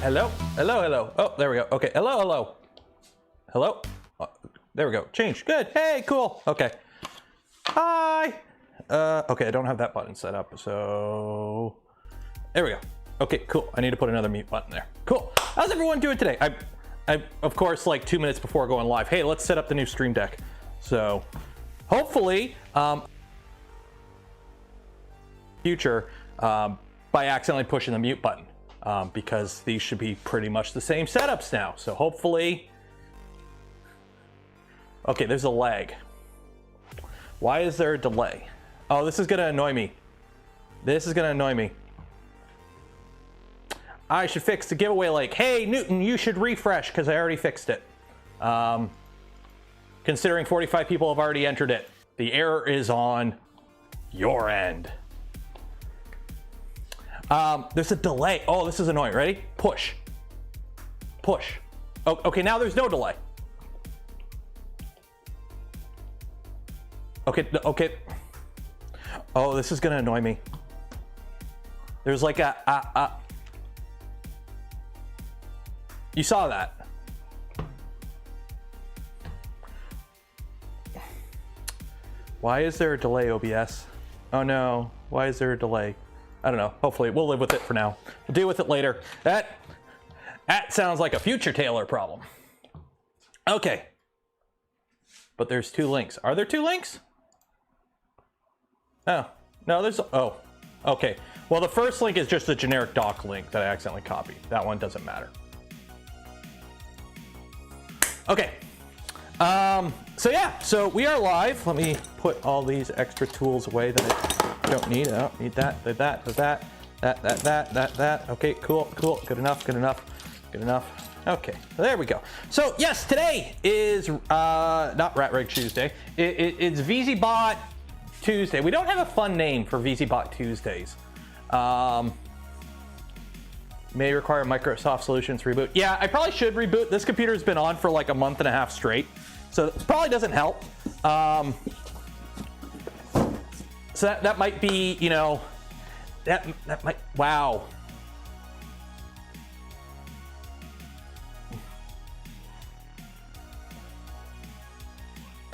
Hello, hello, hello. Oh, there we go. Okay, hello, hello. Hello. Oh, there we go. Change. Good. Hey, cool. Okay. Hi. Okay, I don't have that button set up, so there we go. Okay, cool. I need to put another mute button there. Cool. How's everyone doing today? I of course, like 2 minutes before going live, hey, let's set up the new Stream Deck. So hopefully, future, by accidentally pushing the mute button, because these should be pretty much the same setups now. So hopefully, okay, there's a lag. Why is there a delay? Oh, this is gonna annoy me. This is gonna annoy me. I should fix the giveaway like, hey, Newton, you should refresh, because I already fixed it. Considering 45 people have already entered it. The error is on your end. There's a delay. Oh, this is annoying. Ready? Push. Push. Oh, okay, now there's no delay. Okay, okay. Oh, this is gonna annoy me. There's like a you saw that. Why is there a delay, OBS? Oh no, why is there a delay? I don't know, hopefully we'll live with it for now. We'll deal with it later. That sounds like a future Taylor problem. Okay. But there's 2 links. Are there 2 links? Oh, no, there's, oh, okay. Well, the first link is just a generic doc link that I accidentally copied. That one doesn't matter. Okay. So yeah, so we are live. Let me put all these extra tools away that I don't need. I don't need that, that. Okay, cool, cool. Good enough, good enough, good enough. Okay, there we go. So yes, today is not Rat Rig Tuesday. It's VZBot Tuesday. We don't have a fun name for VZBot Tuesdays. May require Microsoft Solutions reboot. Yeah, I probably should reboot. This computer's been on for like a month and a half straight, so it probably doesn't help. So that might be, you know, that might, wow.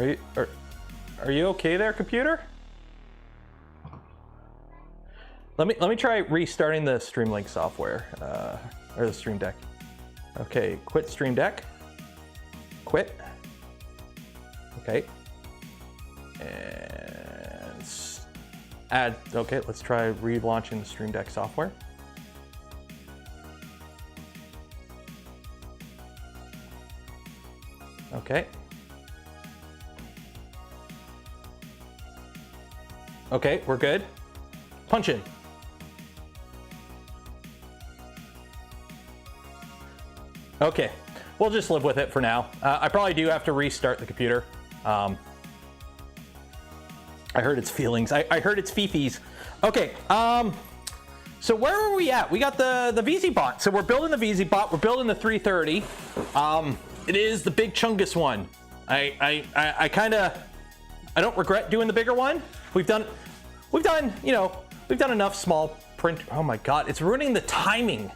Are you okay there, computer? Let me try restarting the Streamlink software, or the Stream Deck. Okay, quit Stream Deck. Quit. Okay. And add, okay, let's try relaunching the Stream Deck software. Okay. Okay, we're good. Punch in. Okay, we'll just live with it for now. I probably do have to restart the computer. I heard its feelings. I heard its fifis. Okay, so where are we at? We got the VZBot. So we're building the VZBot. We're building the 330. It is the big chungus one. I don't regret doing the bigger one. We've done, you know, we've done enough small print. Oh my God, it's ruining the timing.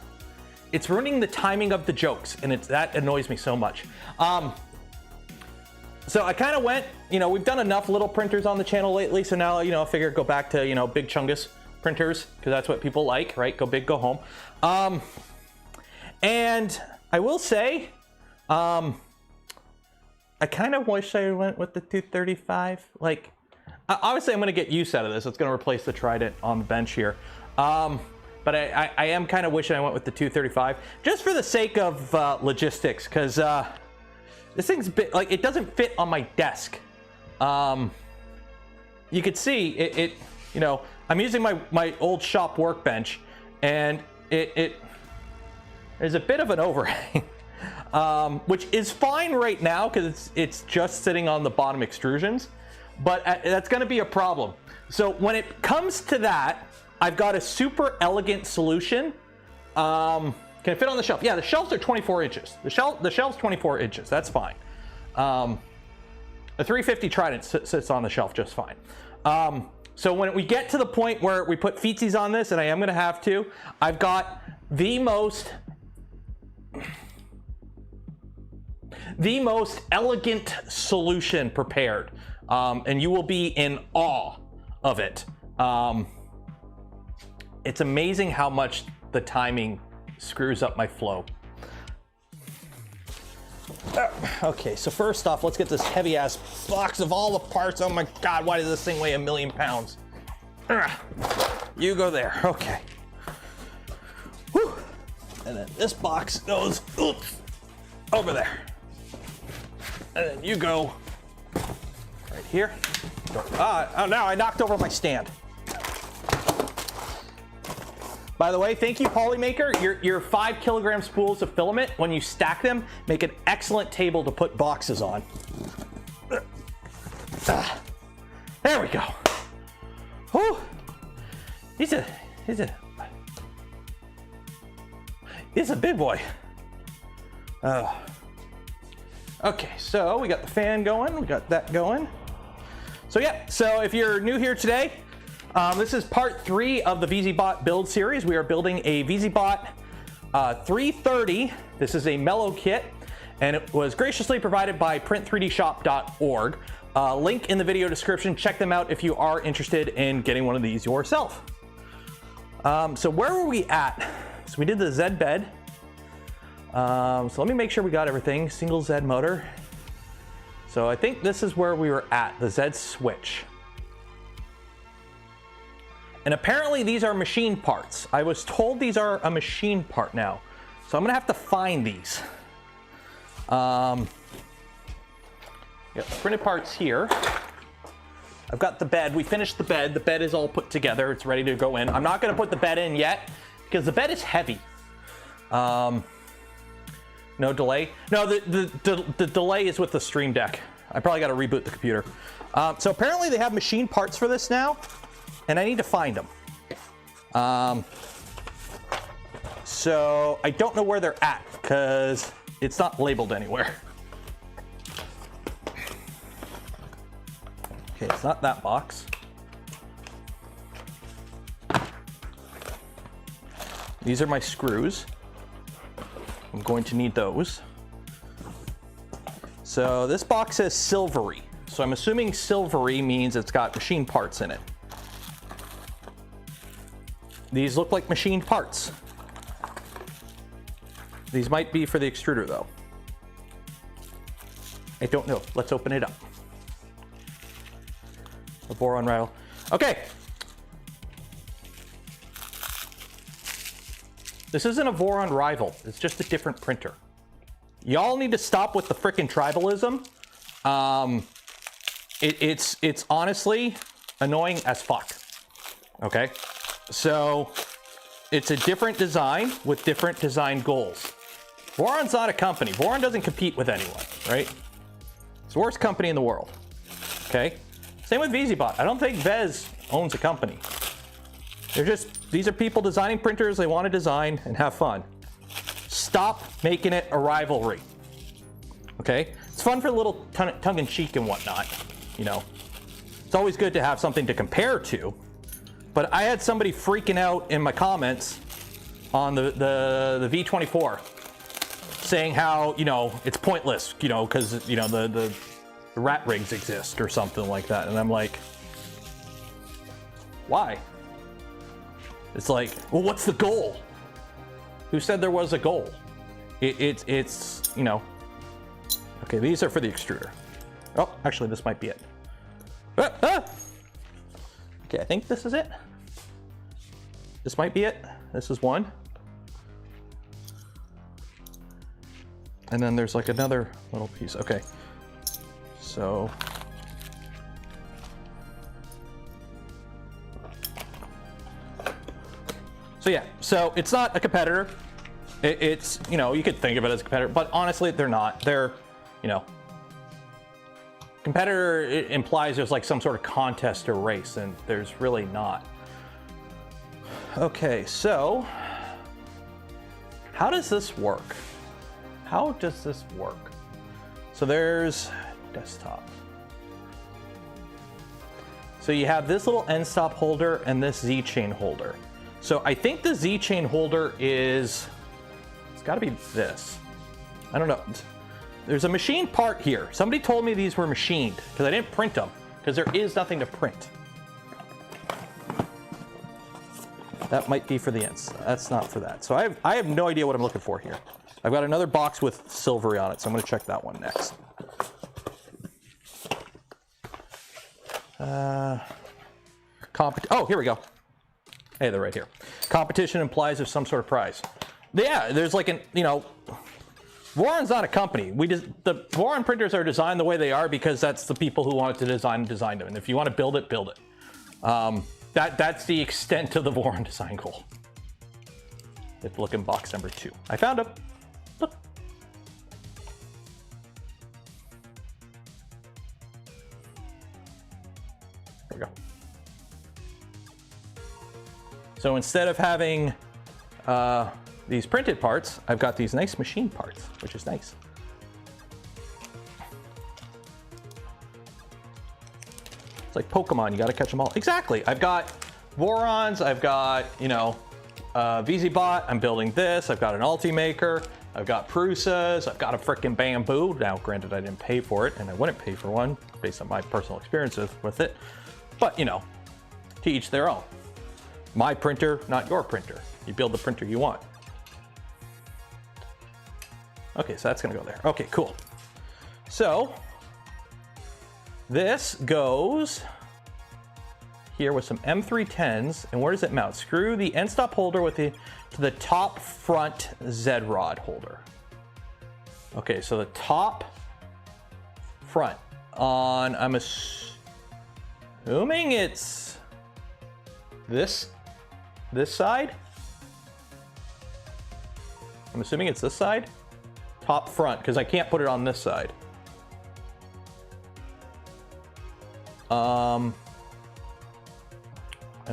It's ruining the timing of the jokes, and that annoys me so much. So I kind of went, you know, we've done enough little printers on the channel lately, so now, you know, I figure go back to, you know, big chungus printers, because that's what people like, right? Go big, go home. And I will say, I kind of wish I went with the 235. Like, obviously I'm going to get use out of this. It's going to replace the Trident on the bench here. But I am kind of wishing I went with the 235 just for the sake of logistics, because this thing's bit, like, it doesn't fit on my desk. You could see it, you know, I'm using my old shop workbench, and there's a bit of an overhang, which is fine right now because it's just sitting on the bottom extrusions, but that's going to be a problem. So when it comes to that, I've got a super elegant solution. Can it fit on the shelf? Yeah, the shelves are 24 inches. The shelf's 24 inches. That's fine. The 350 Trident sits on the shelf just fine. So when we get to the point where we put feetsies on this, and I am going to have to, I've got the most the most elegant solution prepared, and you will be in awe of it. It's amazing how much the timing screws up my flow. Okay, so first off, let's get this heavy ass box of all the parts. Oh my God, why does this thing weigh 1,000,000 pounds? You go there, okay. Whew. And then this box goes, oops, over there. And then you go right here. Oh, now I knocked over my stand. By the way, thank you, Polymaker. Your 5 kilogram spools of filament, when you stack them, make an excellent table to put boxes on. There we go. Whew. He's a big boy. Okay, so we got the fan going, we got that going. So yeah, so if you're new here today, this is part 3 of the VZBot build series. We are building a VZBot 330. This is a mellow kit, and it was graciously provided by print3dshop.org. Link in the video description. Check them out if you are interested in getting one of these yourself. So where were we at? So we did the Z bed. So let me make sure we got everything. Single Z motor. So I think this is where we were at, the Z switch. And apparently these are machine parts. I was told these are a machine part now. So I'm gonna have to find these. Got printed parts here. I've got the bed. We finished the bed. The bed is all put together. It's ready to go in. I'm not gonna put the bed in yet because the bed is heavy. No delay. No, the delay is with the Stream Deck. I probably got to reboot the computer. So apparently they have machine parts for this now, and I need to find them. So I don't know where they're at because it's not labeled anywhere. Okay, it's not that box. These are my screws. I'm going to need those. So this box says silvery. So I'm assuming silvery means it's got machine parts in it. These look like machined parts. These might be for the extruder though. I don't know. Let's open it up. The boron rattle. Okay. This isn't a Voron rival. It's just a different printer. Y'all need to stop with the frickin' tribalism. It's honestly annoying as fuck. Okay, so it's a different design with different design goals. Voron's not a company. Voron doesn't compete with anyone, right? It's the worst company in the world. Okay, same with VZBot. I don't think Vez owns a company. These are people designing printers. They want to design and have fun. Stop making it a rivalry. Okay? It's fun for a little tongue-in-cheek and whatnot. You know, it's always good to have something to compare to. But I had somebody freaking out in my comments on the V24 saying how, you know, it's pointless, you know, because, you know, the rat rigs exist or something like that. And I'm like, why? It's like, well, what's the goal? Who said there was a goal? It's, you know. Okay, these are for the extruder. Oh, actually, this might be it. Okay, I think this is it. This might be it. This is one. And then there's like another little piece. Okay, so. So yeah, so it's not a competitor. It's, you know, you could think of it as a competitor, but honestly, they're not. They're, you know, competitor, it implies there's like some sort of contest or race, and there's really not. Okay, so how does this work? How does this work? So there's desktop. So you have this little endstop holder and this Z chain holder. So I think the Z chain holder is, it's got to be this. I don't know. There's a machine part here. Somebody told me these were machined because I didn't print them because there is nothing to print. That might be for the ends. That's not for that. So I have no idea what I'm looking for here. I've got another box with silvery on it, so I'm going to check that one next. Oh, here we go. Hey, they're right here. Competition implies there's some sort of prize. Yeah, there's like an, you know, Voron's not a company. The Voron printers are designed the way they are because that's the people who wanted to design them. And if you want to build it, build it. That's the extent of the Voron design goal. Let's look in box number 2. I found him. Look. There we go. So instead of having these printed parts, I've got these nice machine parts, which is nice. It's like Pokemon, you gotta catch them all. Exactly, I've got Vorons, I've got, you know, VZBot, I'm building this, I've got an Polymaker, I've got Prusas, I've got a frickin' bamboo. Now, granted, I didn't pay for it, and I wouldn't pay for one based on my personal experiences with it. But, you know, to each their own. My printer, not your printer. You build the printer you want. Okay, so that's gonna go there. Okay, cool. So, this goes here with some M310s, and where does it mount? Screw the end stop holder to the top front Z rod holder. Okay, so the top front on, I'm assuming it's this side. I'm assuming it's this side. Top front, because I can't put it on this side. I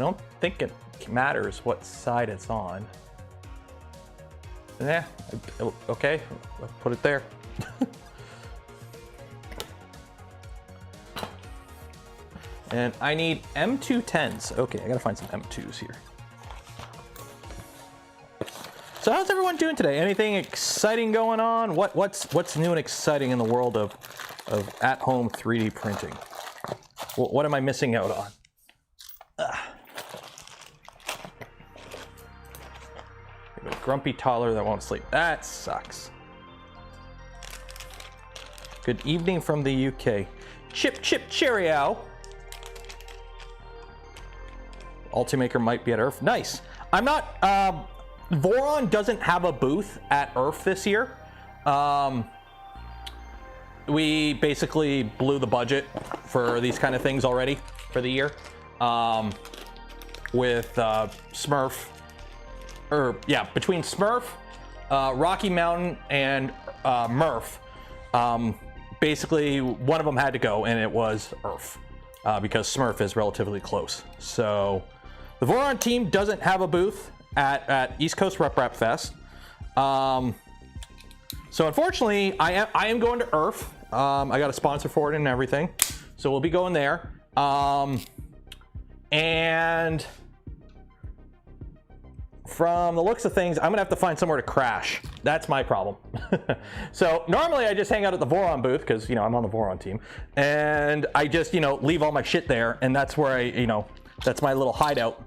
don't think it matters what side it's on. Yeah, okay, let's put it there. And I need M210s. Okay, I gotta find some M2s here. So how's everyone doing today? Anything exciting going on? What's new and exciting in the world of at-home 3D printing? What am I missing out on? Grumpy toddler that won't sleep. That sucks. Good evening from the UK. Chip cheerio. Polymaker might be at Earth. Nice. I'm not. Voron doesn't have a booth at Earth this year. We basically blew the budget for these kind of things already for the year. With Smurf. Between Smurf, Rocky Mountain, and Murph, basically one of them had to go, and it was Earth, because Smurf is relatively close. So the Voron team doesn't have a booth at East Coast Rep Fest. So unfortunately, I am going to Earth. I got a sponsor for it and everything, so we'll be going there. And from the looks of things, I'm gonna have to find somewhere to crash. That's my problem. So normally I just hang out at the Voron booth because, you know, I'm on the Voron team, and I just, you know, leave all my shit there, and that's where that's my little hideout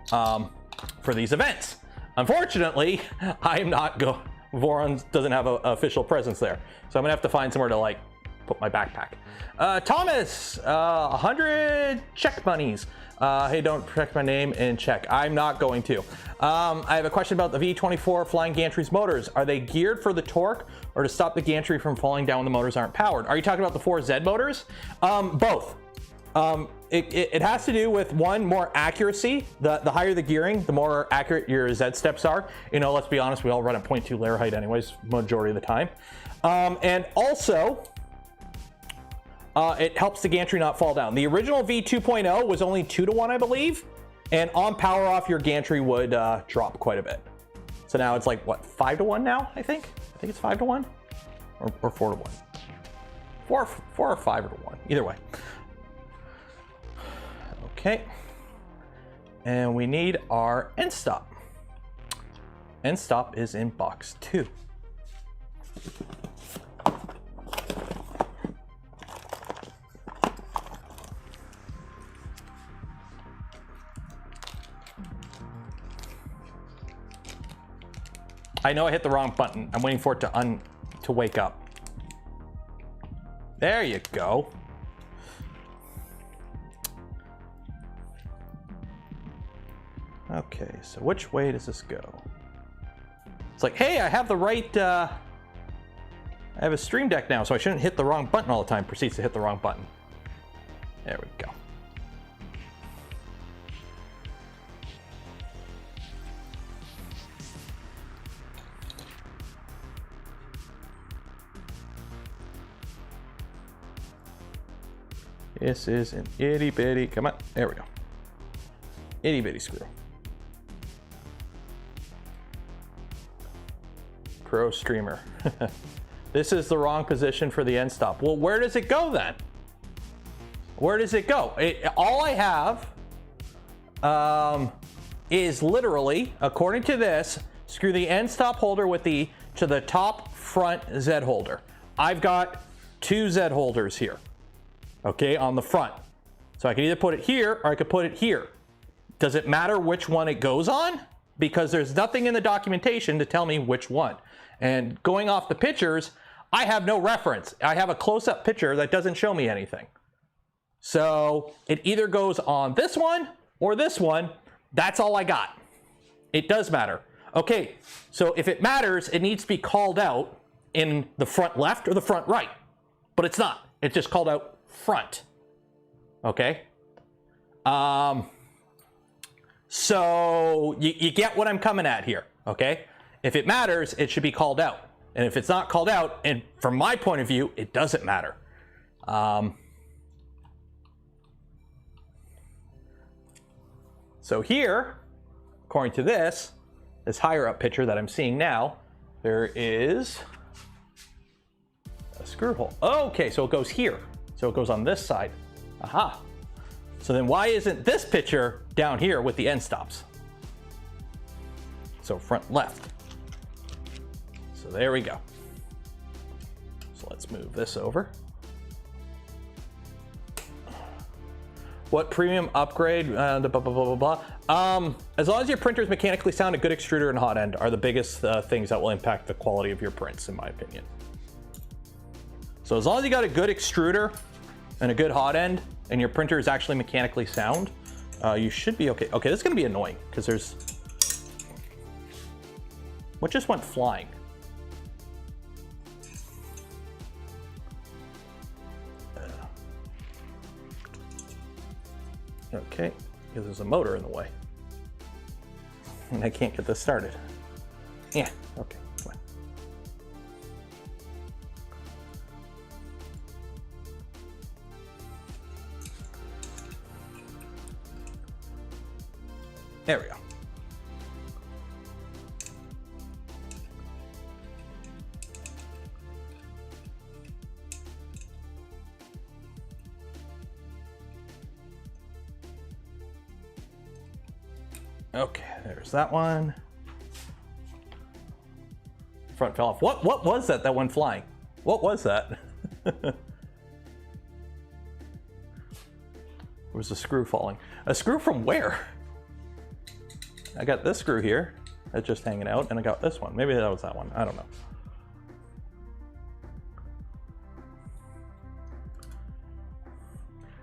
for these events. Unfortunately, I am not Voron doesn't have an official presence there, so I'm gonna have to find somewhere to like put my backpack. Thomas, 100 check bunnies. Hey, don't check my name in check. I'm not going to. I have a question about the V24 Flying Gantry's motors. Are they geared for the torque or to stop the gantry from falling down when the motors aren't powered? Are you talking about the 4Z motors? Both. It has to do with, one, more accuracy. The higher the gearing, the more accurate your Z steps are. You know, let's be honest, we all run at 0.2 layer height anyways, majority of the time. And also, it helps the gantry not fall down. The original V2.0 was only 2-to-1, I believe. And on power off, your gantry would drop quite a bit. So now it's like, what, 5-to-1 now, I think? I think it's 5-to-1 or 4-to-1. 4 or 5-to-1, either way. Okay. And we need our end stop. end stop is in box 2. I know I hit the wrong button. I'm waiting for it to wake up. There you go. Okay, so which way does this go? It's like, hey, I have the right, I have a stream deck now, so I shouldn't hit the wrong button all the time. Proceeds to hit the wrong button. There we go. This is an itty bitty, come on, there we go. Itty bitty screw. Pro streamer. This is the wrong position for the end stop. Well, where does it go then? Where does it go? All I have is literally, according to this, screw the end stop holder with to the top front Z holder. I've got 2 Z holders here. Okay, on the front. So I can either put it here or I could put it here. Does it matter which one it goes on? Because there's nothing in the documentation to tell me which one. And going off the pictures, I have no reference. I have a close-up picture that doesn't show me anything. So it either goes on this one or this one. That's all I got. It does matter. Okay, so if it matters, it needs to be called out in the front left or the front right. But it's not. It's just called out front. Okay. So you get what I'm coming at here. Okay. If it matters, it should be called out. And if it's not called out, and from my point of view, it doesn't matter. So here, according to this higher up picture that I'm seeing now, there is a screw hole. Okay, so it goes here. So it goes on this side. Aha. So then why isn't this picture down here with the end stops? So front left. So there we go. So let's move this over. What premium upgrade? Blah, blah, blah, blah, blah. As long as your printer is mechanically sound, a good extruder and hot end are the biggest things that will impact the quality of your prints, in my opinion. So as long as you got a good extruder and a good hot end, and your printer is actually mechanically sound, you should be okay. Okay, this is gonna be annoying, because there's... What just went flying? Okay, because there's a motor in the way. And I can't get this started. Yeah, okay, come on. There we go. Okay, there's that one. Front fell off. What was that went flying? What was that? It was a screw falling. A screw from where? I got this screw here that's just hanging out, and I got this one. Maybe that was that one. I don't know.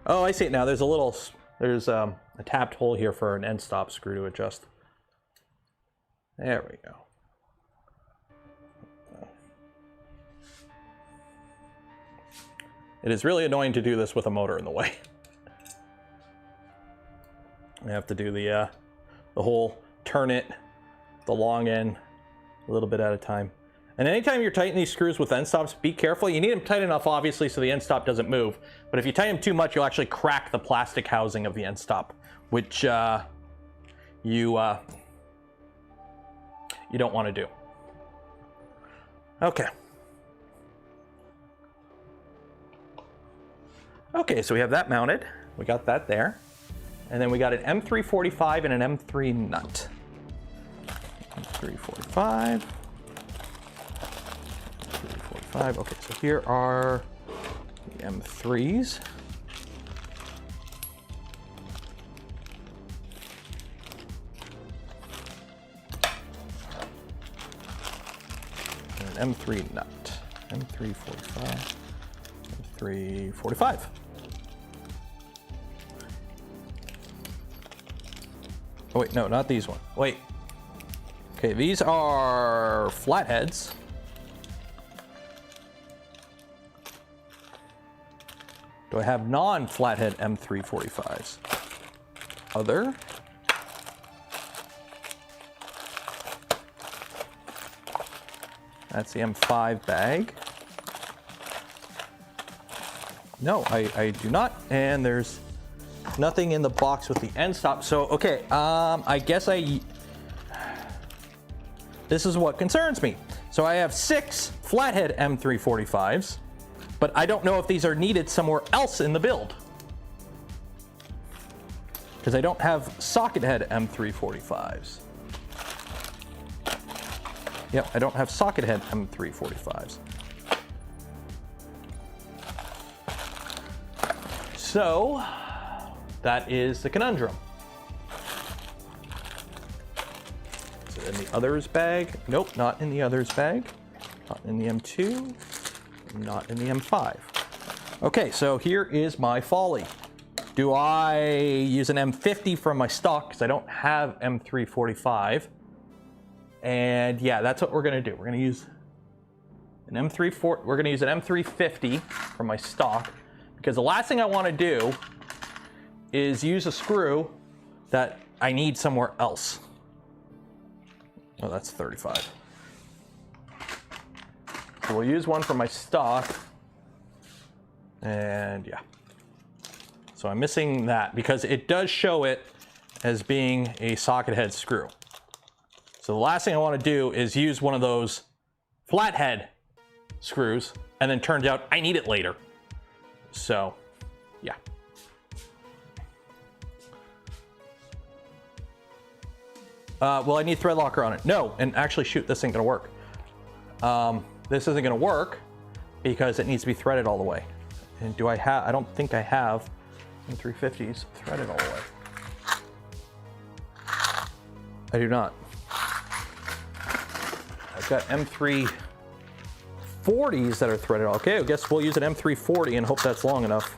Oh, I see it now. There's a tapped hole here for an end stop screw to adjust. There we go. It is really annoying to do this with a motor in the way. I have to do the whole turn it, the long end, a little bit at a time. And anytime you're tightening these screws with end stops, be careful. You need them tight enough, obviously, so the end stop doesn't move. But if you tighten them too much, you'll actually crack the plastic housing of the end stop, which you don't want to do. Okay. Okay, so we have that mounted. We got that there. And then we got an M345 and an M3 nut. 345. 345. Okay, so here are the M3s. And an M3 nut. M345. M345. Oh wait, no, not these ones. Wait. Okay, these are flatheads. Do I have non-flathead M345s? Other. That's the M5 bag. No, I do not. And there's nothing in the box with the end stop. So, okay, I guess this is what concerns me. So I have 6 flathead M345s, but I don't know if these are needed somewhere else in the build, because I don't have socket head M345s. Yep, I don't have socket head M345s. So that is the conundrum. Is it in the others bag? Nope, not in the others bag. Not in the M2, not in the M5. Okay, so here is my folly. Do I use an M50 from my stock, because I don't have M345? And yeah, that's what we're gonna do. We're gonna use an M350 from my stock, because the last thing I want to do is use a screw that I need somewhere else. Oh, that's 35. So we'll use one from my stock, and yeah. So I'm missing that because it does show it as being a socket head screw. So the last thing I want to do is use one of those flathead screws, and then turns out I need it later. So, yeah. Well, I need thread locker on it. No, and actually, shoot, this ain't gonna work. This isn't gonna work because it needs to be threaded all the way. And do I have? I don't think I have M350s threaded all the way. I do not. I've got M340s that are threaded. Okay, I guess we'll use an M340 and hope that's long enough.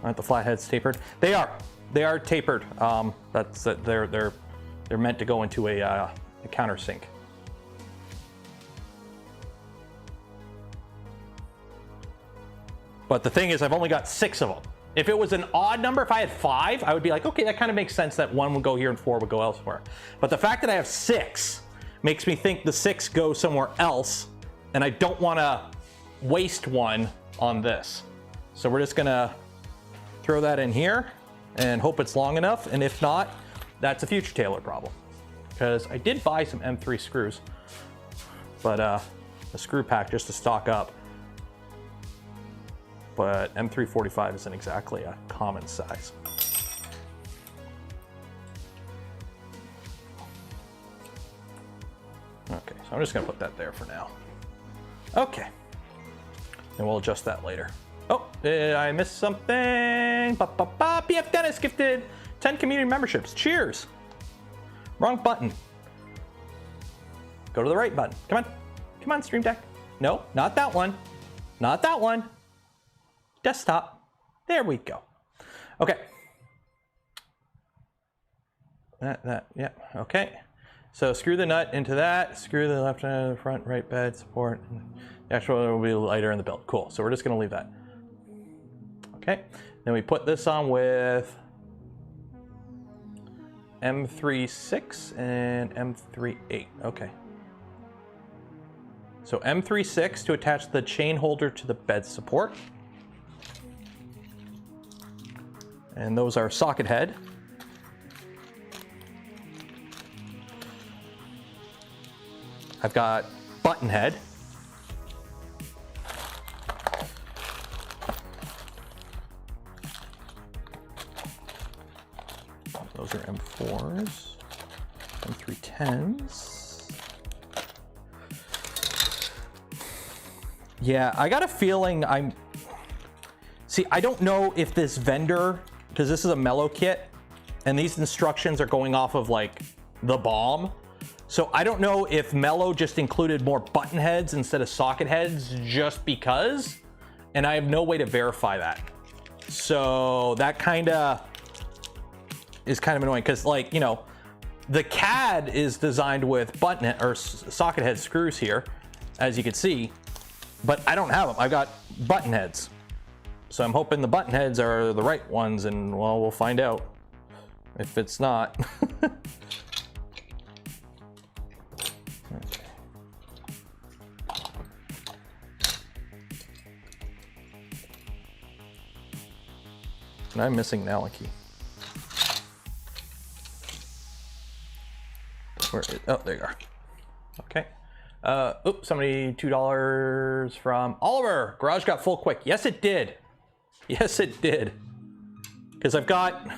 Aren't the flatheads tapered? They are. They are tapered. They're meant to go into a countersink. But the thing is, I've only got 6 of them. If it was an odd number, if I had 5, I would be like, okay, that kind of makes sense that 1 would go here and 4 would go elsewhere. But the fact that I have 6 makes me think the 6 go somewhere else, and I don't want to waste one on this. So we're just gonna throw that in here and hope it's long enough, and if not, that's a future tailor problem. Because I did buy some M3 screws, but a screw pack just to stock up. But M345 isn't exactly a common size. Okay, so I'm just gonna put that there for now. Okay, and we'll adjust that later. Oh, did I miss something? PF Dennis gifted 10 community memberships. Cheers. Wrong button. Go to the right button. Come on. Come on, Stream Deck. No, not that one. Not that one. Desktop. There we go. Okay. Yeah, okay. So screw the nut into that, screw the left end of the front, right bed, support. The actual will be lighter in the build. Cool, so we're just gonna leave that. Okay, then we put this on with M36 and M38, okay. So M36 to attach the chain holder to the bed support. And those are socket head. I've got button head. Those are M4s, M310s. Yeah, I got a feeling see, I don't know if this vendor, because this is a mellow kit, and these instructions are going off of like the BOM. So I don't know if mellow just included more button heads instead of socket heads just because, and I have no way to verify that. So that is kind of annoying because, like, you know, the CAD is designed with button or socket head screws here, as you can see, but I don't have them. I got button heads. So I'm hoping the button heads are the right ones, and well, we'll find out if it's not. Okay. And I'm missing an Allen key. Where is, oh, there you are. Okay. Oops, somebody $2 from Oliver. Garage got full quick. Yes, it did. Yes, it did. Because I've got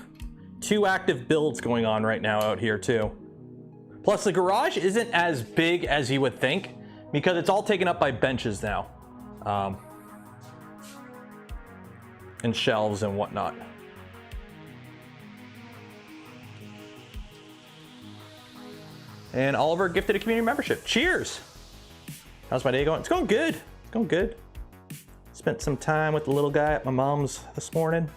2 active builds going on right now out here too. Plus the garage isn't as big as you would think because it's all taken up by benches now. And shelves and whatnot. And Oliver gifted a community membership. Cheers! How's my day going? It's going good. It's going good. Spent some time with the little guy at my mom's this morning.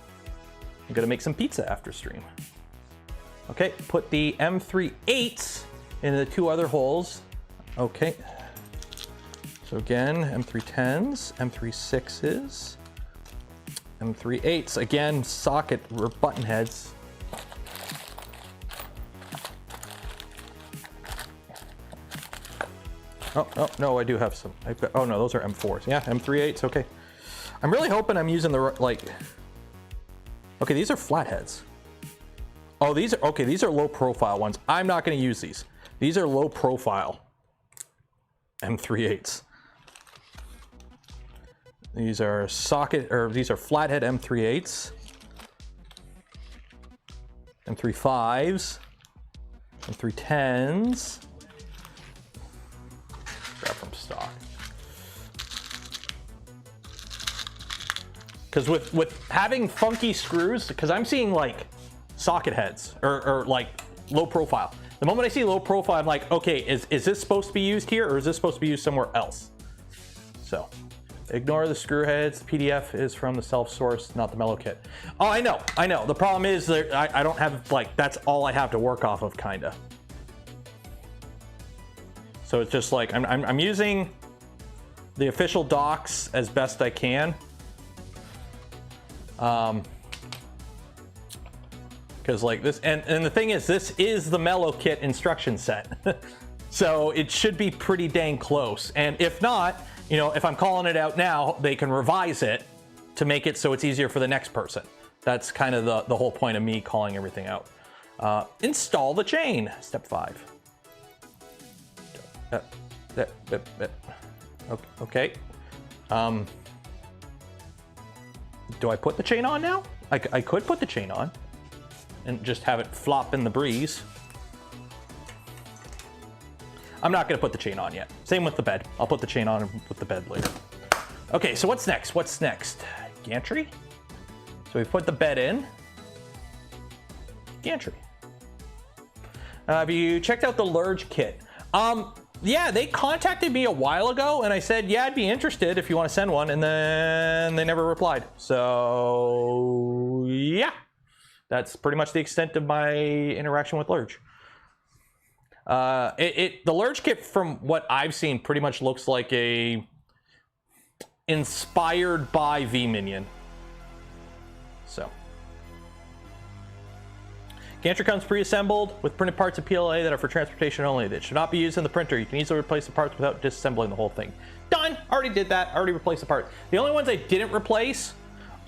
I'm gonna make some pizza after stream. Okay, put the M3/8s in the 2 other holes. Okay. So again, M310s, M3/6s, M3/8s. Again, socket or button heads. Oh, no, I do have some. Oh no, those are M4s. Yeah, M3/8s, okay. I'm really hoping I'm using the, like, okay, these are flatheads. Oh, these are, okay, these are low profile ones. I'm not gonna use these. These are low profile M3/8s. These are socket, or these are flathead M3/8s. M3/5s. M310s. Grab from stock. Because with having funky screws, because I'm seeing like socket heads or like low profile. The moment I see low profile, I'm like, okay, is this supposed to be used here or is this supposed to be used somewhere else? So ignore the screw heads. The PDF is from the self-source, not the mellow kit. Oh, I know. The problem is that I don't have, like, that's all I have to work off of, kinda. So it's just like, I'm using the official docs as best I can. Because like this, and the thing is, this is the mellow kit instruction set. So it should be pretty dang close. And if not, you know, if I'm calling it out now, they can revise it to make it so it's easier for the next person. That's kind of the whole point of me calling everything out. Install the chain, step 5. Okay. Do I put the chain on now? I could put the chain on and just have it flop in the breeze. I'm not gonna put the chain on yet. Same with the bed. I'll put the chain on and put the bed later. Okay, so what's next? What's next? Gantry? So we put the bed in. Gantry. Have you checked out the Lurge kit? Yeah, they contacted me a while ago and I said, yeah, I'd be interested if you want to send one, and then they never replied. So yeah, that's pretty much the extent of my interaction with Lurge. The Lurge kit, from what I've seen, pretty much looks like a inspired by V-Minion. So Gantry comes pre-assembled with printed parts of PLA that are for transportation only. That should not be used in the printer. You can easily replace the parts without disassembling the whole thing. Done! Already did that. Already replaced the part. The only ones I didn't replace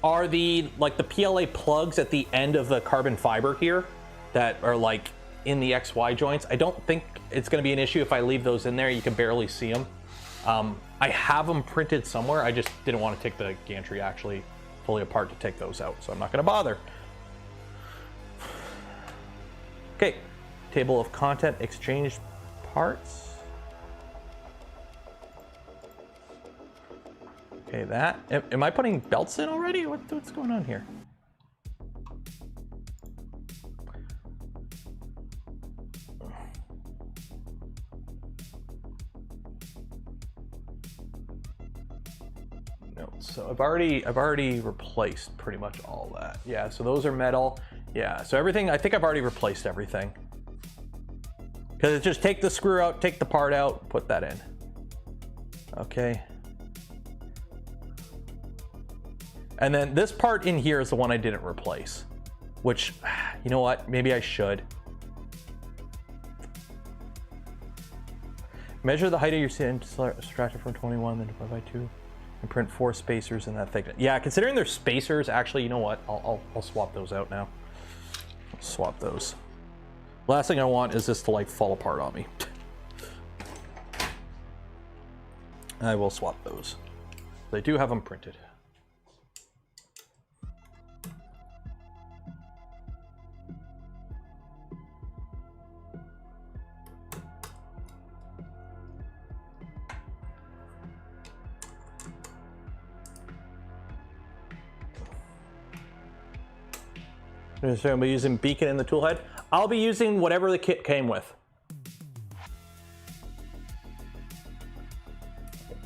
are the PLA plugs at the end of the carbon fiber here that are like in the XY joints. I don't think it's going to be an issue if I leave those in there. You can barely see them. I have them printed somewhere. I just didn't want to take the gantry actually fully apart to take those out, so I'm not going to bother. Okay, table of content, exchange parts. Okay, that. Am I putting belts in already? What's going on here? No, so I've already replaced pretty much all that. Yeah, so those are metal. Yeah, so everything, I think I've already replaced everything. Because it's just take the screw out, take the part out, put that in. Okay. And then this part in here is the one I didn't replace, which, you know what, maybe I should. Measure the height of your stand, subtract it from 21, then divide by 2, and print 4 spacers in that thickness. Yeah, considering they're spacers, actually, you know what, I'll swap those out now. I'll swap those. Last thing I want is this to like fall apart on me. I will swap those. They do have them printed. So I'm using beacon in the toolhead. I'll be using whatever the kit came with.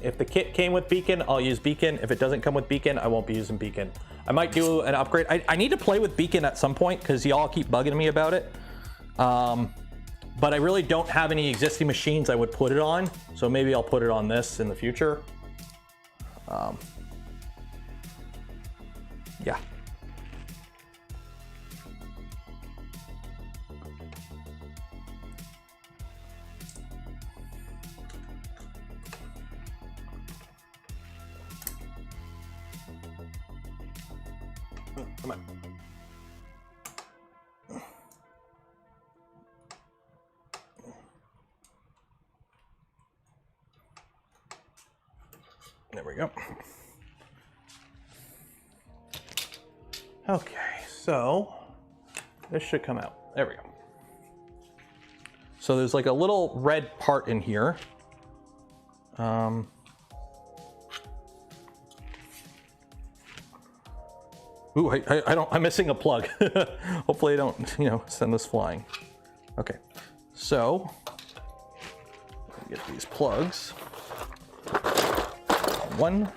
If the kit came with beacon, I'll use beacon. If it doesn't come with beacon, I won't be using beacon. I might do an upgrade. I need to play with beacon at some point because y'all keep bugging me about it. But I really don't have any existing machines I would put it on. So maybe I'll put it on this in the future. Yeah. Come on. There we go. Okay, so this should come out. There we go. So there's like a little red part in here. Ooh, I'm missing a plug. Hopefully I don't, send this flying. Okay, so let me get these plugs. One.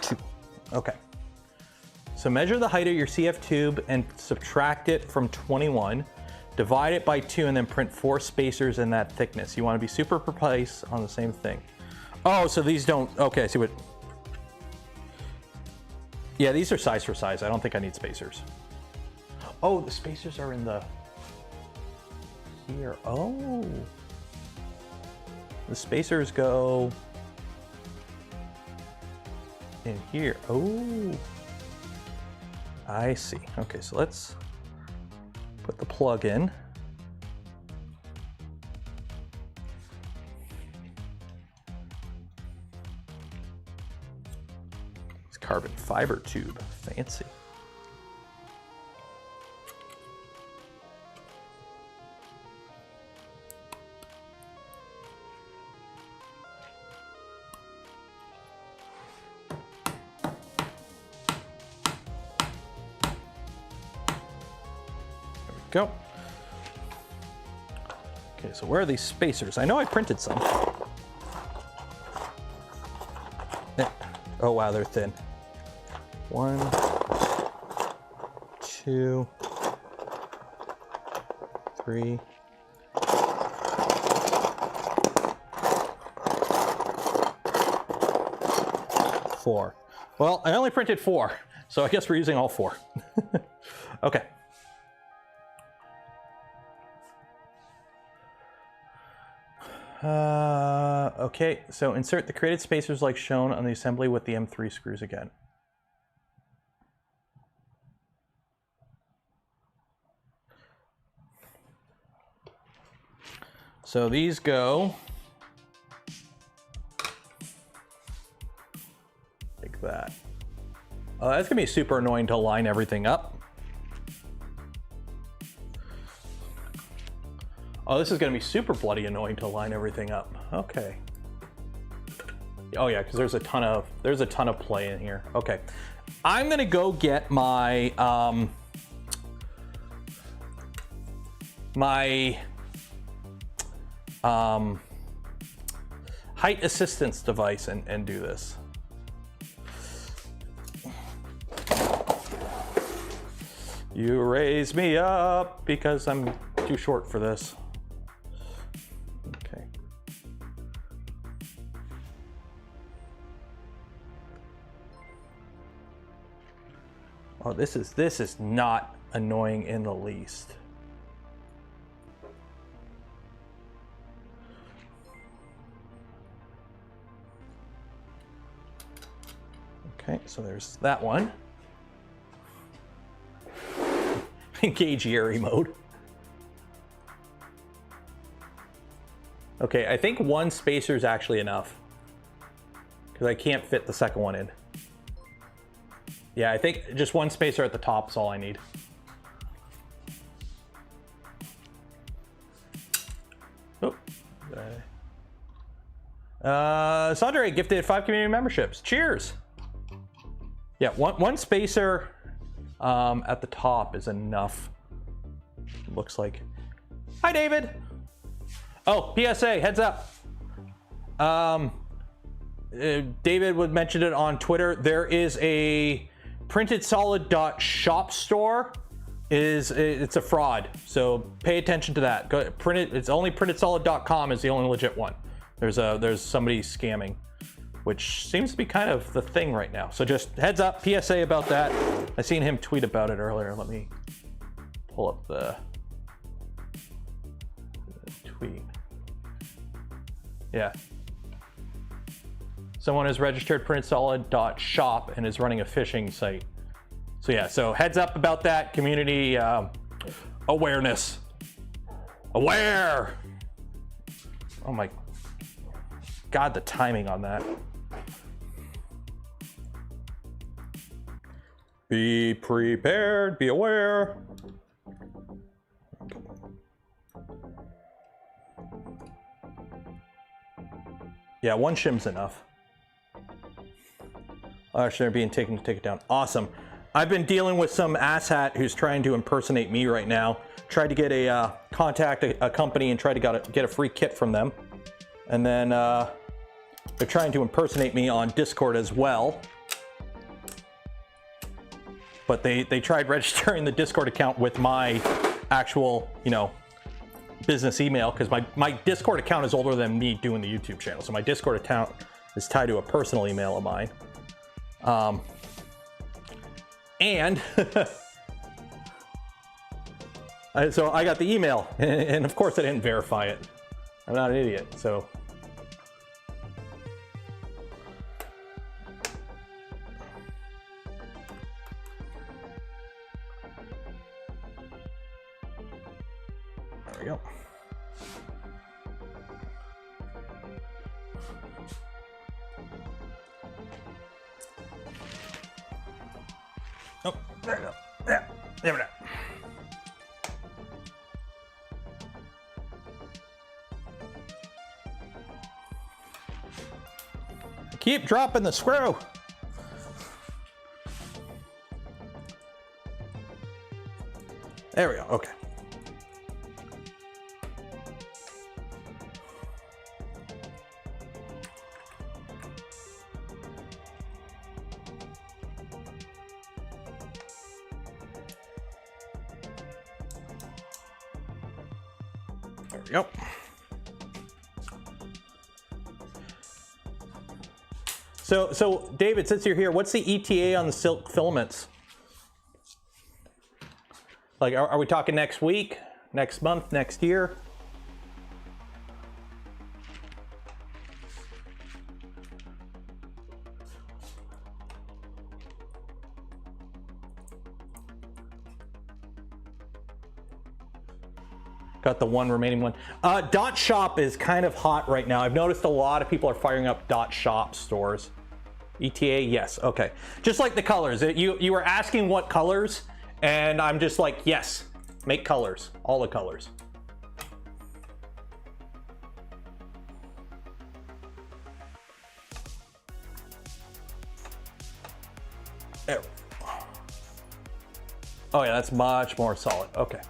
Two. Okay. So measure the height of your CF tube and subtract it from 21. Divide it by 2 and then print 4 spacers in that thickness. You want to be super precise on the same thing. Oh, so these don't, okay, I see what. Yeah, these are size for size. I don't think I need spacers. Oh, the spacers are in the, here, oh. The spacers go in here, oh. I see, okay, so let's put the plug in. It's carbon fiber tube, fancy. Go. Okay, so where are these spacers? I know I printed some. Oh wow, they're thin. 1, 2, 3. 4. Well, I only printed 4, so I guess we're using all 4. Okay. Okay, so insert the created spacers like shown on the assembly with the M3 screws again. So these go That's gonna be super annoying to line everything up. Oh, this is gonna be super bloody annoying to line everything up. Okay. Oh yeah, because there's a ton of play in here. Okay, I'm gonna go get my height assistance device and do this. You raise me up because I'm too short for this. Okay. Oh, this is not annoying in the least. Okay, so there's that one. Engage Yeri mode. Okay, I think one spacer is actually enough because I can't fit the second one in. Yeah, I think just one spacer at the top is all I need. Oh. Sandre gifted 5 community memberships. Cheers. Yeah, one spacer at the top is enough. Looks like. Hi, David. Oh, PSA, heads up. David would mention it on Twitter. There is a printedsolid.shop store. It's a fraud, so pay attention to that. Go print it. It's only printedsolid.com is the only legit one. There's somebody scamming, which seems to be kind of the thing right now. So just heads up, PSA about that. I seen him tweet about it earlier. Let me pull up the tweet. Yeah. Someone has registered printedsolid.shop and is running a phishing site. So yeah, so heads up about that. Community awareness. Aware! Oh my God, the timing on that. Be prepared, be aware. Yeah, one shim's enough. Actually, they're being taken to take it down. Awesome. I've been dealing with some asshat who's trying to impersonate me right now. Tried to get a contact a company and tried to get a free kit from them. And then they're trying to impersonate me on Discord as well. But they tried registering the Discord account with my actual, business email, because my Discord account is older than me doing the YouTube channel. So my Discord account is tied to a personal email of mine. And so I got the email, and of course I didn't verify it. I'm not an idiot, so. There we go. Oh, there we go. Yeah, there we go. Keep dropping the screw. There we go. Okay. There we go. So David, since you're here, what's the ETA on the silk filaments? Like, are we talking next week, next month, next year? Got the one remaining one. Dot Shop is kind of hot right now. I've noticed a lot of people are firing up Dot Shop stores. ETA, yes, okay. Just like the colors, you were asking what colors, and I'm just like, yes, make colors, all the colors. There. Oh yeah, that's much more solid, okay.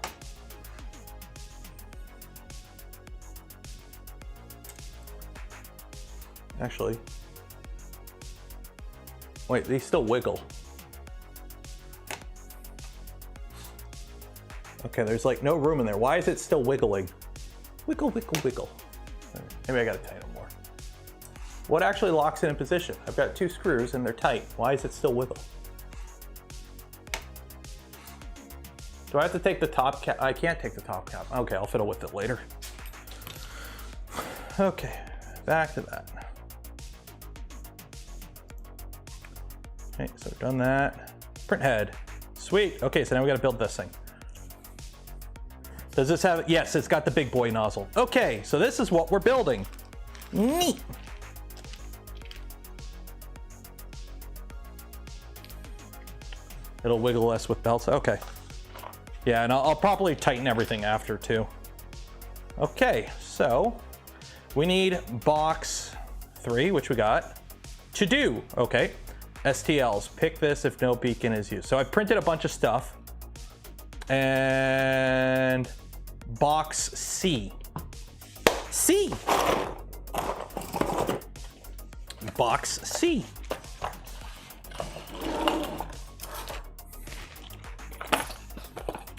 Actually, wait, they still wiggle. Okay, there's like no room in there. Why is it still wiggling? Wiggle, wiggle, wiggle. Maybe I gotta tighten them more. What actually locks it in position? I've got 2 screws and they're tight. Why is it still wiggle? Do I have to take the top cap? I can't take the top cap. Okay, I'll fiddle with it later. Okay, back to that. Okay, so we've done that. Print head. Sweet. Okay, so now we gotta build this thing. Does this have, yes, it's got the big boy nozzle. Okay, so this is what we're building. Neat. It'll wiggle less with belts, okay. Yeah, and I'll probably tighten everything after too. Okay, so we need box 3, which we got. To do, okay. STLs, pick this if no beacon is used. So I printed a bunch of stuff. And box C. C. Box C.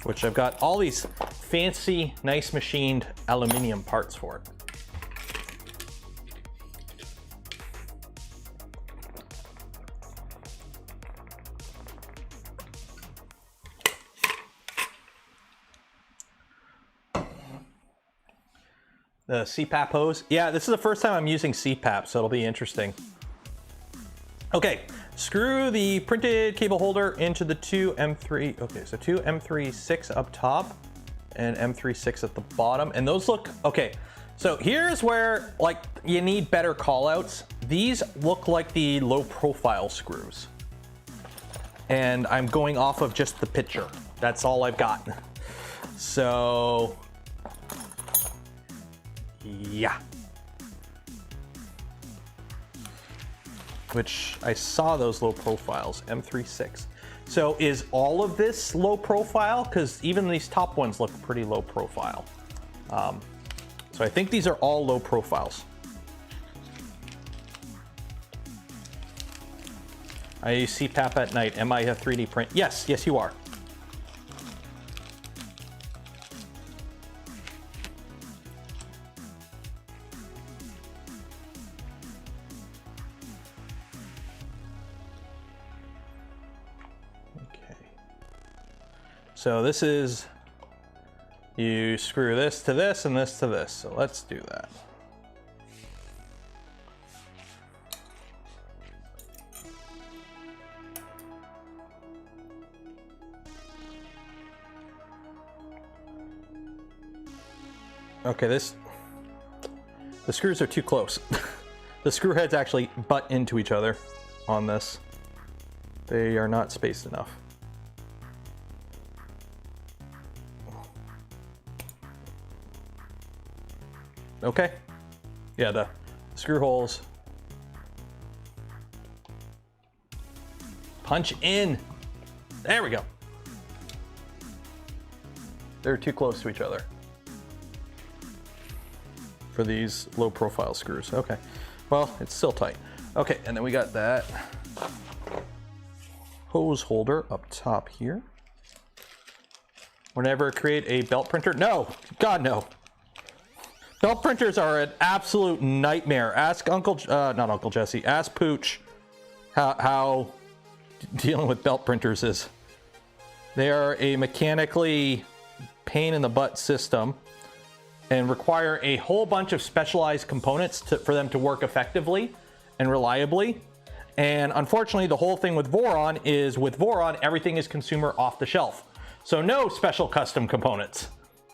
Which I've got all these fancy, nice machined aluminum parts for it. The CPAP hose. Yeah, this is the first time I'm using CPAP, so it'll be interesting. Okay, screw the printed cable holder into the 2 M3. Okay, so 2 M3/6 up top and M3/6 at the bottom. And those look, okay, so here's where like you need better call outs. These look like the low profile screws. And I'm going off of just the picture. That's all I've got. So, yeah. Which I saw those low profiles, M3/6. So is all of this low profile? Because even these top ones look pretty low profile. So I think these are all low profiles. I use CPAP at night. Am I a 3D print? Yes, yes you are. So this is, you screw this to this and this to this. So let's do that. Okay, the screws are too close. The screw heads actually butt into each other on this. They are not spaced enough. Okay. Yeah, the screw holes. Punch in. There we go. They're too close to each other for these low profile screws. Okay. Well, it's still tight. Okay, and then we got that hose holder up top here. Whenever create a belt printer. No, God, no. Belt printers are an absolute nightmare. Ask not Uncle Jesse, ask Pooch how dealing with belt printers is. They are a mechanically pain in the butt system and require a whole bunch of specialized components for them to work effectively and reliably. And unfortunately, the whole thing with Voron is with Voron, everything is consumer off the shelf. So no special custom components.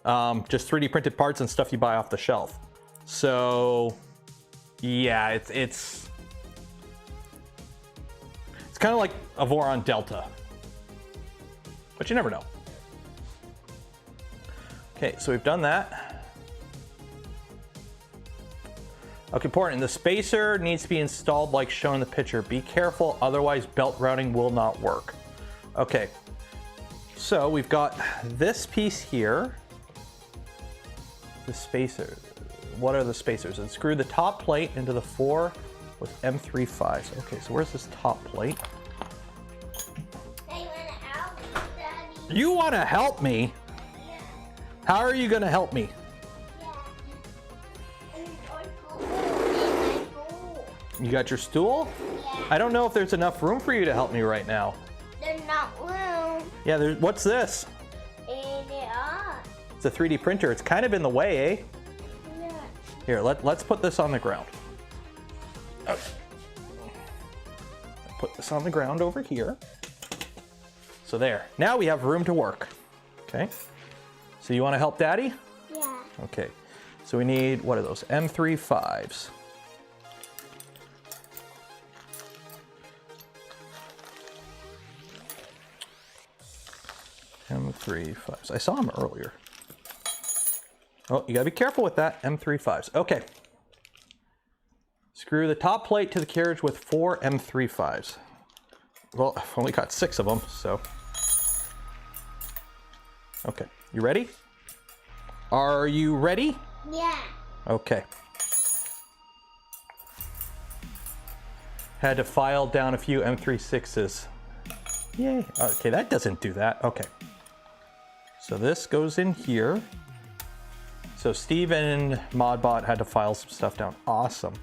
Just 3D printed parts and stuff you buy off the shelf. So yeah, kind of like a Voron Delta, but you never know. Okay, so we've done that. Okay, important. The spacer needs to be installed like shown in the picture. Be careful, otherwise belt routing will not work. Okay, so we've got this piece here. The spacer. What are the spacers? And screw the top plate into the 4 with M35s. Okay, so where's this top plate? I want to help you, Daddy. You want to help me? Yeah. How are you going to help me? You got your stool? Yeah. I don't know if there's enough room for you to help me right now. There's not room. Yeah, what's this? It's a 3D printer. It's kind of in the way, eh? Yeah. Here, let's put this on the ground. Okay. Put this on the ground over here. So there. Now we have room to work. Okay. So you want to help Daddy? Yeah. Okay. So we need, what are those? M35s. M35s. I saw them earlier. Oh, you gotta be careful with that. M35s. Okay. Screw the top plate to the carriage with 4 M35s. Well, I've only got 6 of them, so. Okay, you ready? Are you ready? Yeah. Okay. Had to file down a few M36s. Yay. Okay, that doesn't do that. Okay. So this goes in here. So Steve and ModBot had to file some stuff down. Awesome.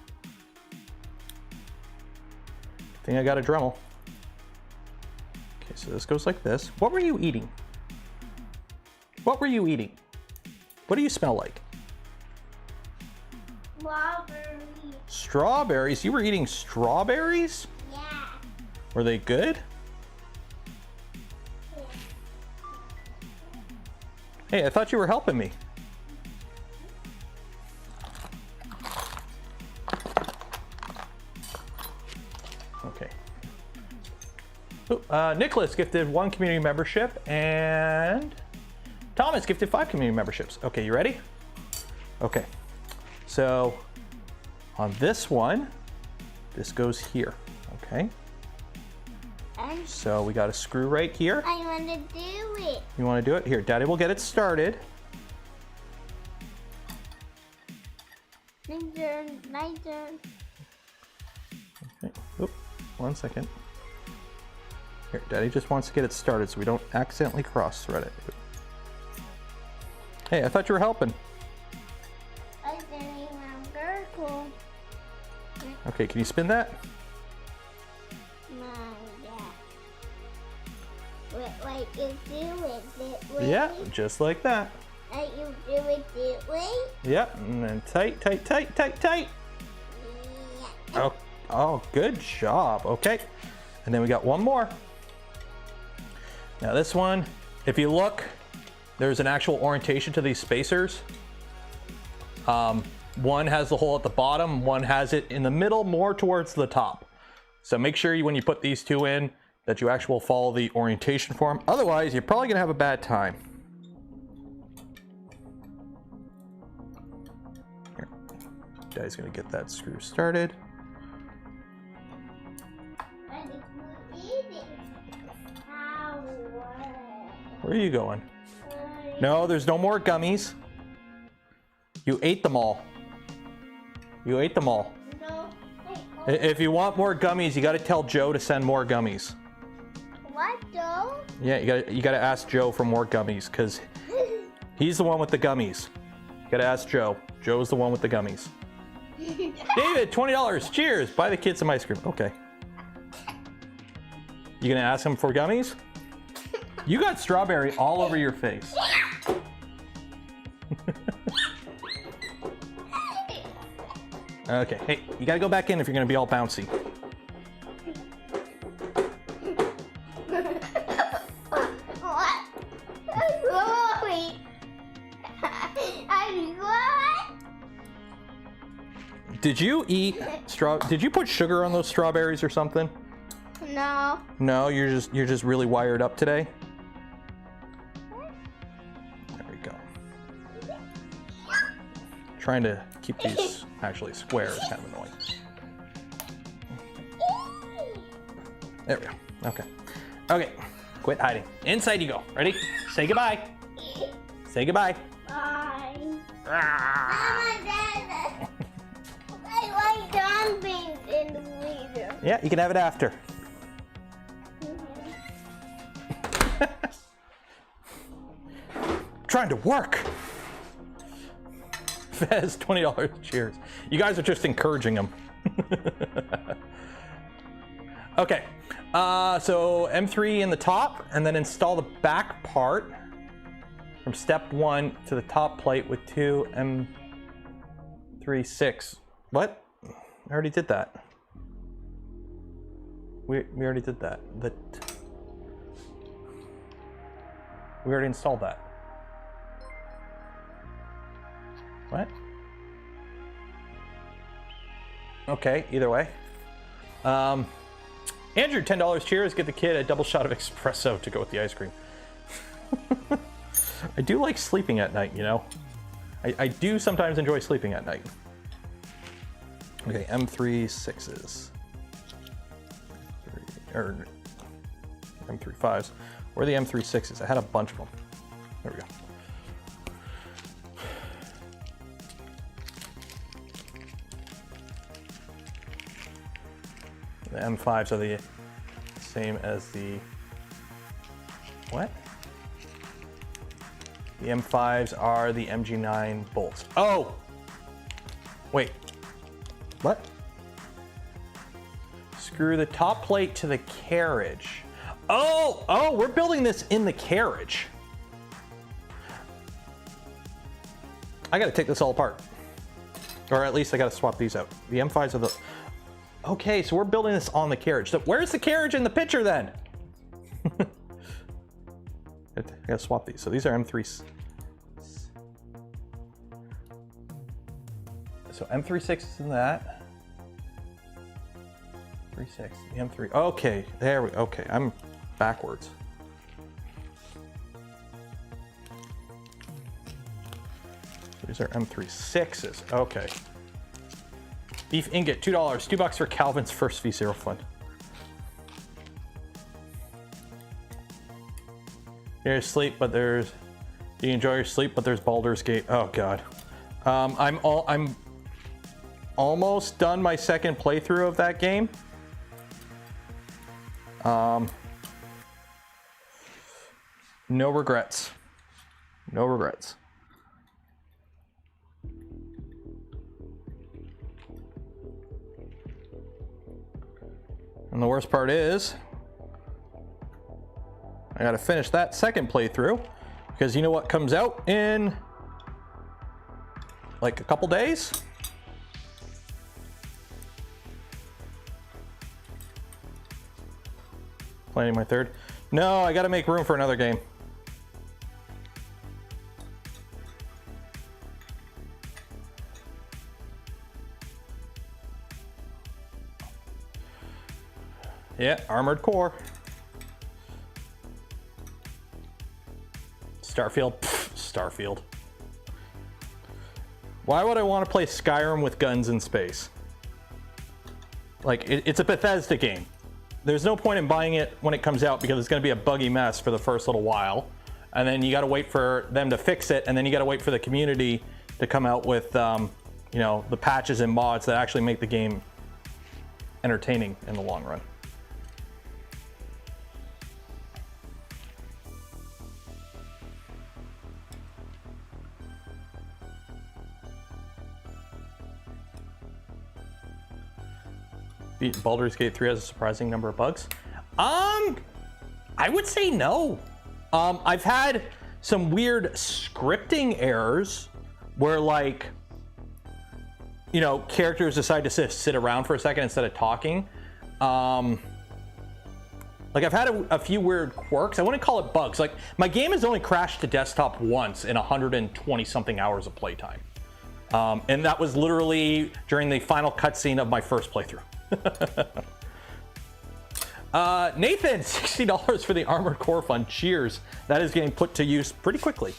I think I got a Dremel. Okay, so this goes like this. What were you eating? What were you eating? What do you smell like? Strawberry. Strawberries? You were eating strawberries? Yeah. Were they good? Hey, I thought you were helping me. Okay. Ooh, Nicholas gifted 1 community membership and Thomas gifted 5 community memberships. Okay, you ready? Okay. So on this one, this goes here, okay? So we got a screw right here. I want to do it. You want to do it? Here, Daddy will get it started. My turn. My turn. Okay. Oop, 1 second. Here, Daddy just wants to get it started so we don't accidentally cross-thread it. Hey, I thought you were helping. I didn't remember. Cool. Okay, can you spin that? Like you do it that way. Yeah, just like that. Like you do it that way. Yep, and then tight, tight, tight, tight, tight. Yeah. Oh, good job. Okay, and then we got one more. Now this one, if you look, there's an actual orientation to these spacers. One has the hole at the bottom, one has it in the middle, more towards the top. So make sure when you put these two in, that you actually follow the orientation for them. Otherwise, you're probably gonna have a bad time. Here, Daddy's gonna get that screw started. Where are you going? No, there's no more gummies. You ate them all. You ate them all. No. If you want more gummies, you gotta tell Joe to send more gummies. What though? Yeah, you gotta ask Joe for more gummies, because he's the one with the gummies. You gotta ask Joe. Joe's the one with the gummies. David, $20. Cheers. Buy the kids some ice cream. Okay. You gonna ask him for gummies? You got strawberry all over your face. Okay, hey, you gotta go back in if you're gonna be all bouncy. What? Did you eat did you put sugar on those strawberries or something? No. No, you're just really wired up today. There we go. Trying to keep these actually square is kind of annoying. There we go. Okay. Okay. Quit hiding. Inside you go. Ready? Say goodbye. Say goodbye. Bye. Mama, Dad, I like John beans in the freezer. Yeah, you can have it after. Trying to work. Fez, $20. Cheers. You guys are just encouraging him. Okay. So M3 in the top, and then install the back part from step 1 to the top plate with 2 M3/6. What? I already did that. We already did that. We already installed that. What? Okay, either way. Andrew, $10. Cheers. Get the kid a double shot of espresso to go with the ice cream. I do like sleeping at night, you know. I do sometimes enjoy sleeping at night. Okay, M3/6s. Or M3/5s. Where are the M3/6s? I had a bunch of them. There we go. The M5s are the same as the, what? The M5s are the MG9 bolts. Oh! Wait. What? Screw the top plate to the carriage. Oh, we're building this in the carriage. I gotta take this all apart. Or at least I gotta swap these out. The M5s are the... Okay, so we're building this on the carriage. So where's the carriage in the picture then? I gotta swap these. So these are M3s. So M3/6 in that. 3/6, the M3. Okay, there we. Okay, I'm backwards. So these are M3/6s. Okay. Beef ingot, $2. $2 for Calvin's first V0 fund. There's sleep, but there's. You enjoy your sleep, but there's Baldur's Gate. Oh God. I'm almost done my second playthrough of that game. No regrets. No regrets. And the worst part is, I gotta finish that second playthrough, because you know what comes out in like a couple days? Planning my third. No, I gotta make room for another game. Yeah, Armored Core. Starfield. Pfft, Starfield. Why would I want to play Skyrim with guns in space? Like, it's a Bethesda game. There's no point in buying it when it comes out because it's going to be a buggy mess for the first little while. And then you got to wait for them to fix it. And then you got to wait for the community to come out with, you know, the patches and mods that actually make the game entertaining in the long run. Baldur's Gate 3 has a surprising number of bugs. I would say no. I've had some weird scripting errors where, like, you know, characters decide to sit around for a second instead of talking. Like, I've had a few weird quirks. I wouldn't call it bugs. Like, my game has only crashed to desktop once in 120 something hours of playtime. And that was literally during the final cutscene of my first playthrough. Nathan, $60 for the Armored Core Fund. Cheers. That is getting put to use pretty quickly.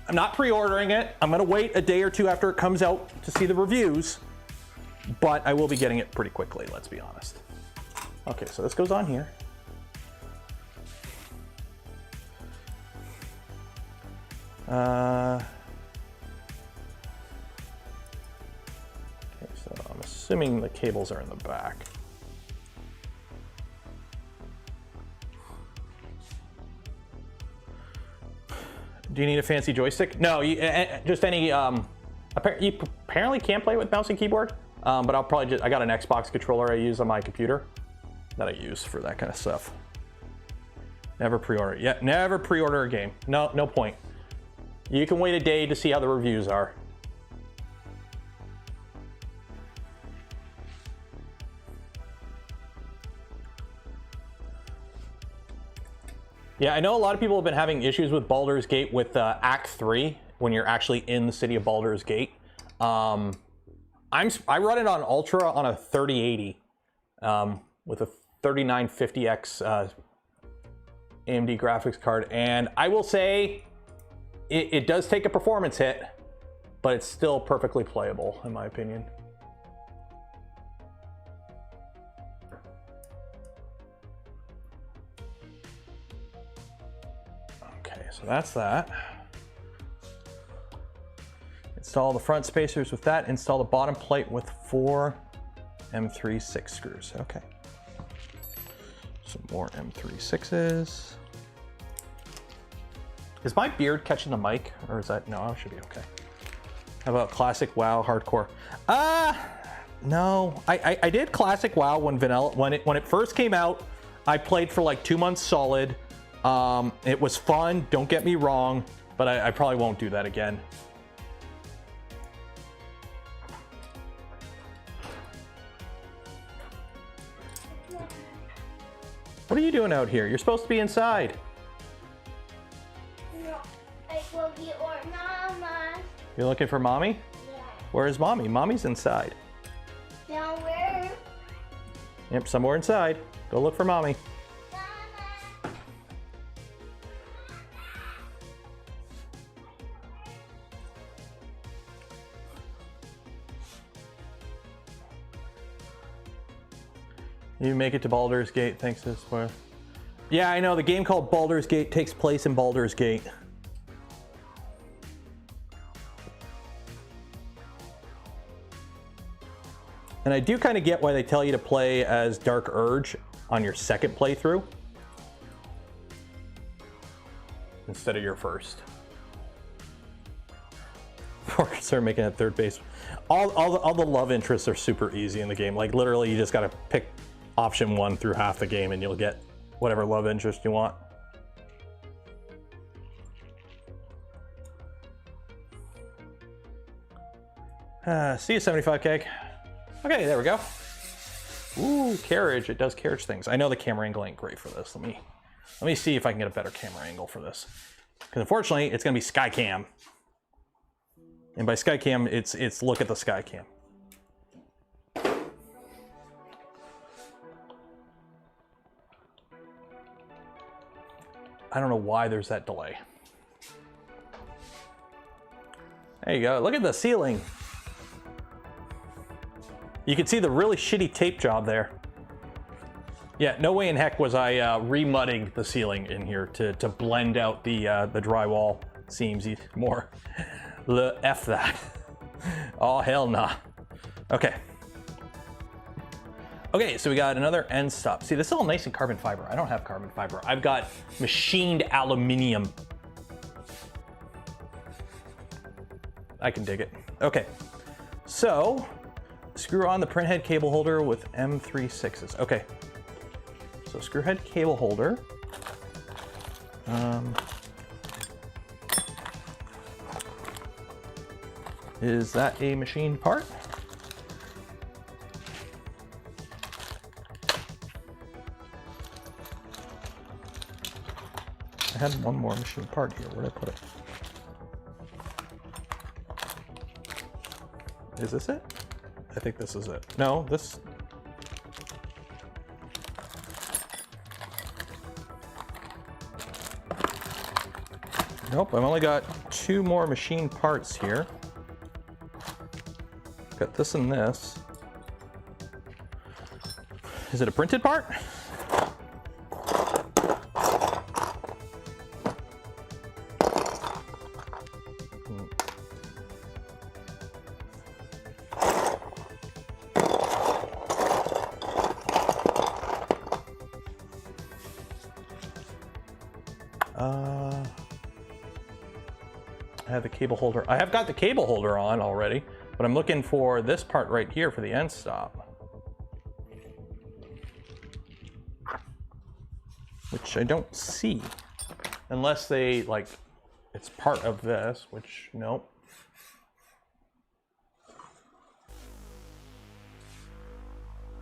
I'm not pre-ordering it. I'm gonna wait a day or two after it comes out to see the reviews, but I will be getting it pretty quickly, let's be honest. Okay, so this goes on here. Okay, so I'm assuming the cables are in the back. Do you need a fancy joystick? No, just any, you apparently can't play with mouse and keyboard, but I'll probably I got an Xbox controller I use on my computer that I use for that kind of stuff. Never pre-order it. Yeah, never pre-order a game. No point. You can wait a day to see how the reviews are. Yeah, I know a lot of people have been having issues with Baldur's Gate with Act 3 when you're actually in the city of Baldur's Gate. I run it on Ultra on a 3080 with a 3950X AMD graphics card, and I will say it does take a performance hit, but it's still perfectly playable in my opinion. So that's that. Install the front spacers with that. Install the bottom plate with 4 M36 screws. Okay. Some more M36s. Is my beard catching the mic, or is that, no, I should be okay. How about Classic WoW Hardcore? No, I did Classic WoW when it first came out. I played for like 2 months solid. It was fun, don't get me wrong, but I probably won't do that again. What are you doing out here? You're supposed to be inside. No, I will be or Mama. You're looking for Mommy? Yeah. Where is Mommy? Mommy's inside. Down where? Yep, somewhere inside. Go look for Mommy. You make it to Baldur's Gate thanks to this spoiler. Yeah, I know, the game called Baldur's Gate takes place in Baldur's Gate. And I do kind of get why they tell you to play as Dark Urge on your second playthrough instead of your first. Before you start making it third base. All the love interests are super easy in the game. Like literally you just gotta pick option 1 through half the game and you'll get whatever love interest you want. See you 75 keg. Okay, there we go. Ooh, Carriage, it does Carriage things. I know the camera angle ain't great for this. Let me see if I can get a better camera angle for this. Because unfortunately, it's gonna be Skycam. And by Skycam, it's look at the Skycam. I don't know why there's that delay. There you go, look at the ceiling. You can see the really shitty tape job there. Yeah, no way in heck was I remudding the ceiling in here to blend out the drywall seams more. F that. Oh, hell nah. Okay. Okay, so we got another end stop. See, this is all nice and carbon fiber. I don't have carbon fiber. I've got machined aluminum. I can dig it. Okay, so screw on the printhead cable holder with M36s. Okay, so screw head cable holder. Is that a machined part? I had one more machined part here. Where did I put it? Is this it? I think this is it. No, this. Nope, I've only got 2 more machine parts here. Got this and this. Is it a printed part? I have the cable holder. I have got the cable holder on already, but I'm looking for this part right here for the end stop. Which I don't see. Unless they, like, it's part of this, which, nope.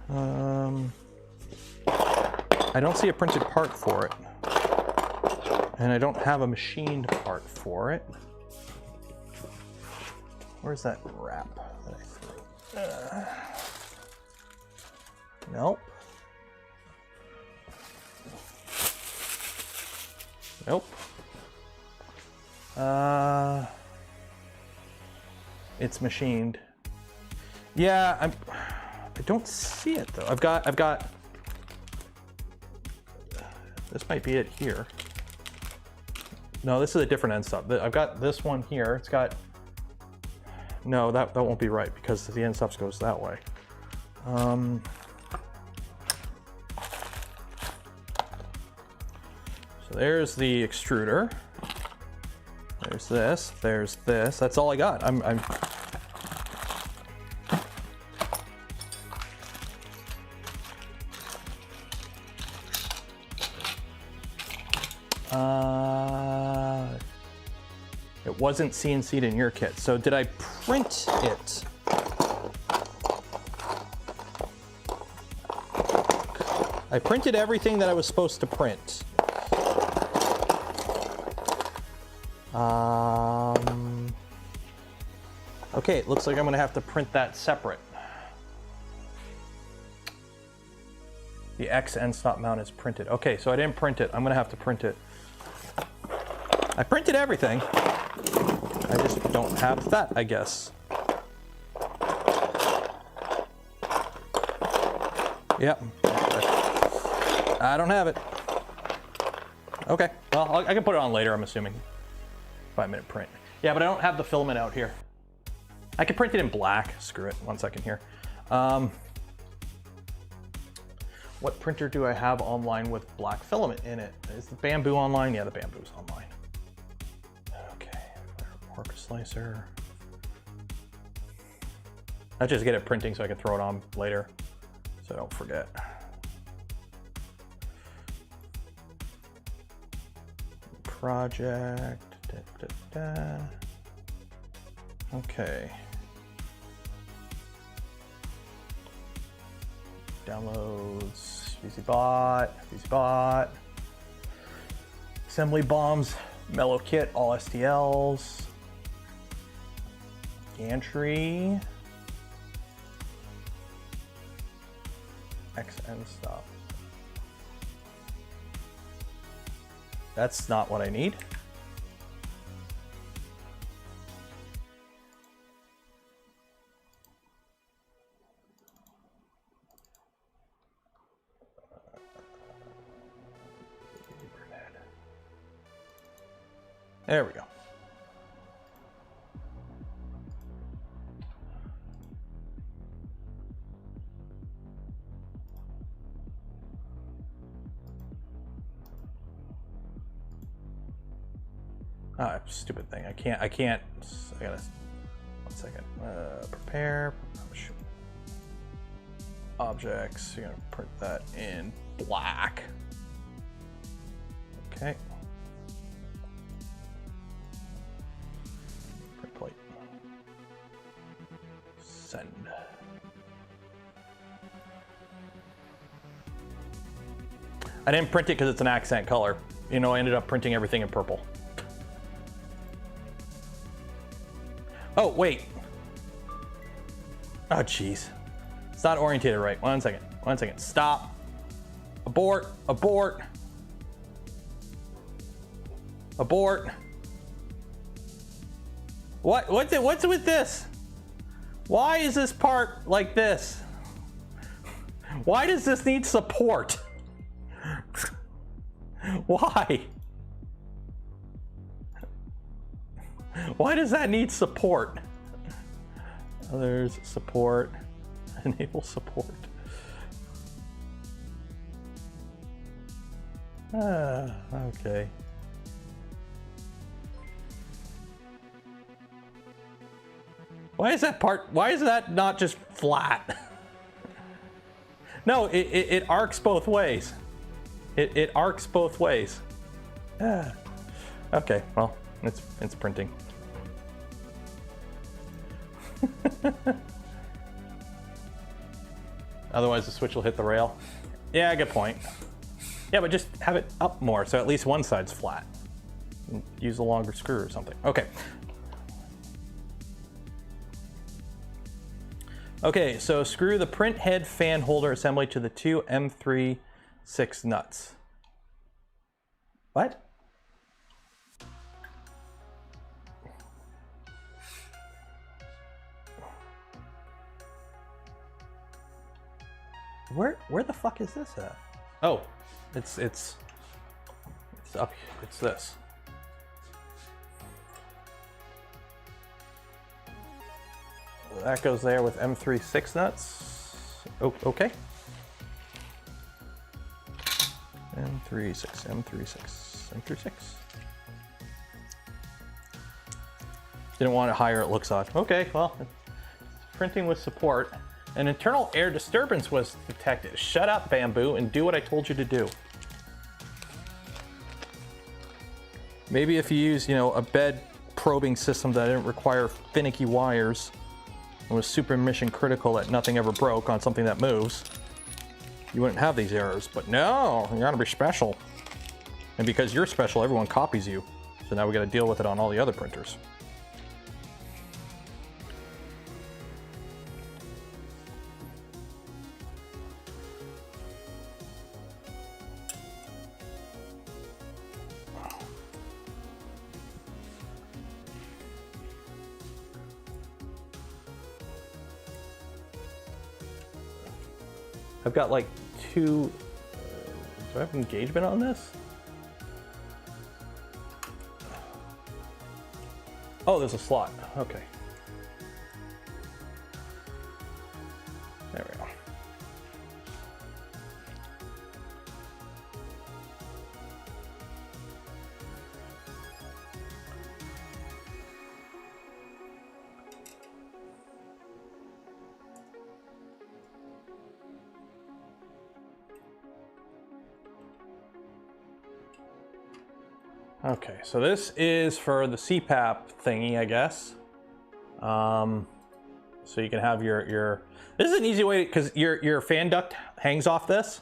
I don't see a printed part for it. And I don't have a machined part for it. Where's that wrap that I threw? Nope. Nope. It's machined. Yeah, I don't see it though. I've got. This might be it here. No, this is a different end stop. I've got this one here. It's got. No, that won't be right because the end stops goes that way. So there's the extruder. There's this. There's this. That's all I got. It wasn't CNC'd in your kit. So did I print it? I printed everything that I was supposed to print. Okay, it looks like I'm gonna have to print that separate. The X end stop mount is printed. Okay, so I didn't print it. I'm gonna have to print it. I printed everything. I just don't have that, I guess. Yep. I don't have it. Okay, well, I can put it on later, I'm assuming. 5-minute print. Yeah, but I don't have the filament out here. I can print it in black. Screw it, 1 second here. What printer do I have online with black filament in it? Is the Bamboo online? Yeah, the Bamboo's online. Okay, work slicer. I just get it printing so I can throw it on later, so I don't forget. Project. Okay. Downloads, VZBot. Assembly bombs, mellow kit, all STLs. Gantry. XN stop. That's not what I need. There we go. Ah, stupid thing. I can't, I gotta, 1 second. Prepare, objects, you're gonna print that in black. Okay. Print plate. Send. I didn't print it because it's an accent color. You know, I ended up printing everything in purple. Oh, wait. Oh, jeez. It's not orientated right. 1 second. 1 second. Stop. Abort. Abort. Abort. What's with this? Why is this part like this? Why does this need support? Why? Why does that need support? Others support. Enable support. Okay. Why is that not just flat? No, it arcs both ways. It arcs both ways. Okay, well, it's printing. Otherwise the switch will hit the rail. Yeah, good point. Yeah, but just have it up more so at least one side's flat. Use a longer screw or something. Okay. Okay, so screw the print head fan holder assembly to the two M3/6 nuts. What? Where the fuck is this at? Oh, it's up. It's this. That goes there with M3/6 nuts. Oh, okay. M3/6. Didn't want it higher, it looks odd. Okay, well, printing with support. An internal air disturbance was detected. Shut up, Bamboo, and do what I told you to do. Maybe if you use, a bed probing system that didn't require finicky wires and was super mission critical that nothing ever broke on something that moves, you wouldn't have these errors. But no, you gotta be special. And because you're special, everyone copies you. So now we gotta deal with it on all the other printers. I've got like two, do I have engagement on this? Oh, there's a slot, okay. There we go. Okay, so this is for the CPAP thingy, I guess. So you can have your this is an easy way, because your fan duct hangs off this.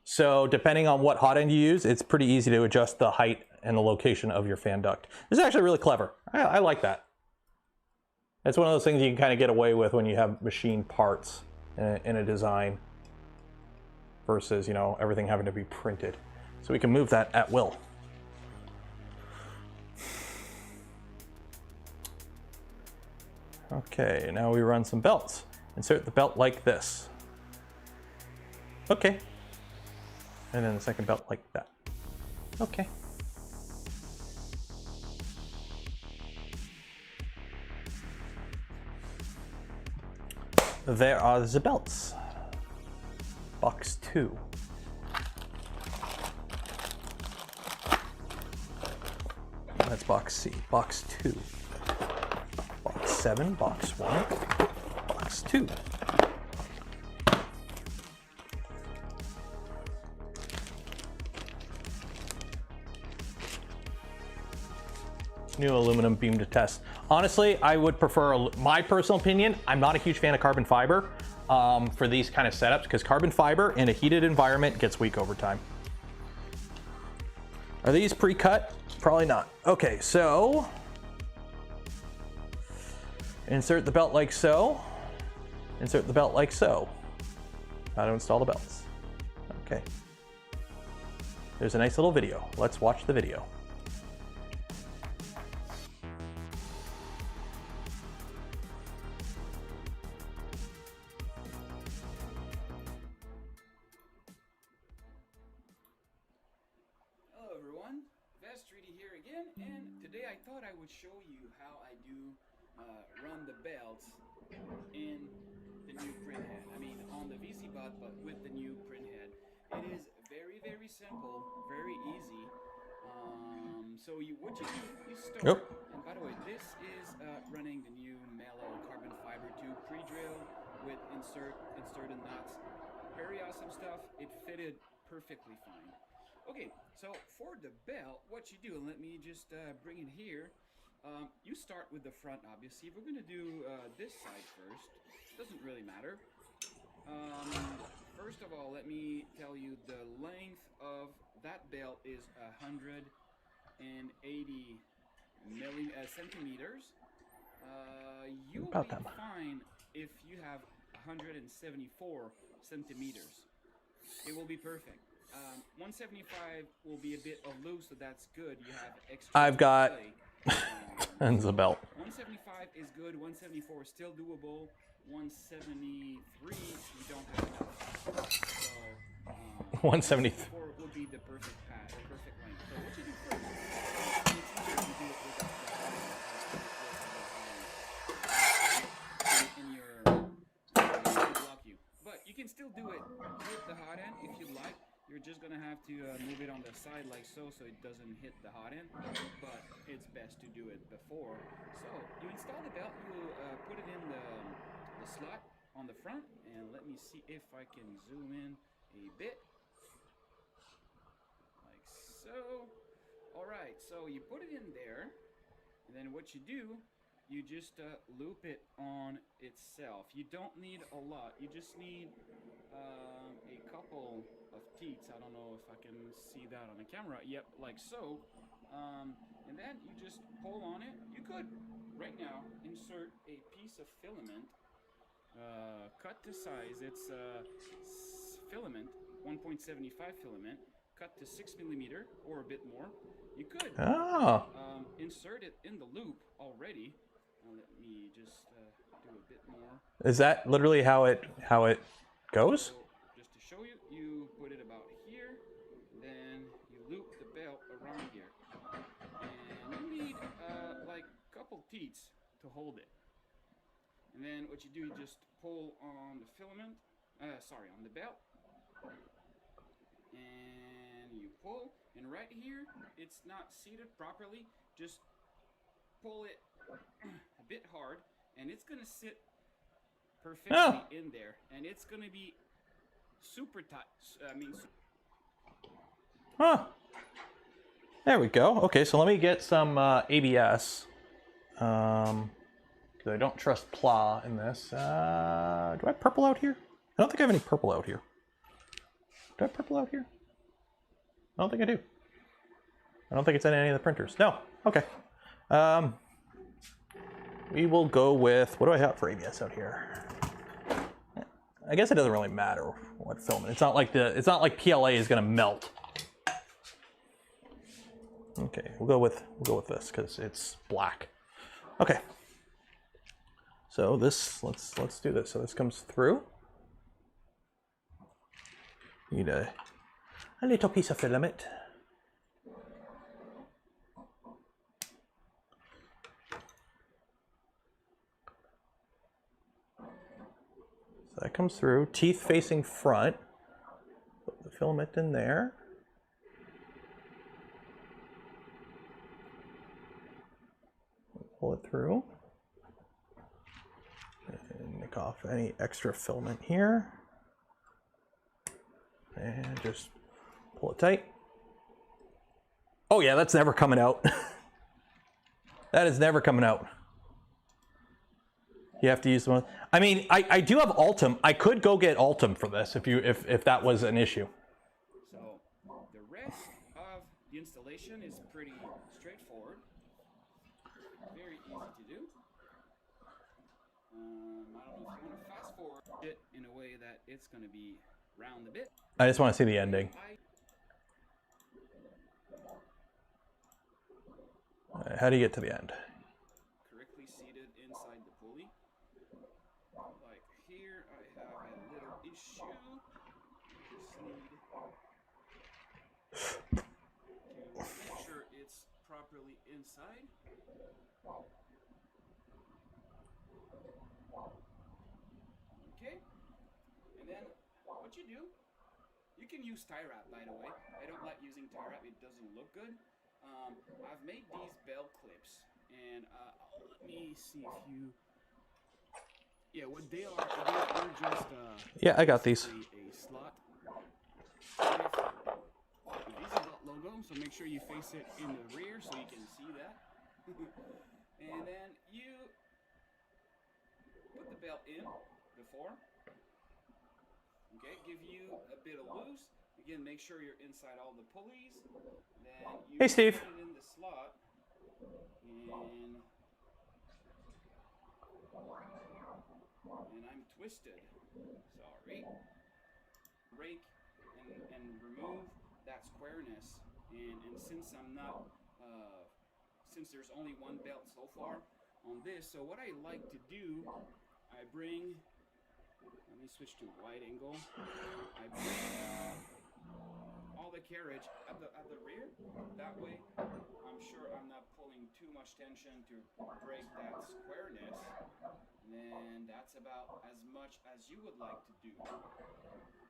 So depending on what hot end you use, it's pretty easy to adjust the height and the location of your fan duct. This is actually really clever. I like that. It's one of those things you can kind of get away with when you have machine parts in a design versus, everything having to be printed. So we can move that at will. Okay, now we run some belts. Insert the belt like this. Okay. And then the second belt like that. Okay. There are the belts. Box 2. That's box C. Box 2. 7, box 1, box 2. New aluminum beam to test. Honestly, I would prefer, my personal opinion, I'm not a huge fan of carbon fiber for these kind of setups, because carbon fiber in a heated environment gets weak over time. Are these pre-cut? Probably not. Okay, so insert the belt like so. Insert the belt like so. How to install the belts. Okay. There's a nice little video. Let's watch the video. 3D here again, and today I thought I would show you how I do run the belts in the new print head. I mean on the VZBot, but with the new print head. It is very, very simple, very easy. So what you do, you start, and by the way, this is running the new mellow carbon fiber tube pre-drill with inserted nuts. Very awesome stuff. It fitted perfectly fine. Okay, so for the belt, what you do, and let me just bring it here. You start with the front, obviously. We're going to do this side first. Doesn't really matter. First of all, let me tell you the length of that belt is 180 centimeters. You'll be fine if you have 174 centimeters. It will be perfect. 175 will be a bit of loose, so that's good. You have extra. I've got ends the belt. 175 is good. 174 is still doable. 173 you don't have enough. So 174 would be the perfect path, the perfect length. So what you do first, it's easier to do it with in your block you. But you can still do it with the hot end if you like. You're just gonna have to move it on the side like so it doesn't hit the hot end, but it's best to do it before. So you install the belt, you put it in the slot on the front, and let me see if I can zoom in a bit, like so. All right, so you put it in there, and then what you do, you just loop it on itself. You don't need a lot. You just need a couple of teats. I don't know if I can see that on the camera. Yep, like so. And then you just pull on it. You could, right now, insert a piece of filament, cut to size. It's filament, 1.75 filament, cut to 6 millimeter or a bit more. You could insert it in the loop already. Let me just do a bit more. Is that literally how it goes? So, just to show you, you put it about here, then you loop the belt around here, and you need like a couple teats to hold it. And then what you do, you just pull on the filament, on the belt, and you pull. And right here, it's not seated properly. Just pull it a bit hard, and it's gonna sit perfectly in there, and it's gonna be super tight. There we go. Okay, so let me get some ABS. Because I don't trust PLA in this. Do I have purple out here? I don't think I have any purple out here. Do I have purple out here? I don't think I do. I don't think it's in any of the printers. No. Okay. We will go with, what do I have for ABS out here? I guess it doesn't really matter what filament. It's not like PLA is going to melt. Okay, we'll go with this because it's black. Okay. So this, let's do this. So this comes through. Need a little piece of filament. So that comes through, teeth facing front. Put the filament in there. Pull it through. And nick off any extra filament here. And just pull it tight. Oh yeah, that's never coming out. That is never coming out. You have to use the one. I mean, I do have Ultim. I could go get Ultim for this if that was an issue. So the rest of the installation is pretty straightforward. Very easy to do. I don't know if you want to fast forward it in a way that it's going to be round a bit. I just want to see the ending. How do you get to the end? Correctly seated inside the pulley. Like here, I have a little issue. Just need to make sure it's inside. Okay, and then what you do, you can use tie wrap, by the way. I don't like using tie wrap, it doesn't look good. I've made these belt clips, and let me see if you, yeah, what they are, they're just Yeah, I got these. a slot with the VZBot logo, so make sure you face it in the rear so you can see that. And then you put the belt in before. Okay, give you a bit of loose. Again, make sure you're inside all the pulleys. Then you Hey, Steve. put it in the slot, and I'm twisted. Sorry. Rake and remove that squareness. And since I'm not, since there's only one belt so far on this, so what I like to do, I bring. Let me switch to wide angle. I bring all the carriage at the rear. That way, I'm sure I'm not pulling too much tension to break that squareness. And then that's about as much as you would like to do.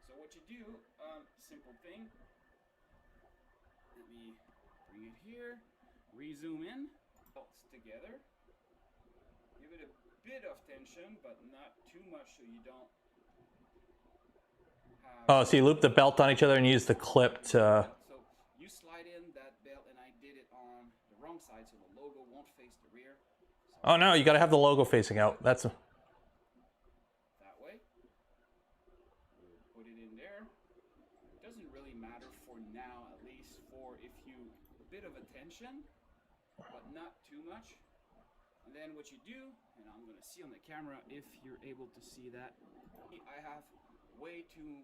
So what you do, simple thing. Let me bring it here. Re-zoom in. Belts together. Give it a bit of tension, but not too much so you don't. Oh, so you loop the belt on each other and use the clip to... So you slide in that belt, and I did it on the wrong side, so the logo won't face the rear. So Oh no, you gotta have the logo facing out. That's... that way. We'll put it in there. It doesn't really matter for now, at least for if you... a bit of a tension, but not too much. And then what you do, and I'm gonna see on the camera if you're able to see that. I have way too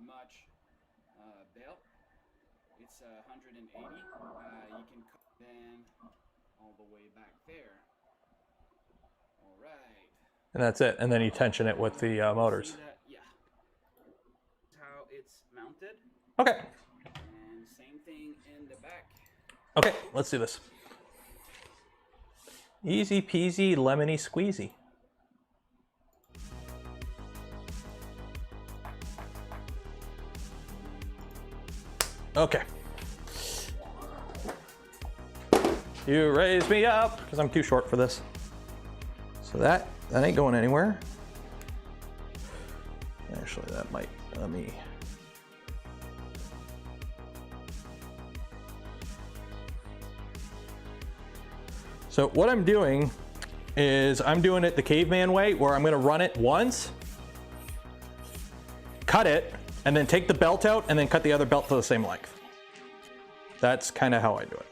much belt. It's 180. You can cut then all the way back there. All right. And that's it. And then you tension it with the motors. See that? Yeah. That's how it's mounted. Okay. And same thing in the back. Okay, let's do this. Easy peasy, lemony squeezy. Okay. You raise me up, because I'm too short for this. So that ain't going anywhere. Actually, that might, let me... So what I'm doing is I'm doing it the caveman way, where I'm gonna run it once, cut it, and then take the belt out and then cut the other belt to the same length. That's kind of how I do it.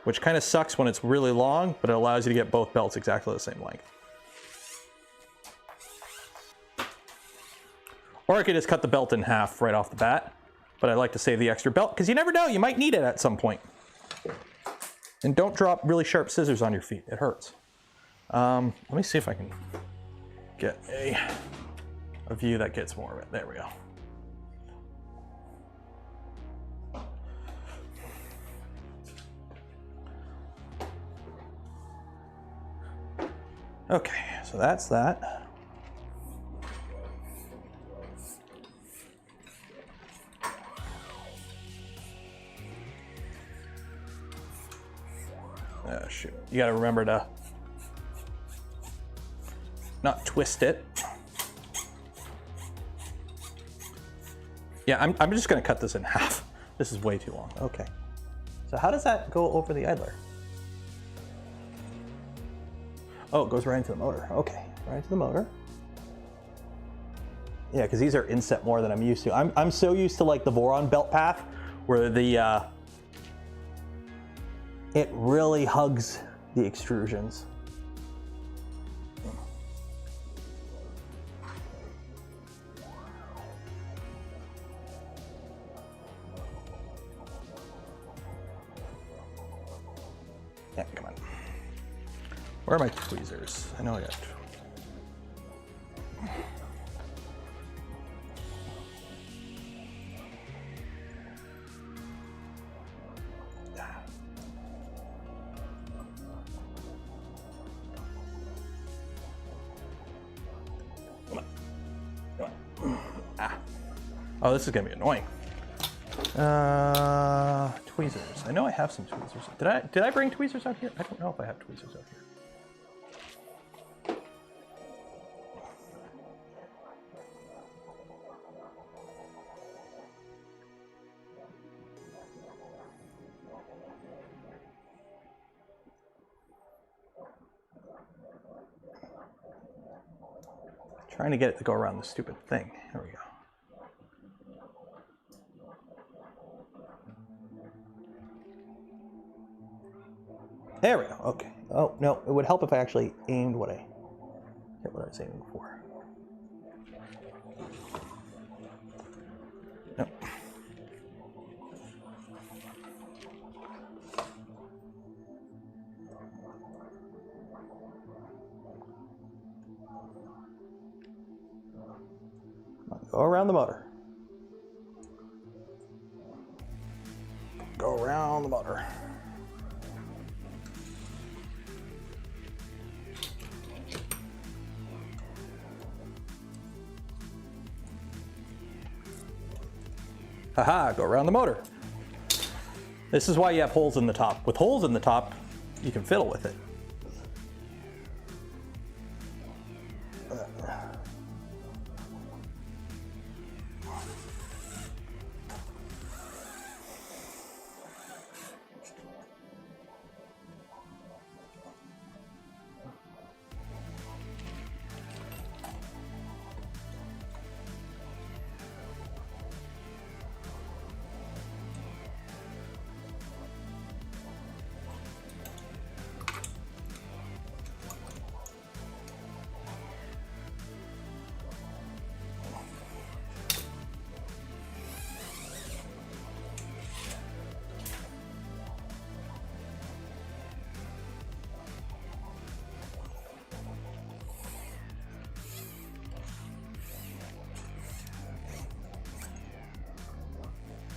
Which kind of sucks when it's really long, but it allows you to get both belts exactly the same length. Or I could just cut the belt in half right off the bat, but I like to save the extra belt because you never know, you might need it at some point. And don't drop really sharp scissors on your feet, it hurts. Let me see if I can get a view that gets more of it. There we go. Okay, so that's that. Oh shoot, you gotta remember to not twist it. Yeah, I'm just gonna cut this in half. This is way too long, okay. So how does that go over the idler? Oh, it goes right into the motor. Okay, right into the motor. Yeah, because these are inset more than I'm used to. I'm so used to like the Voron belt path where the it really hugs the extrusions. Yeah, come on. Where are my tweezers? I know I got. Oh, this is gonna be annoying. Tweezers. I know I have some tweezers. Did I bring tweezers out here? I don't know if I have tweezers out here. Trying to get it to go around the stupid thing. There we go. There we go. Okay. Oh no, it would help if I actually aimed what I was aiming for. No. Go around the motor. Go around the motor. Haha, go around the motor. This is why you have holes in the top. With holes in the top, you can fiddle with it.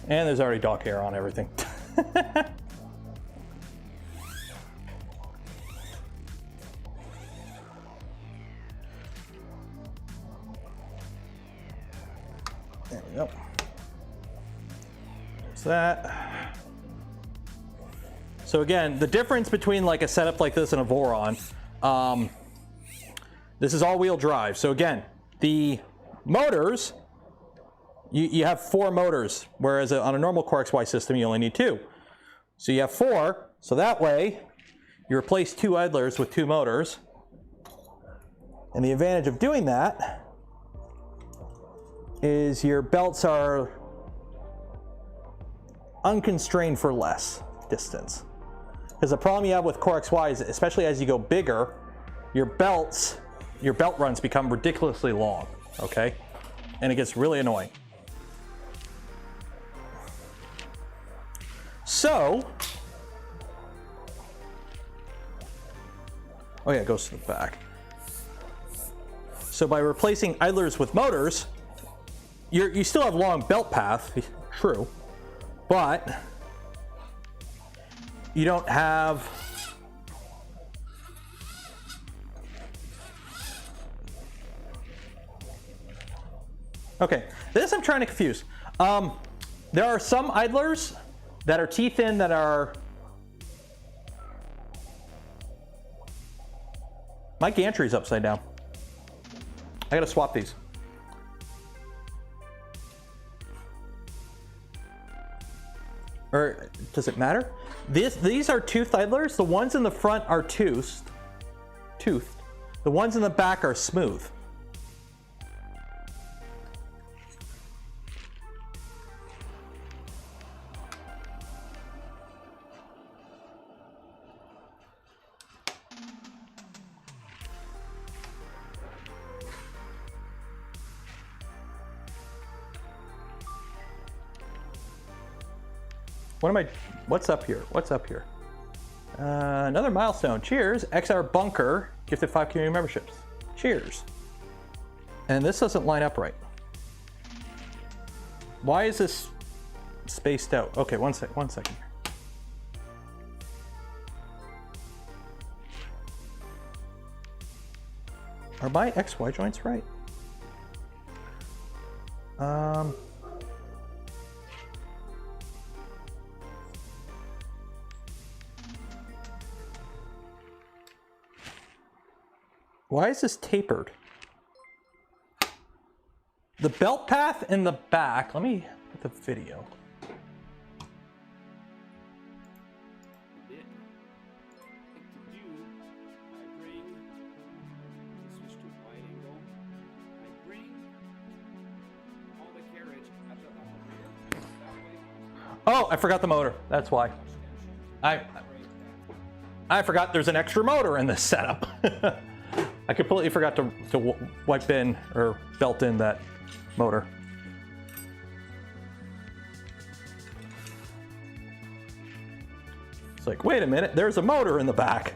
And there's already dog hair on everything. There we go. There's that. So again, the difference between like a setup like this and a Voron, this is all-wheel drive. So again, the motors, you have 4 motors, whereas on a normal Core XY system, you only need 2. So you have 4, so that way you replace 2 idlers with 2 motors. And the advantage of doing that is your belts are unconstrained for less distance. Because the problem you have with Core XY is, especially as you go bigger, your belt runs become ridiculously long, okay? And it gets really annoying. So, oh yeah, it goes to the back. So by replacing idlers with motors, you still have long belt path, true, but you don't have okay, this I'm trying to confuse. There are some idlers that are T-thin that are... My gantry's upside down. I gotta swap these. Or does it matter? These are toothed idlers. The ones in the front are toothed. The ones in the back are smooth. What's up here? What's up here? Another milestone. Cheers. XR Bunker gifted 5 community memberships. Cheers. And this doesn't line up right. Why is this spaced out? Okay, one second. Are my XY joints right? Why is this tapered? The belt path in the back, let me put the video. Oh, I forgot the motor. That's why. I forgot there's an extra motor in this setup. I completely forgot to wipe in or belt in that motor. It's like, wait a minute, there's a motor in the back.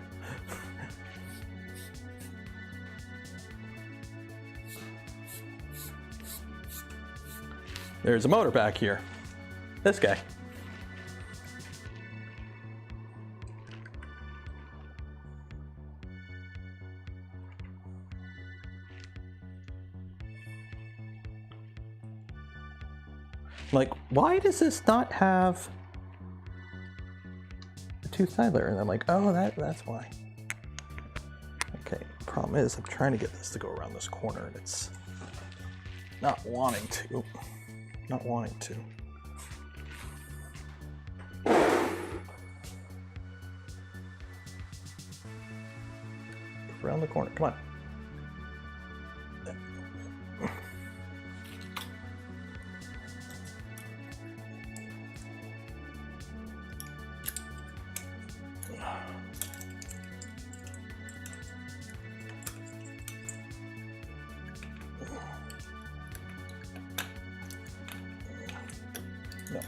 There's a motor back here. This guy. Like, why does this not have a tooth idler? And I'm like, oh, that's why. Okay, problem is I'm trying to get this to go around this corner and it's not wanting to. Not wanting to. Around the corner, come on. No.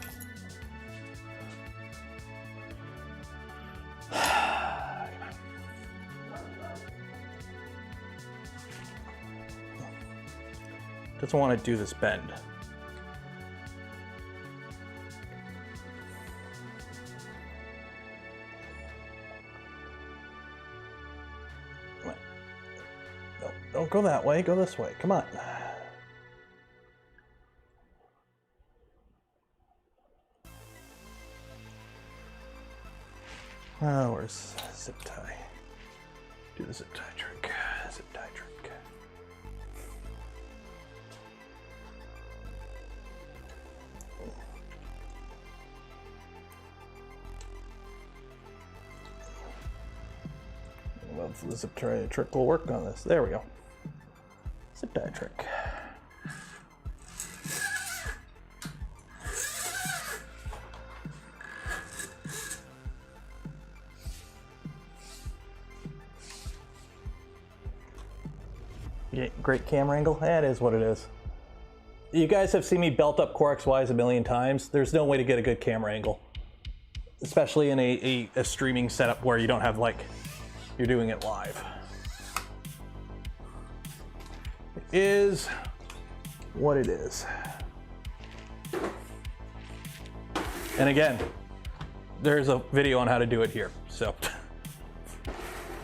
Doesn't want to do this bend. No, don't go that way, go this way. Come on. Oh, where's zip tie? Do the zip tie trick. Zip tie trick. Well, the zip tie trick will work on this. There we go. Zip tie trick. Yeah, great camera angle. That is what it is. You guys have seen me belt up Core XYs a million times. There's no way to get a good camera angle, especially in a streaming setup where you don't have, like, you're doing it live. It is what it is. And again, there's a video on how to do it here. So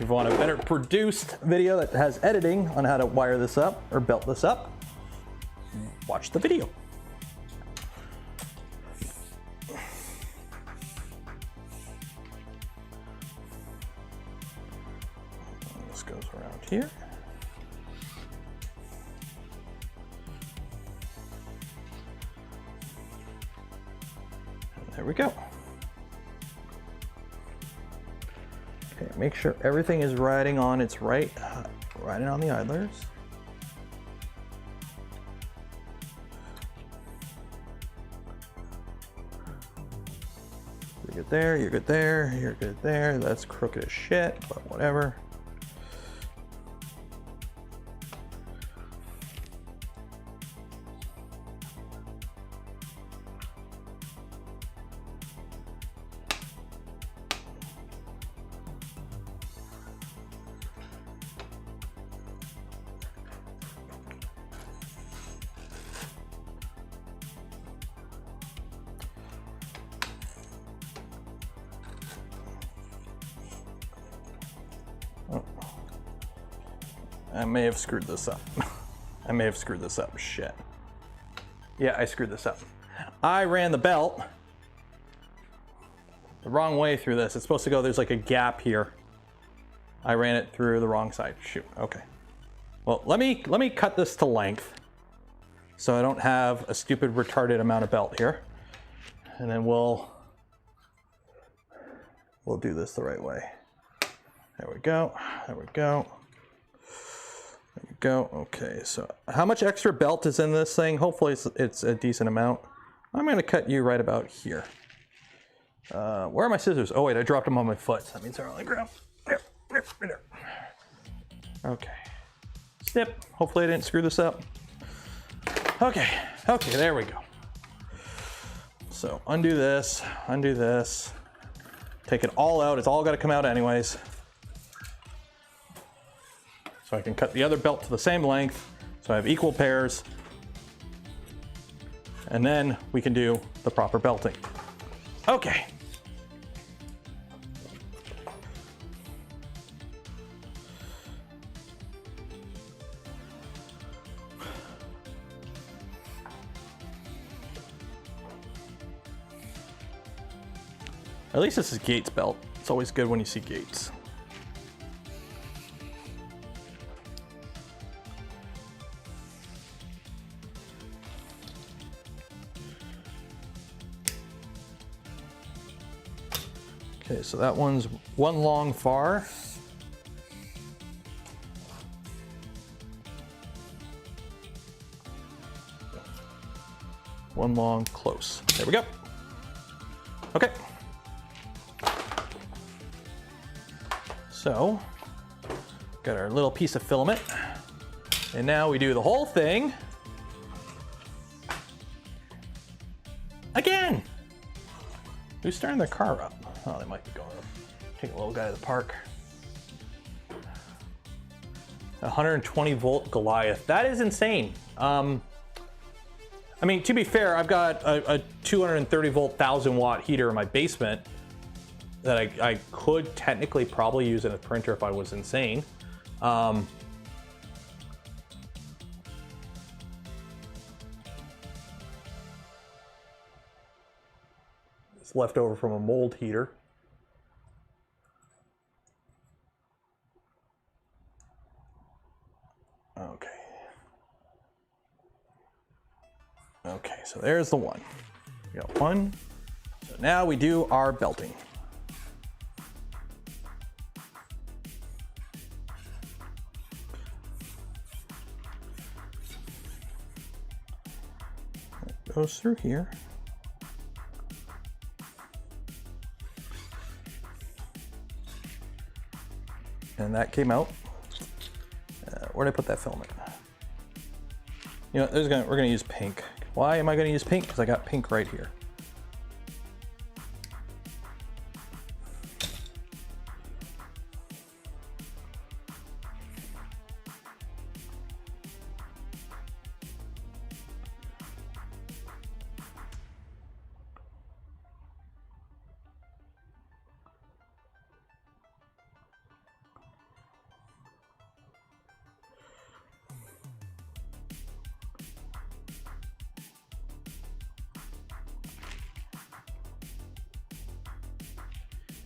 if you want a better produced video that has editing on how to wire this up or belt this up, watch the video. This goes around here. And there we go. Okay, make sure everything is riding on its riding on the idlers. You're good there, you're good there, you're good there. That's crooked as shit, but whatever. I may have screwed this up. I may have screwed this up. Shit. Yeah, I screwed this up. I ran the belt the wrong way through this. It's supposed to go, there's like a gap here. I ran it through the wrong side. Shoot, okay. Well, let me cut this to length so I don't have a stupid retarded amount of belt here. And then we'll do this the right way. There we go, there we go. There we go, okay, so how much extra belt is in this thing? Hopefully it's a decent amount. I'm gonna cut you right about here. Where are my scissors? Oh wait, I dropped them on my foot. So that means they're on the ground. There. Okay. Snip. Hopefully I didn't screw this up. Okay, there we go. So undo this, take it all out. It's all got to come out anyways. So I can cut the other belt to the same length, so I have equal pairs. And then we can do the proper belting. Okay. At least this is Gates belt. It's always good when you see Gates. Okay, so that one's one long far. One long close. There we go. Okay. So, got our little piece of filament, and now we do the whole thing again. Who's starting their car up? Oh, they might be going to take a little guy to the park. 120 volt Goliath. That is insane. I mean, to be fair, I've got a 230 volt 1000 watt heater in my basement that I could technically probably use in a printer if I was insane. It's left over from a mold heater. Okay. Okay, so there's the one. We got one. So now we do our belting. Goes through here. And that came out. Where did I put that filament? You know, we're gonna use pink. Why am I gonna use pink? Because I got pink right here.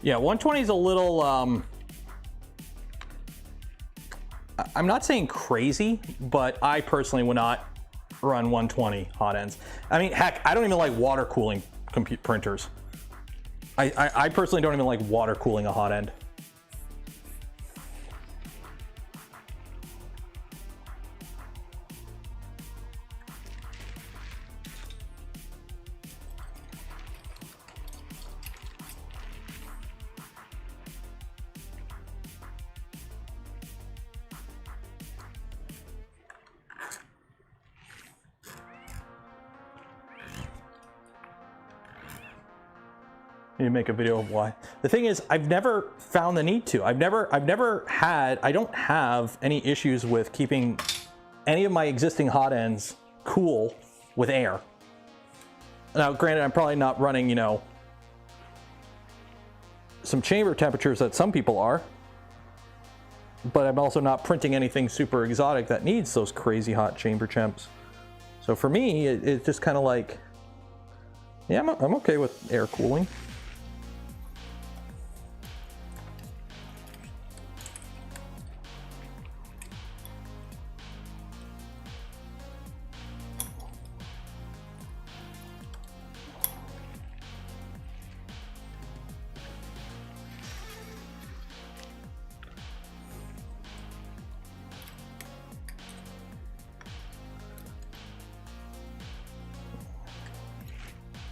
Yeah, 120 is a little, I'm not saying crazy, but I personally would not run 120 hot ends. I mean, heck, I don't even like water cooling printers. I personally don't even like water cooling a hot end. You make a video of why. The thing is, I've never found the need to. I don't have any issues with keeping any of my existing hot ends cool with air. Now, granted, I'm probably not running, you know, some chamber temperatures that some people are, but I'm also not printing anything super exotic that needs those crazy hot chamber temps. So for me, it's just kind of like, yeah, I'm okay with air cooling.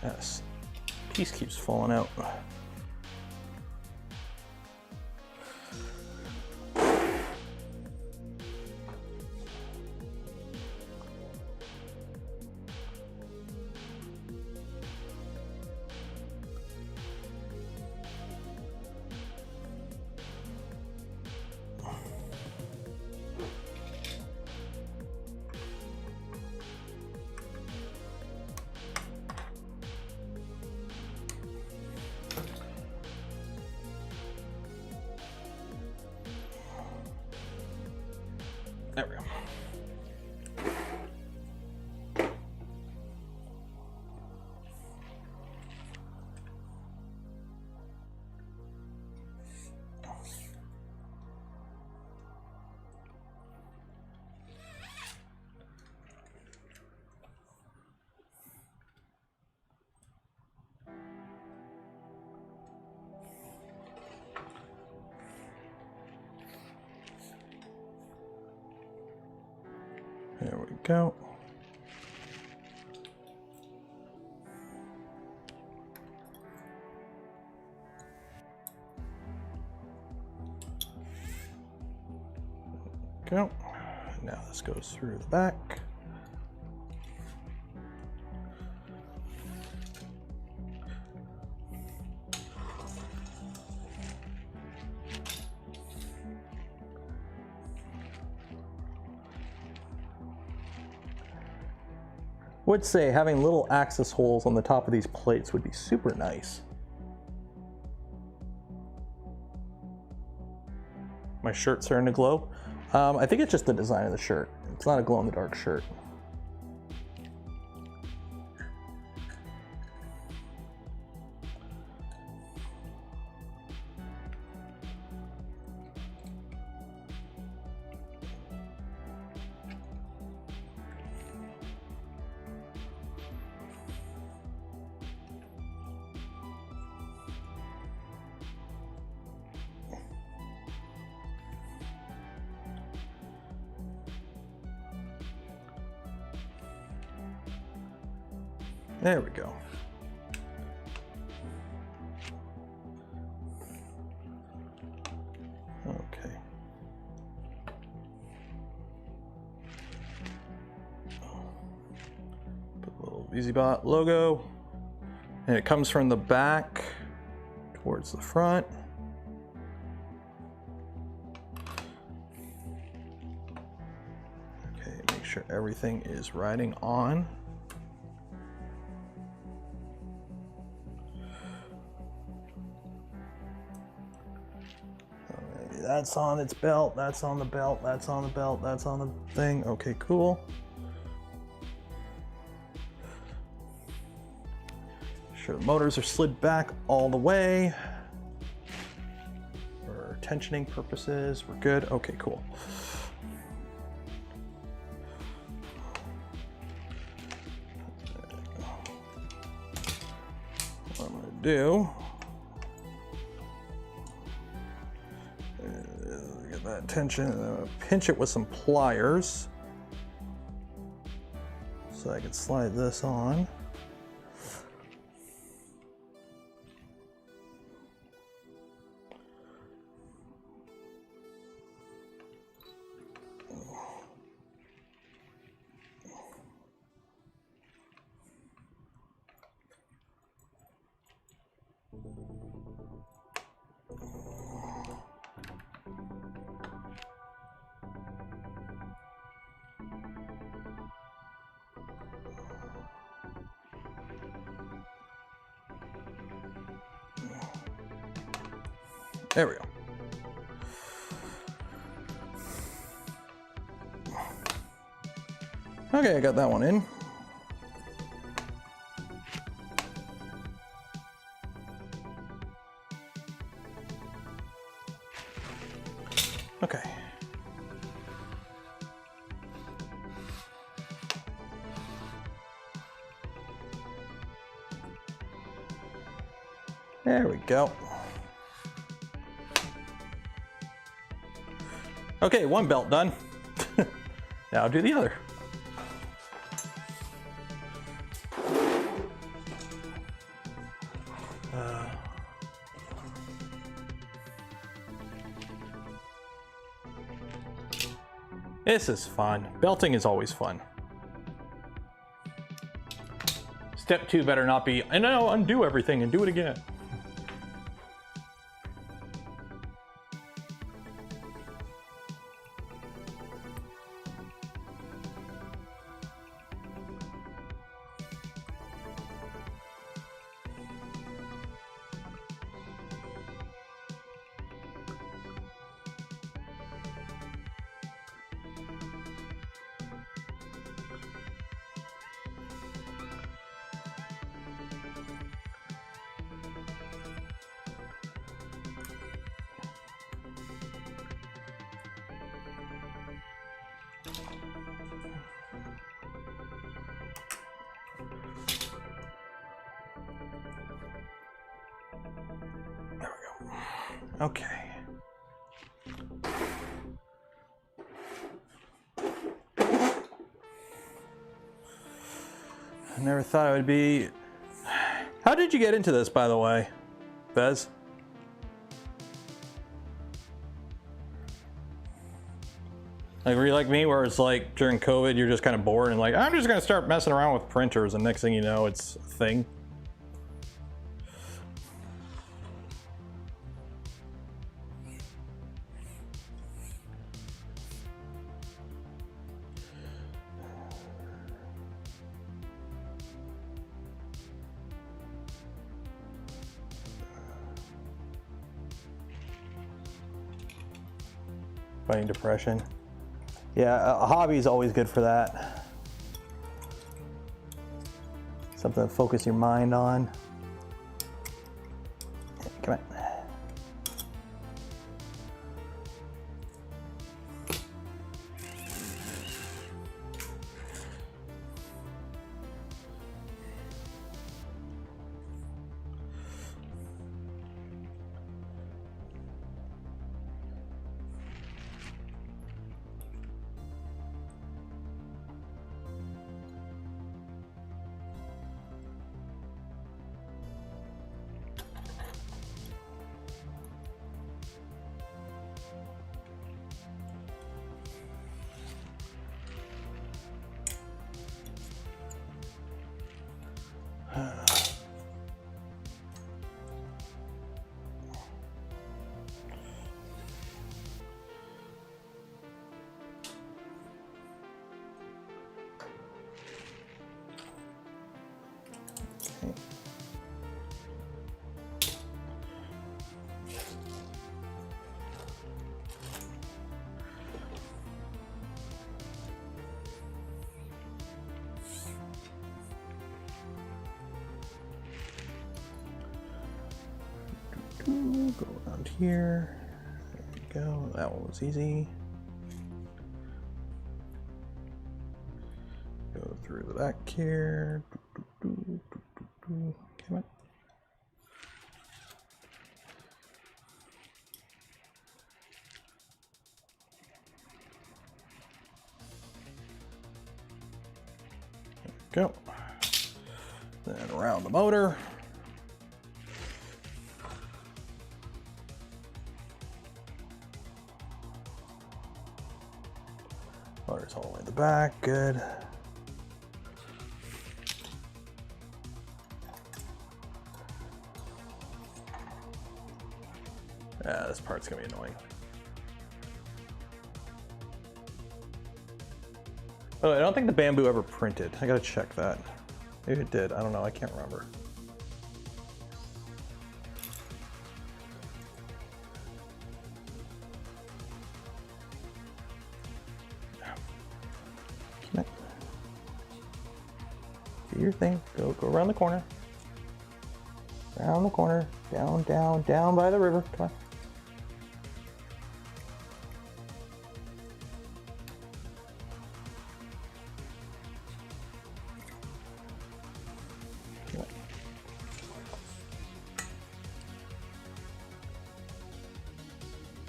Yes. Piece keeps falling out. There we go. There we go. Go. Now this goes through the back. Would say having little access holes on the top of these plates would be super nice. My shirt's starting to glow. I think it's just the design of the shirt. It's not a glow-in-the-dark shirt. There we go. Okay. Put a little VZBot logo, and it comes from the back towards the front. Okay, make sure everything is riding on. That's on its belt, that's on the belt, that's on the belt, that's on the thing. Okay, cool. Sure, the motors are slid back all the way. For tensioning purposes, we're good. Okay, cool. What I'm gonna do, get that tension, pinch it with some pliers so I can slide this on. There we go. Okay, I got that one in. Okay. There we go. Okay, one belt done. Now I'll do the other. This is fun. Belting is always fun. Step 2 better not be, and now undo everything and do it again. There we go. Okay. I never thought I would be... How did you get into this, by the way, Bez? Like, were you like me, where it's like during COVID, you're just kind of bored and like, I'm just gonna start messing around with printers, and next thing you know, it's a thing? Fighting depression. Yeah, a hobby is always good for that. Something to focus your mind on. Come on. Go around here. There we go. That one was easy. Go through the back here. Come on. There we go. Then around the motor. Motor's all the way in the back, good. Yeah, this part's gonna be annoying. Oh, I don't think the bamboo ever printed. I gotta check that. Maybe it did, I don't know, I can't remember. Do your thing, go around the corner. Around the corner, down, down, down by the river, come on.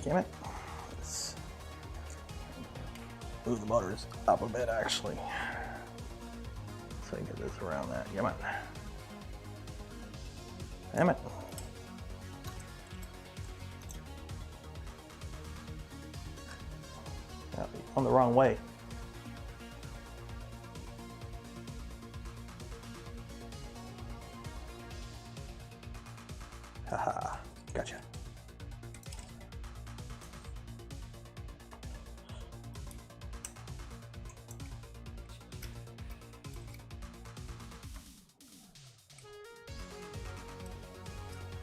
Damn it. Let's move the motors up a bit, actually. So I can get this around that. Come on. Damn it. That'll be on the wrong way. Haha, gotcha.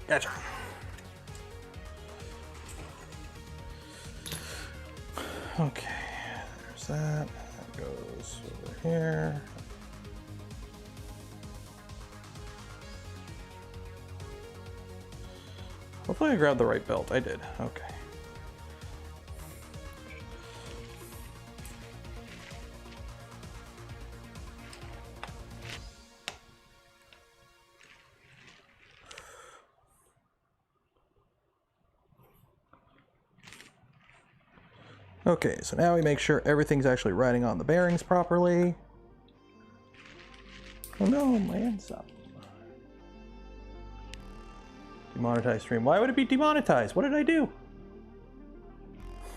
Gotcha. Okay, there's that. That goes over here. Hopefully I grabbed the right belt. I did. Okay. Okay, so now we make sure everything's actually riding on the bearings properly. Oh no, my endstop. Demonetized stream. Why would it be demonetized? What did I do?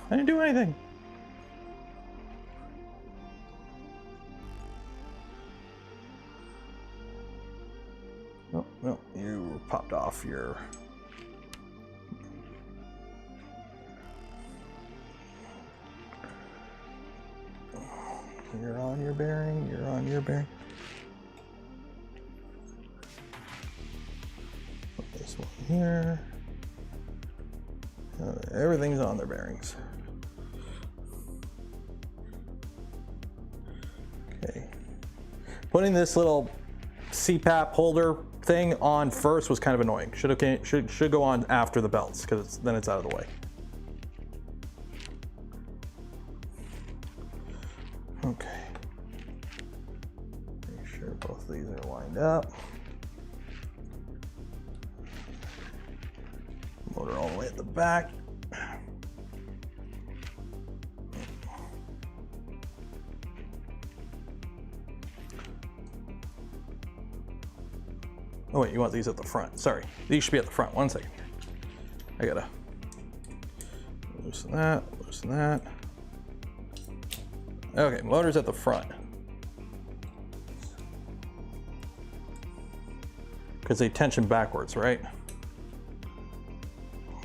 I didn't do anything. Oh, no, you popped off your... You're on your bearing, you're on your bearing. Put this one here. Everything's on their bearings. Okay. Putting this little CPAP holder thing on first was kind of annoying. Should go on after the belts, because then it's out of the way. Okay. Make sure both of these are lined up. Motor all the way at the back. Oh wait, you want these at the front. Sorry, these should be at the front. 1 second here. I gotta loosen that, loosen that. Okay, motor's at the front. Because they tension backwards, right?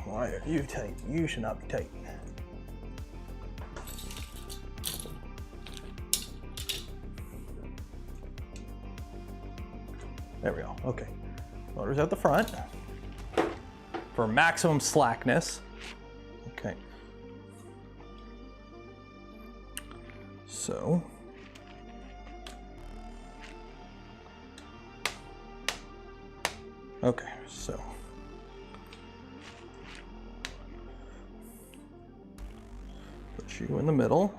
Why are you tight? You should not be tight. There we go, okay. Motor's at the front for maximum slackness. Okay. So, okay, so put you in the middle.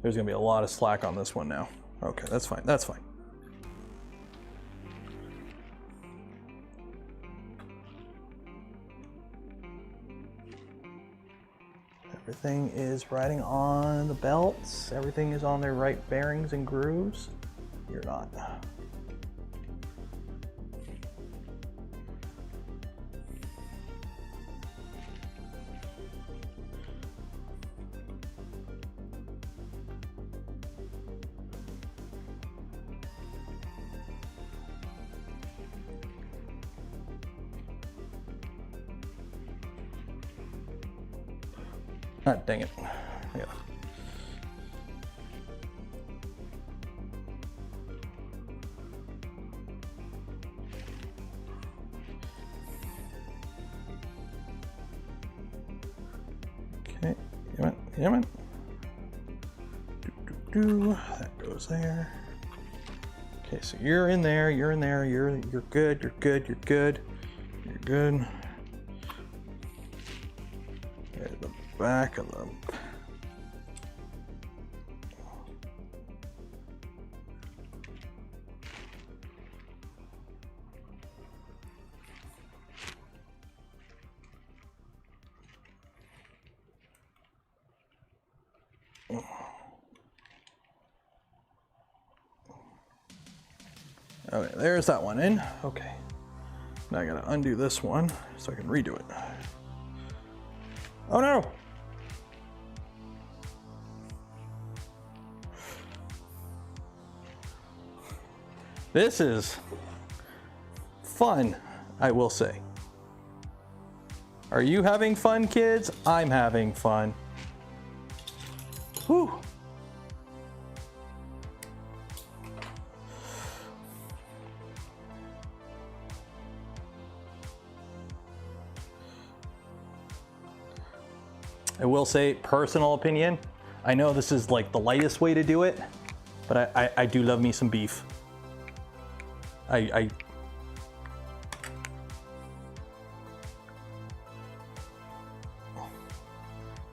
There's gonna be a lot of slack on this one now. Okay, that's fine, that's fine. Everything is riding on the belts. Everything is on their right bearings and grooves. You're not. Ah, dang it. Yeah. Okay, damn it. That goes there. Okay, so you're in there, you're in there, you're good, you're good, you're good, you're good. There's the back of them. Okay, there's that one in. Okay. Now I gotta undo this one so I can redo it. Oh no! This is fun, I will say. Are you having fun, kids? I'm having fun. Whew. I will say, personal opinion, I know this is like the lightest way to do it, but I do love me some beef.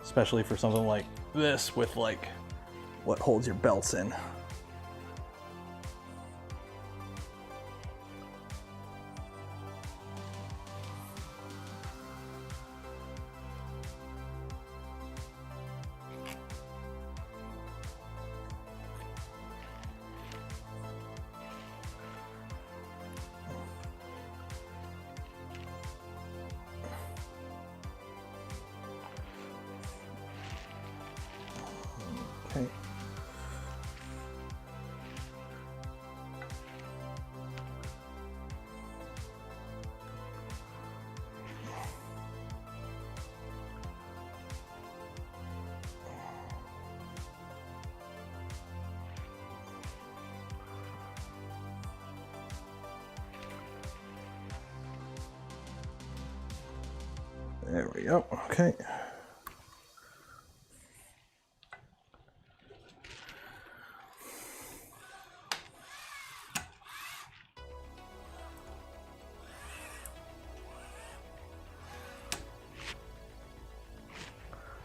Especially for something like this with like what holds your belts in. Okay. There we go. Okay.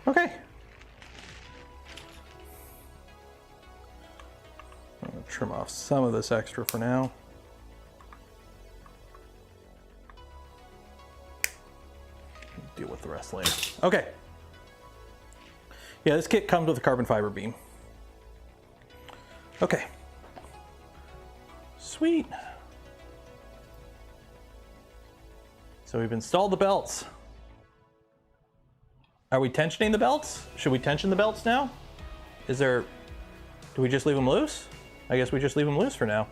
Okay. I'm going to trim off some of this extra for now. Deal with the rest later. Okay. Yeah, this kit comes with a carbon fiber beam. Okay. Sweet. So we've installed the belts. Are we tensioning the belts? Should we tension the belts now? Do we just leave them loose? I guess we just leave them loose for now.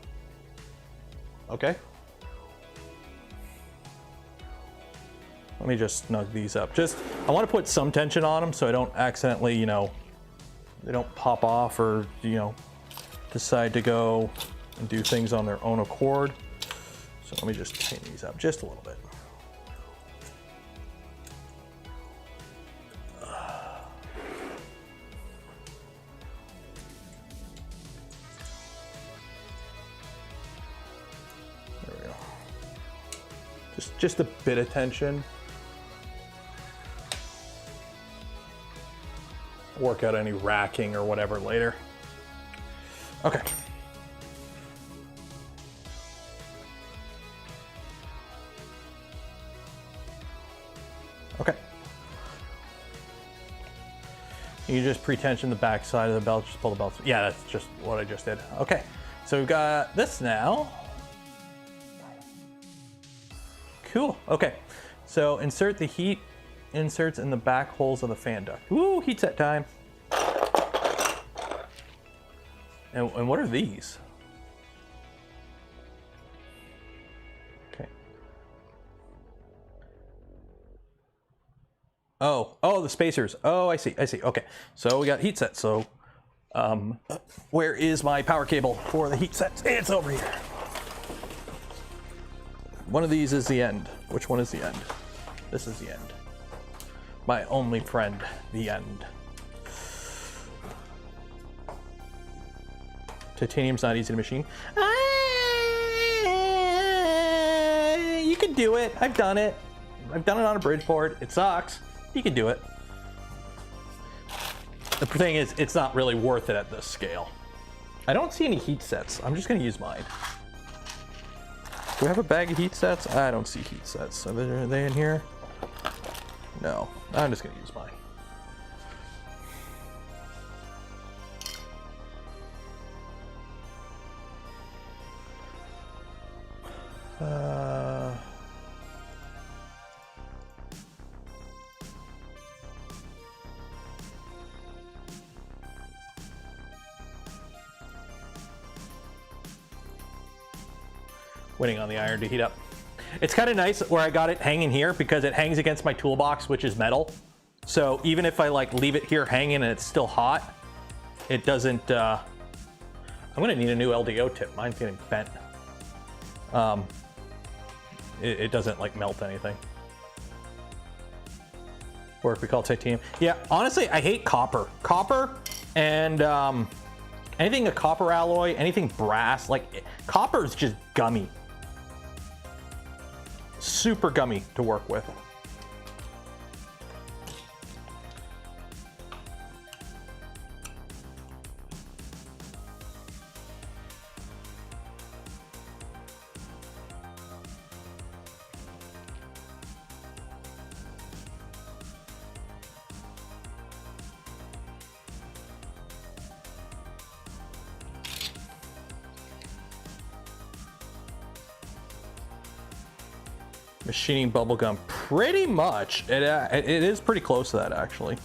Okay. Let me just snug these up. I want to put some tension on them so I don't accidentally, they don't pop off or, decide to go and do things on their own accord. So let me just tighten these up just a little bit. There we go. Just a bit of tension. Work out any racking or whatever later. Okay. Okay. You just pre-tension the back side of the belt, just pull the belts. Yeah, that's just what I just did. Okay, so we've got this now. Cool, okay. So insert the heat inserts in the back holes of the fan duct. Woo, heat set time. And what are these? Okay. Oh, the spacers. Oh, I see. Okay, so we got heat sets. So, where is my power cable for the heat sets? It's over here. One of these is the end. Which one is the end? This is the end. My only friend, the end. Titanium's not easy to machine. You can do it. I've done it. I've done it on a Bridgeport. It sucks. You can do it. The thing is, it's not really worth it at this scale. I don't see any heat sets. I'm just going to use mine. Do I have a bag of heat sets? I don't see heat sets. Are they in here? No. I'm just going to use mine. Waiting on the iron to heat up. It's kind of nice where I got it hanging here because it hangs against my toolbox, which is metal. So even if I like leave it here hanging and it's still hot, it doesn't, I'm gonna need a new LDO tip. Mine's getting bent. It doesn't like melt anything. Or if we call it titanium. Yeah, honestly, I hate copper. Copper and anything a copper alloy, anything brass, like copper is just gummy. Super gummy to work with. Machining bubblegum, pretty much. It is pretty close to that, actually.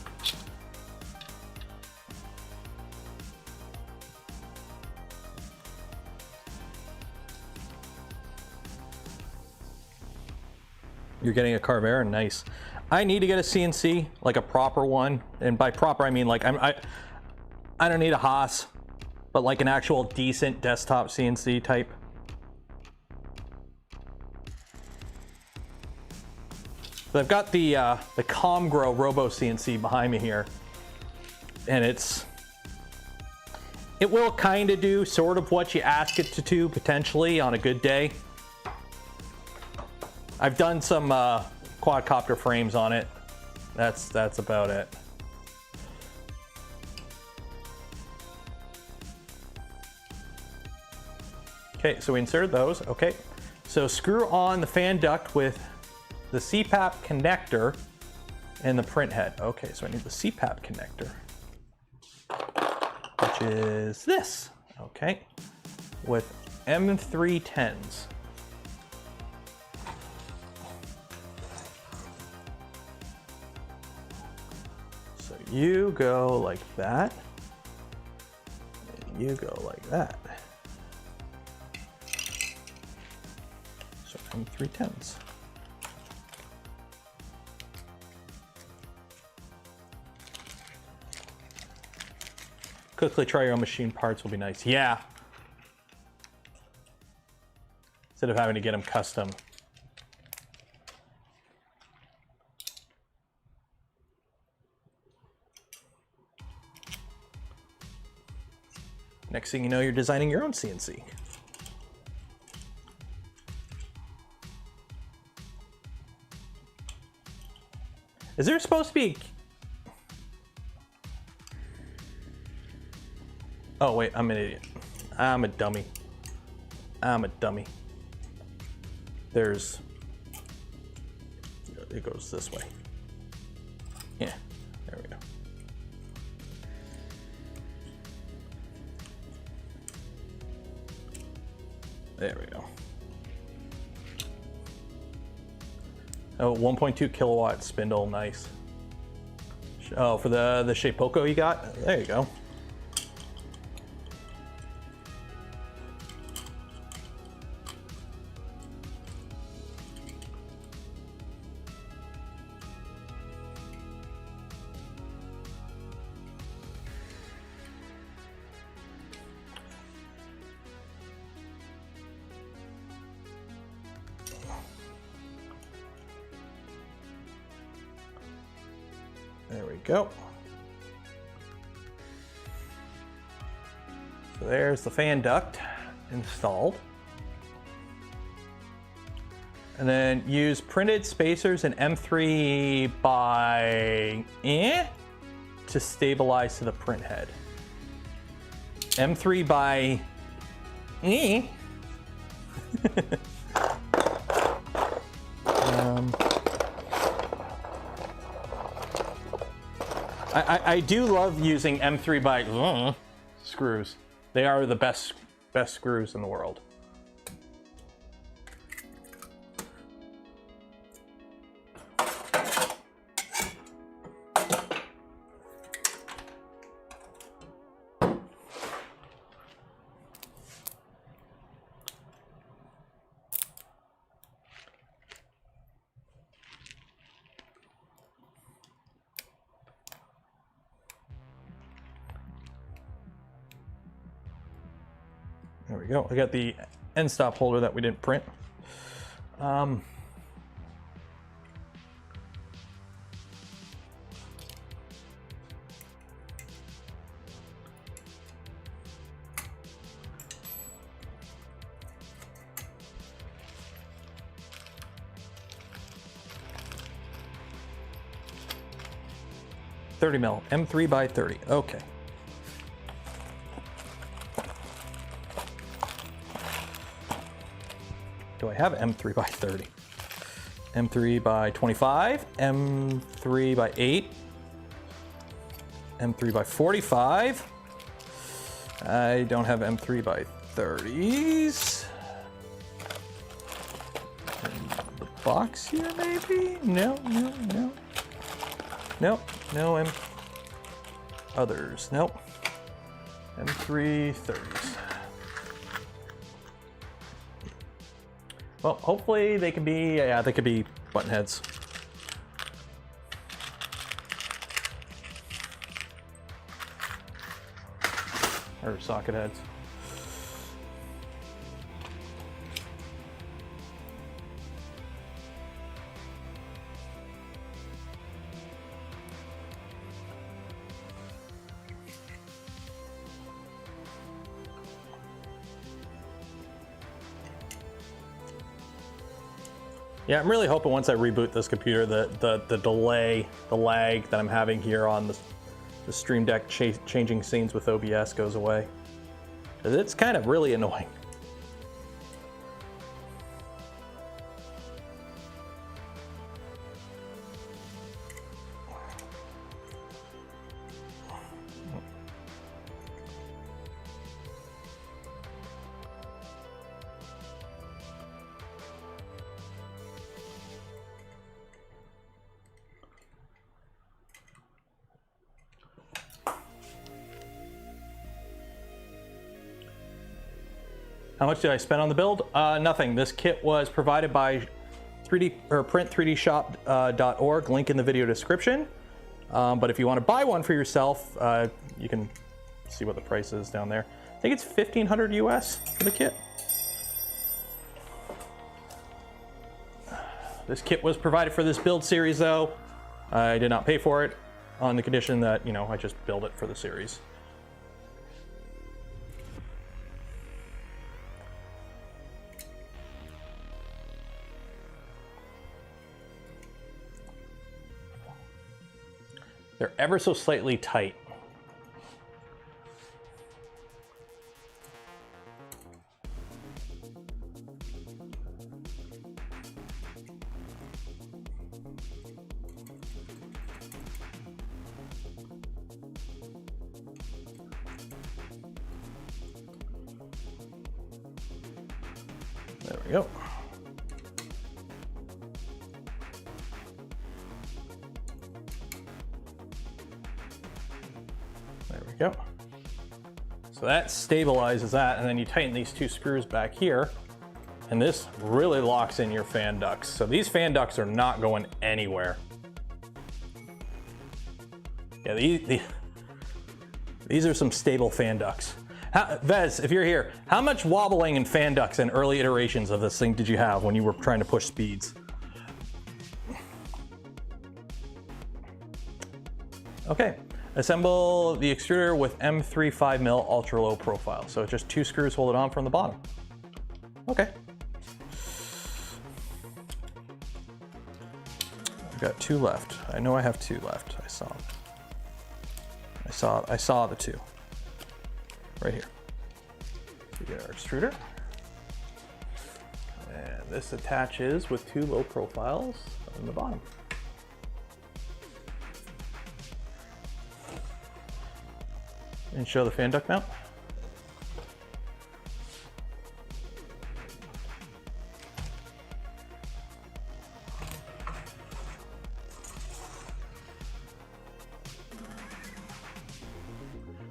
You're getting a carve air, nice. I need to get a CNC, like a proper one, and by proper I mean like I don't need a Haas, but like an actual decent desktop CNC type. So I've got the Comgrow Robo CNC behind me here, and it will kind of do sort of what you ask it to do potentially on a good day. I've done some quadcopter frames on it. That's about it. Okay, so we inserted those. Okay, so screw on the fan duct with the CPAP connector and the print head. Okay, so I need the CPAP connector, which is this. Okay, with M310s. So you go like that, and you go like that. So M310s. Quickly try your own machine parts will be nice. Yeah. Instead of having to get them custom. Next thing you know, you're designing your own CNC. Is there supposed to be... Oh wait, I'm an idiot. I'm a dummy. I'm a dummy. It goes this way. Yeah, there we go. There we go. Oh, 1.2 kilowatt spindle, nice. Oh, for the Shapeoko you got? There you go. There we go. So there's the fan duct installed. And then use printed spacers and M3 by to stabilize to the print head. M3 by I do love using M3 by screws. They are the best screws in the world. we go. I got the end stop holder that we didn't print. $30 M3 by 30. Okay. Do I have M3 by 30? M3 by 25, M3 by 8, M3 by 45. I don't have M3 by 30s. In the box here, maybe? No. Nope, no others. Nope. M3 30s. Well, hopefully they can be, yeah, they could be button heads. Or socket heads. Yeah, I'm really hoping once I reboot this computer that the delay, the lag that I'm having here on the Stream Deck changing scenes with OBS goes away. 'Cause it's kind of really annoying. How much did I spend on the build? Nothing. This kit was provided by print3dshop.org, link in the video description. But if you want to buy one for yourself, you can see what the price is down there. I think it's $1,500 US for the kit. This kit was provided for this build series though. I did not pay for it on the condition that, you know, I just build it for the series. They're ever so slightly tight. There we go. Go. So that stabilizes that, and then you tighten these two screws back here, and this really locks in your fan ducts. So these fan ducts are not going anywhere. Yeah, these are some stable fan ducts. Vez, if you're here, how much wobbling in fan ducts in early iterations of this thing did you have when you were trying to push speeds? Okay. Assemble the extruder with M3 5mm ultra low profile. So it's just two screws hold it on from the bottom. Okay. I've got two left. I know I have two left. I saw the two. Right here. We get our extruder. And this attaches with two low profiles on the bottom. And show the fan duct mount.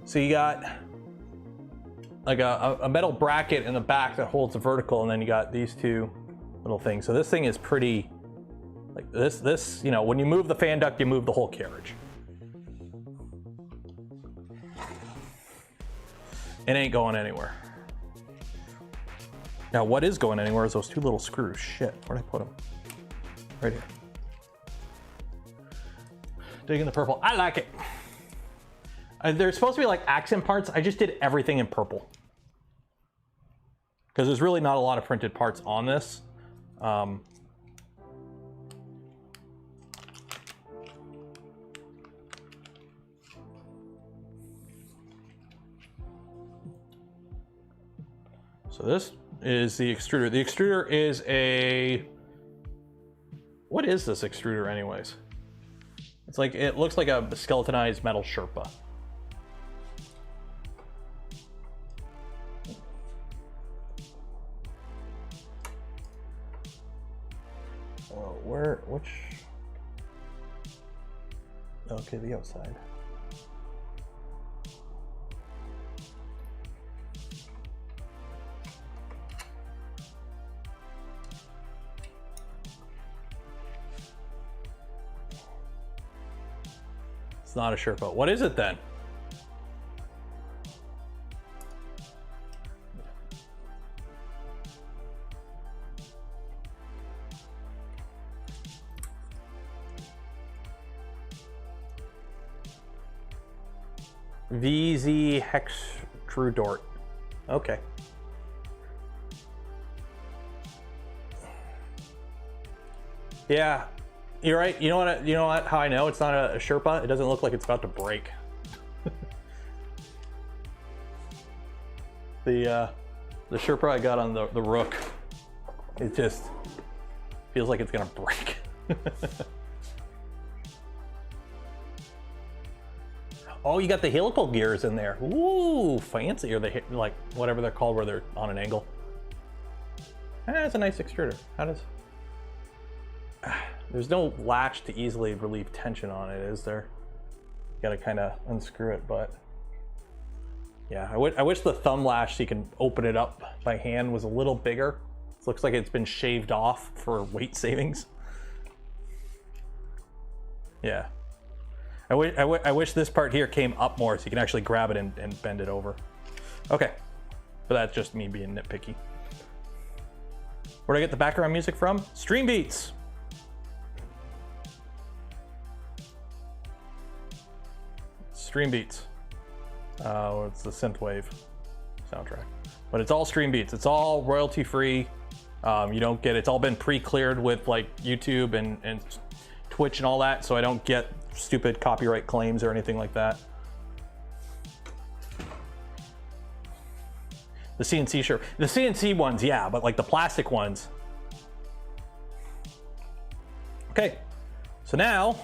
So you got like a metal bracket in the back that holds the vertical, and then you got these two little things. So this thing is pretty, like this, you know, when you move the fan duct, you move the whole carriage. It ain't going anywhere. Now, what is going anywhere is those two little screws. Shit, where'd I put them? Right here. Digging the purple. I like it. There's supposed to be like accent parts. I just did everything in purple. Because there's really not a lot of printed parts on this. So this is the extruder. The extruder is a... What is this extruder anyways? It's like, it looks like a skeletonized metal Sherpa. Which? Okay, the outside. It's not a Sherpa. What is it then? VZ extruder. Okay. Yeah, you're right. You know what? You know what? How I know it's not a Sherpa? It doesn't look like it's about to break. The Sherpa I got on the Rook, it just feels like it's gonna break. Oh, you got the helical gears in there. Ooh, fancy. Or the, like, whatever they're called where they're on an angle. That's a nice extruder. How does... There's no latch to easily relieve tension on it, is there? You gotta kind of unscrew it, but... Yeah, I wish the thumb lash so you can open it up by hand was a little bigger. It looks like it's been shaved off for weight savings. Yeah. I wish this part here came up more so you can actually grab it and bend it over. Okay, but that's just me being nitpicky. Where'd I get the background music from? Stream Beats. Stream Beats. It's the synthwave soundtrack, but it's all Stream Beats. It's all royalty free. You don't get, it's all been pre-cleared with like YouTube and Twitch and all that, so I don't get stupid copyright claims or anything like that. The CNC, sure. The CNC ones, yeah, but like the plastic ones. Okay, so now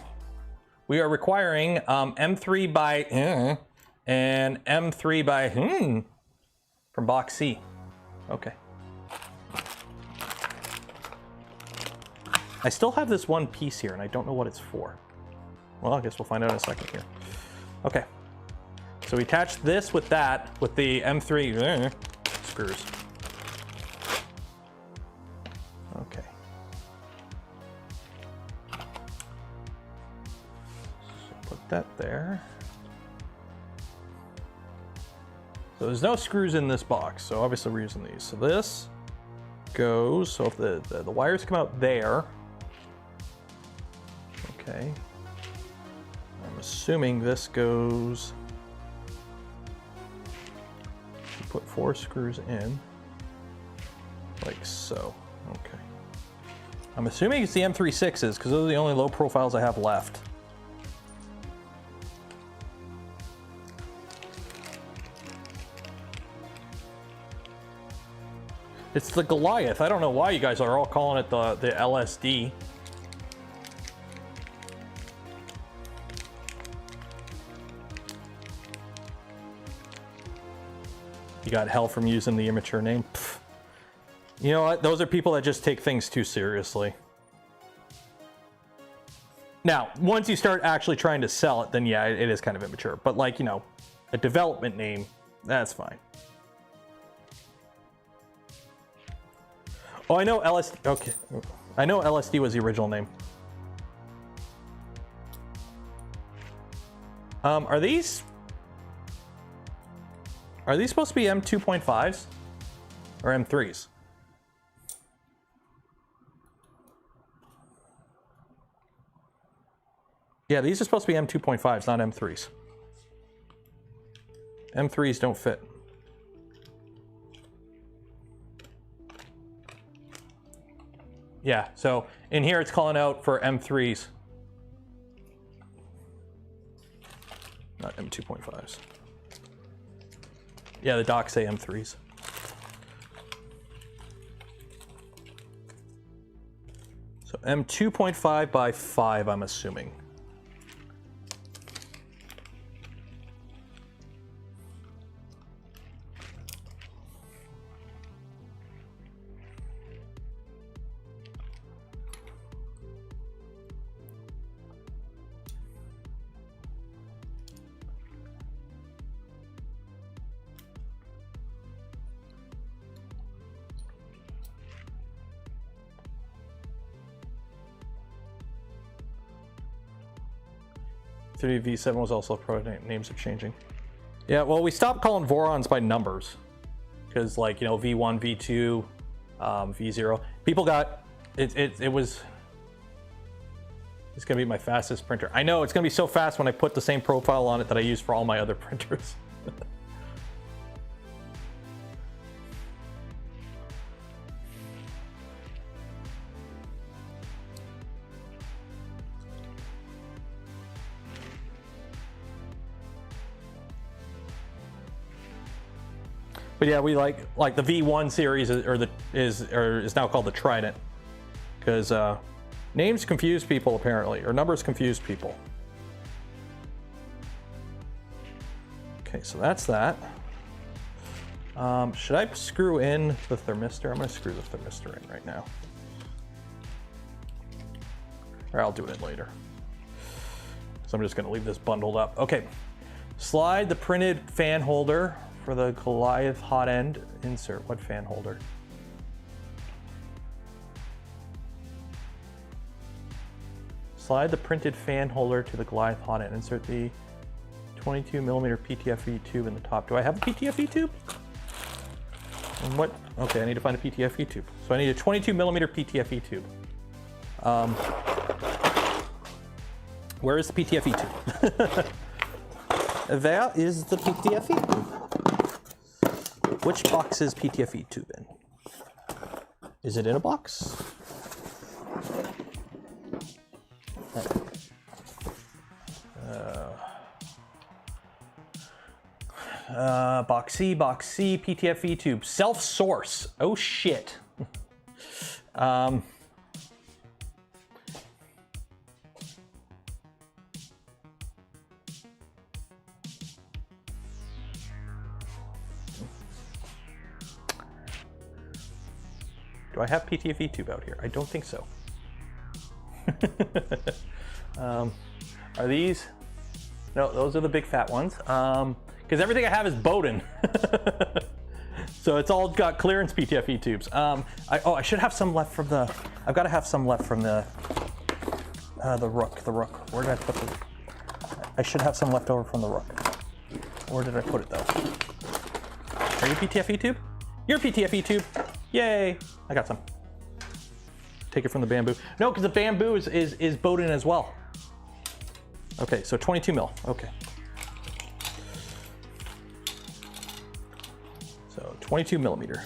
we are requiring M3 by and M3 by from box C. Okay. I still have this one piece here and I don't know what it's for. Well, I guess we'll find out in a second here. Okay, so we attach this with that, with the M3 screws. Okay. So put that there. So there's no screws in this box, so obviously we're using these. So this goes, so if the wires come out there, okay. I'm assuming this goes, you put 4 screws in, like so, okay. I'm assuming it's the M36s, because those are the only low profiles I have left. It's the Goliath. I don't know why you guys are all calling it the LSD. You got hell from using the immature name. Pfft. You know what? Those are people that just take things too seriously. Now, once you start actually trying to sell it, then yeah, it is kind of immature. But like, you know, a development name, that's fine. Oh, I know LSD. Okay, I know LSD was the original name. Are these supposed to be M2.5s or M3s? Yeah, these are supposed to be M2.5s, not M3s. M3s don't fit. Yeah, so in here it's calling out for M3s. Not M2.5s. Yeah, the docs say M3s. So M2.5 by 5, I'm assuming. V7 was also a prototype. Names are changing. Yeah, well, we stopped calling Vorons by numbers because, like, you know, V1, V2, V0. People got it was. It's gonna be my fastest printer. I know it's gonna be so fast when I put the same profile on it that I use for all my other printers. But yeah, we like the V1 series is now called the Trident because names confuse people apparently, or numbers confuse people. Okay, so that's that. Should I screw in the thermistor? I'm going to screw the thermistor in right now. Or I'll do it later. So I'm just going to leave this bundled up. Okay, slide the printed fan holder for the Goliath hot end insert. What fan holder? Slide the printed fan holder to the Goliath hot end. Insert the 22mm PTFE tube in the top. Do I have a PTFE tube? And what? Okay, I need to find a PTFE tube. So I need a 22mm PTFE tube. Where is the PTFE tube? There is the PTFE tube. Which box is PTFE tube in? Is it in a box? Box C, PTFE tube. Self-source. Oh shit. Do I have PTFE tube out here? I don't think so. Are these? No, those are the big fat ones. Because everything I have is Bowden. So it's all got clearance PTFE tubes. I should have some left from the, I've got to have some left from the Rook. Where did I put the, I should have some left over from the Rook. Where did I put it though? Are you PTFE tube? You're PTFE tube. Yay, I got some. Take it from the bamboo. No, because the bamboo is Bowden as well. Okay, so 22 mil, okay. So 22mm.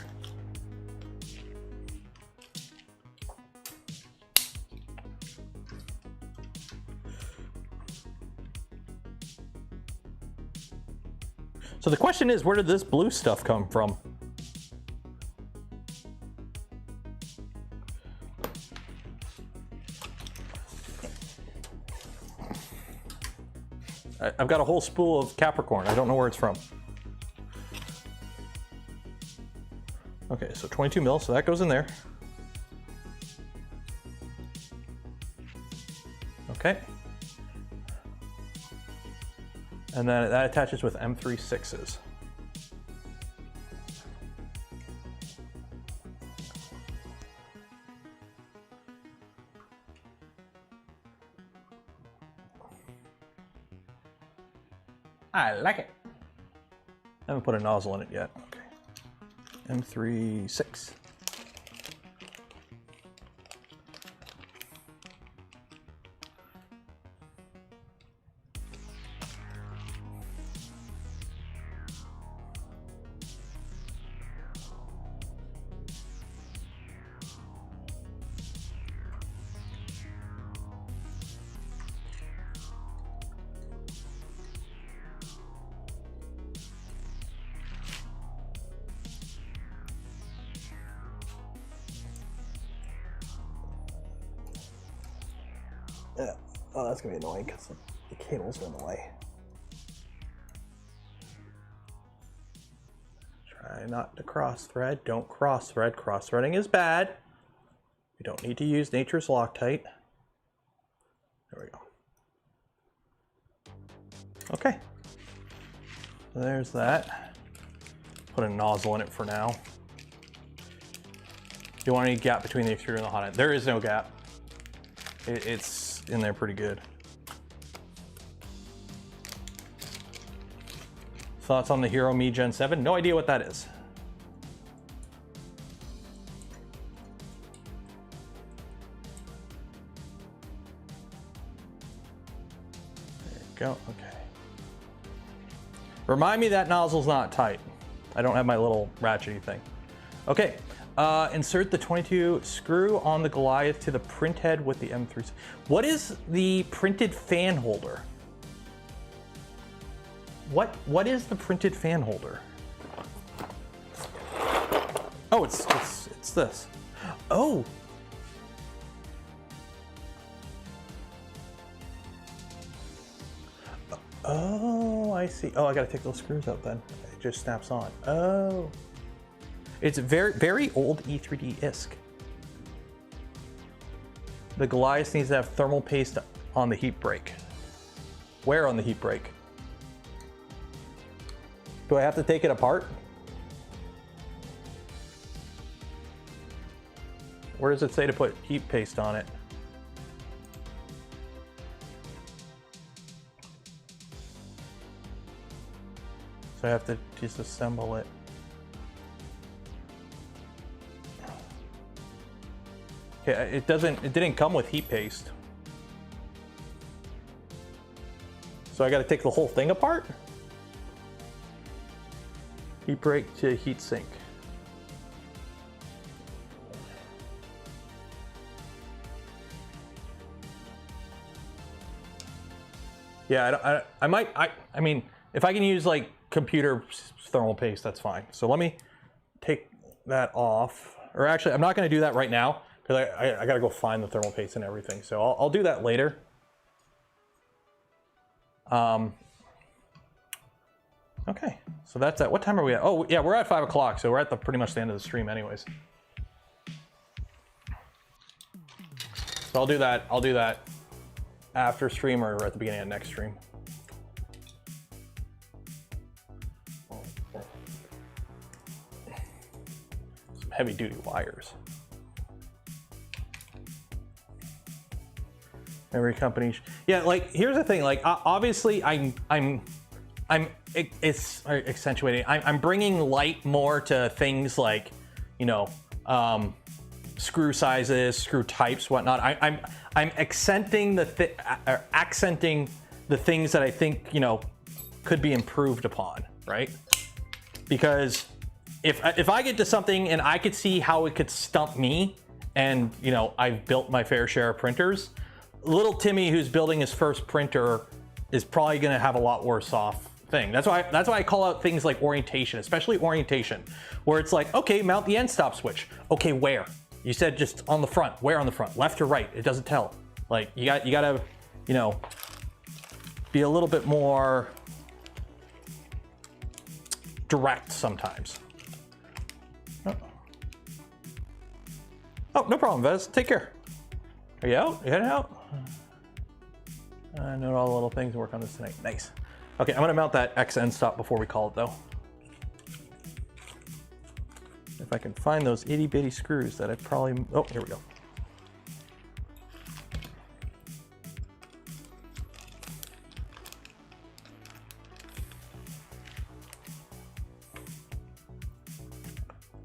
So the question is, where did this blue stuff come from? I've got a whole spool of Capricorn. I don't know where it's from. Okay, so 22 mil, so that goes in there. Okay. And then that attaches with M3/6s. I like it. I haven't put a nozzle in it yet. Okay. M3/6. Yeah. Oh, that's gonna be annoying because the cables are in the way. Try not to cross thread. Don't cross thread. Cross threading is bad. You don't need to use nature's Loctite. There we go. Okay. There's that. Put a nozzle in it for now. You want any gap between the extruder and the hot end? There is no gap. It's in there pretty good. Thoughts on the Hero Me Gen 7? No idea what that is. There you go, okay. Remind me that nozzle's not tight. I don't have my little ratchety thing. Okay, insert the 22 screw on the Goliath to the print head with the M3. What is the printed fan holder? What is the printed fan holder? Oh, it's this. Oh. Oh, I see. Oh, I gotta take those screws out then. It just snaps on. Oh. It's very old E3D ISK. The Goliath needs to have thermal paste on the heat break. Where on the heat break? Do I have to take it apart? Where does it say to put heat paste on it? So I have to disassemble it. Okay, it didn't come with heat paste. So I got to take the whole thing apart? Heat break to heat sink. Yeah, I mean, if I can use like computer thermal paste, that's fine. So let me take that off. Or actually, I'm not going to do that right now because I got to go find the thermal paste and everything. So I'll do that later. Okay, so that's at, what time are we at? Oh yeah, we're at 5 o'clock, so we're at pretty much the end of the stream anyways. So I'll do that after stream or at the beginning of next stream. Some heavy duty wires. Every company, yeah, like here's the thing, like obviously it's accentuating. I'm bringing light more to things like, you know, screw sizes, screw types, whatnot. I'm accenting accenting the things that I think, you know, could be improved upon, right? Because if I get to something and I could see how it could stump me, and you know, I've built my fair share of printers, little Timmy who's building his first printer is probably going to have a lot worse off thing. That's why I call out things like orientation, especially orientation, where it's like, okay, mount the end stop switch. Okay, where? You said just on the front. Where on the front? Left or right? It doesn't tell. Like you gotta, you know, be a little bit more direct sometimes. Oh, no problem, Vez. Take care. Are you out? You heading out? I know all the little things and work on this tonight. Nice. Okay, I'm gonna mount that X end stop before we call it though. If I can find those itty bitty screws that I probably, oh, here we go.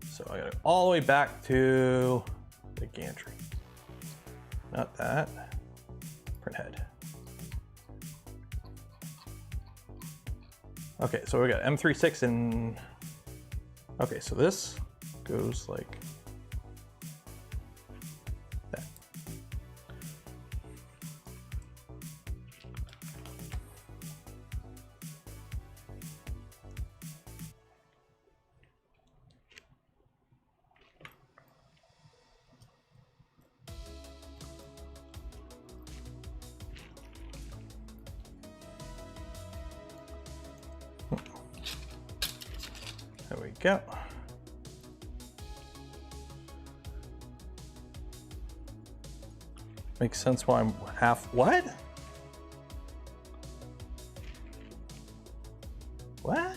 So I gotta go all the way back to the gantry. Not that, print head. Okay, so we got M36 and, okay, so this goes like that. There we go. Makes sense why I'm half, what? What?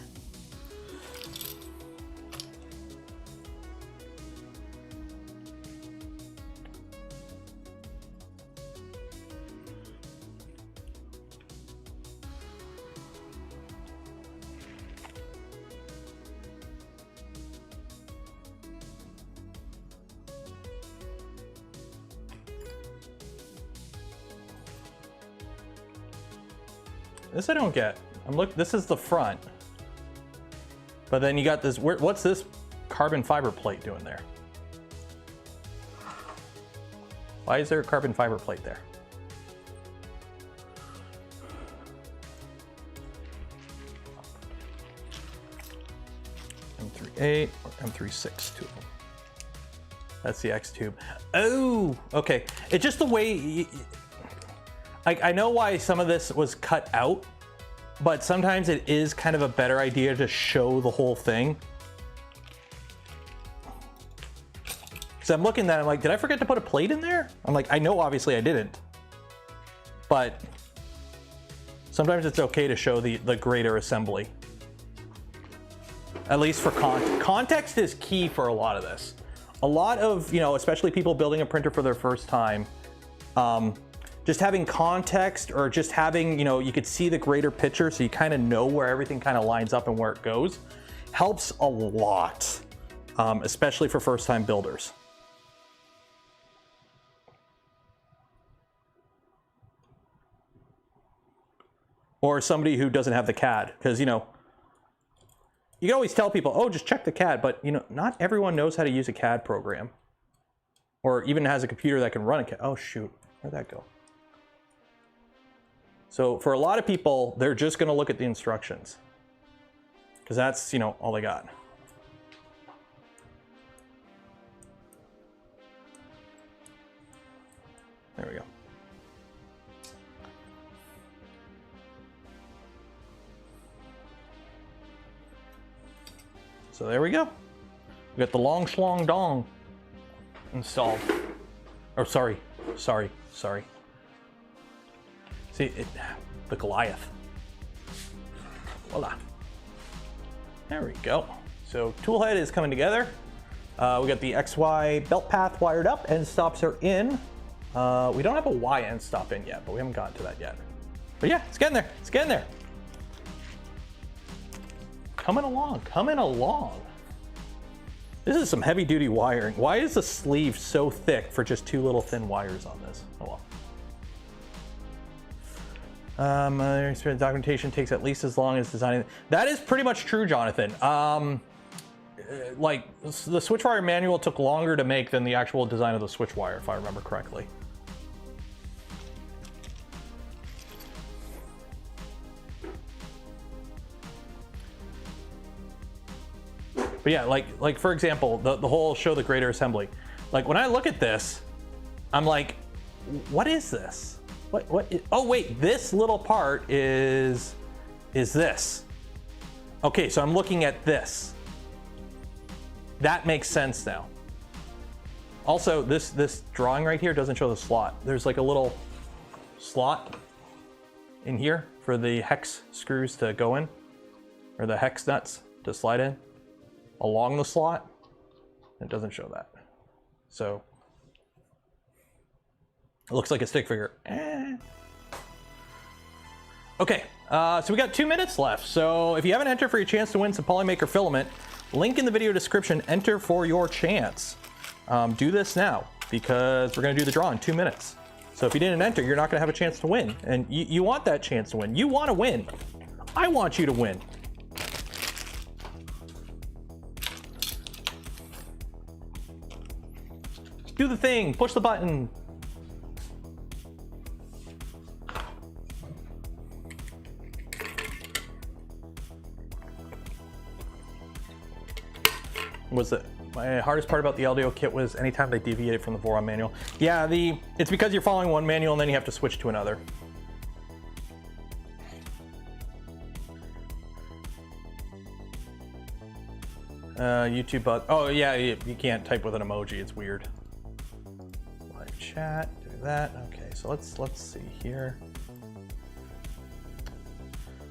This I don't get. This is the front. But then you got this, what's this carbon fiber plate doing there? Why is there a carbon fiber plate there? M38 or M36 tube. That's the X tube. Oh, okay. It's just the way, I know why some of this was cut out, but sometimes it is kind of a better idea to show the whole thing. So I'm looking at it, I'm like, did I forget to put a plate in there? I'm like, I know obviously I didn't, but sometimes it's okay to show the greater assembly. At least for context is key for a lot of this. A lot of, especially people building a printer for their first time, just having context or just having, you could see the greater picture so you kind of know where everything kind of lines up and where it goes, helps a lot, especially for first time builders. Or somebody who doesn't have the CAD, because, you can always tell people, oh, just check the CAD, but, not everyone knows how to use a CAD program. Or even has a computer that can run a CAD. Oh, shoot, where'd that go? So for a lot of people, they're just going to look at the instructions because that's, all they got. There we go. So there we go. We got the long schlong dong installed. Oh, sorry. See, the Goliath. Voila. There we go. So Toolhead is coming together. We got the XY belt path wired up, end stops are in. We don't have a Y end stop in yet, but we haven't gotten to that yet. But yeah, it's getting there, it's getting there. Coming along. This is some heavy duty wiring. Why is the sleeve so thick for just two little thin wires on this? Oh well. Documentation takes at least as long as designing. That is pretty much true, Jonathan. Like the switch wire manual took longer to make than the actual design of the switch wire, if I remember correctly. But yeah, like for example, the whole show the greater assembly. Like when I look at this, I'm like, what is this? Oh wait, this little part is this. Okay, so I'm looking at this. That makes sense now. Also, this drawing right here doesn't show the slot. There's like a little slot in here for the hex screws to go in, or the hex nuts to slide in along the slot. It doesn't show that. So it looks like a stick figure. Okay, so we got 2 minutes left. So if you haven't entered for your chance to win some Polymaker filament, link in the video description, enter for your chance. Do this now because we're gonna do the draw in 2 minutes. So if you didn't enter, you're not gonna have a chance to win. And you want that chance to win. You wanna win. I want you to win. Do the thing, push the button. My hardest part about the LDO kit was anytime they deviated from the Voron manual. Yeah, it's because you're following one manual and then you have to switch to another. YouTube bot. Oh yeah, you can't type with an emoji. It's weird. Live chat. Do that. Okay, so let's see here.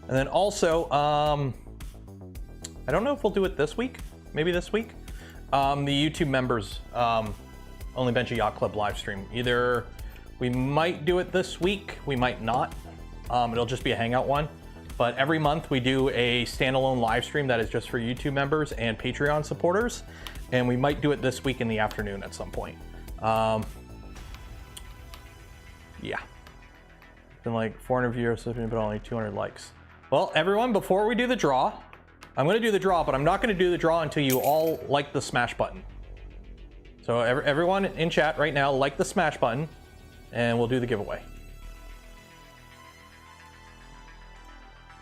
And then also, I don't know if we'll do it this week. Maybe this week. The YouTube members Only Bench a Yacht Club live stream. Either we might do it this week, we might not. It'll just be a hangout one. But every month we do a standalone live stream that is just for YouTube members and Patreon supporters. And we might do it this week in the afternoon at some point. Yeah. Been like 400 viewers, but only 200 likes. Well, everyone, before we do the draw, I'm going to do the draw, but I'm not going to do the draw until you all like the smash button. So everyone in chat right now, like the smash button, and we'll do the giveaway.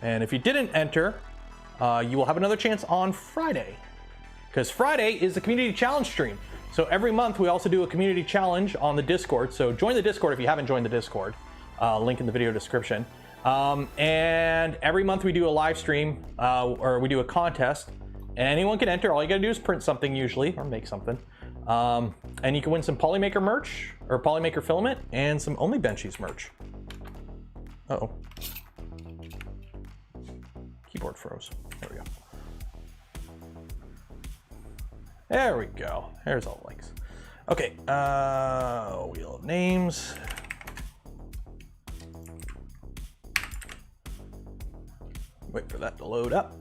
And if you didn't enter, you will have another chance on Friday, because Friday is the community challenge stream. So every month we also do a community challenge on the Discord. So join the Discord if you haven't joined the Discord. Link in the video description. And every month we do a live stream, or we do a contest, and anyone can enter. All you gotta do is print something usually, or make something. And you can win some Polymaker merch, or Polymaker filament, and some Only Benchies merch. Uh-oh. Keyboard froze. There we go. There we go. There's all the links. Okay, wheel of names. Wait for that to load up.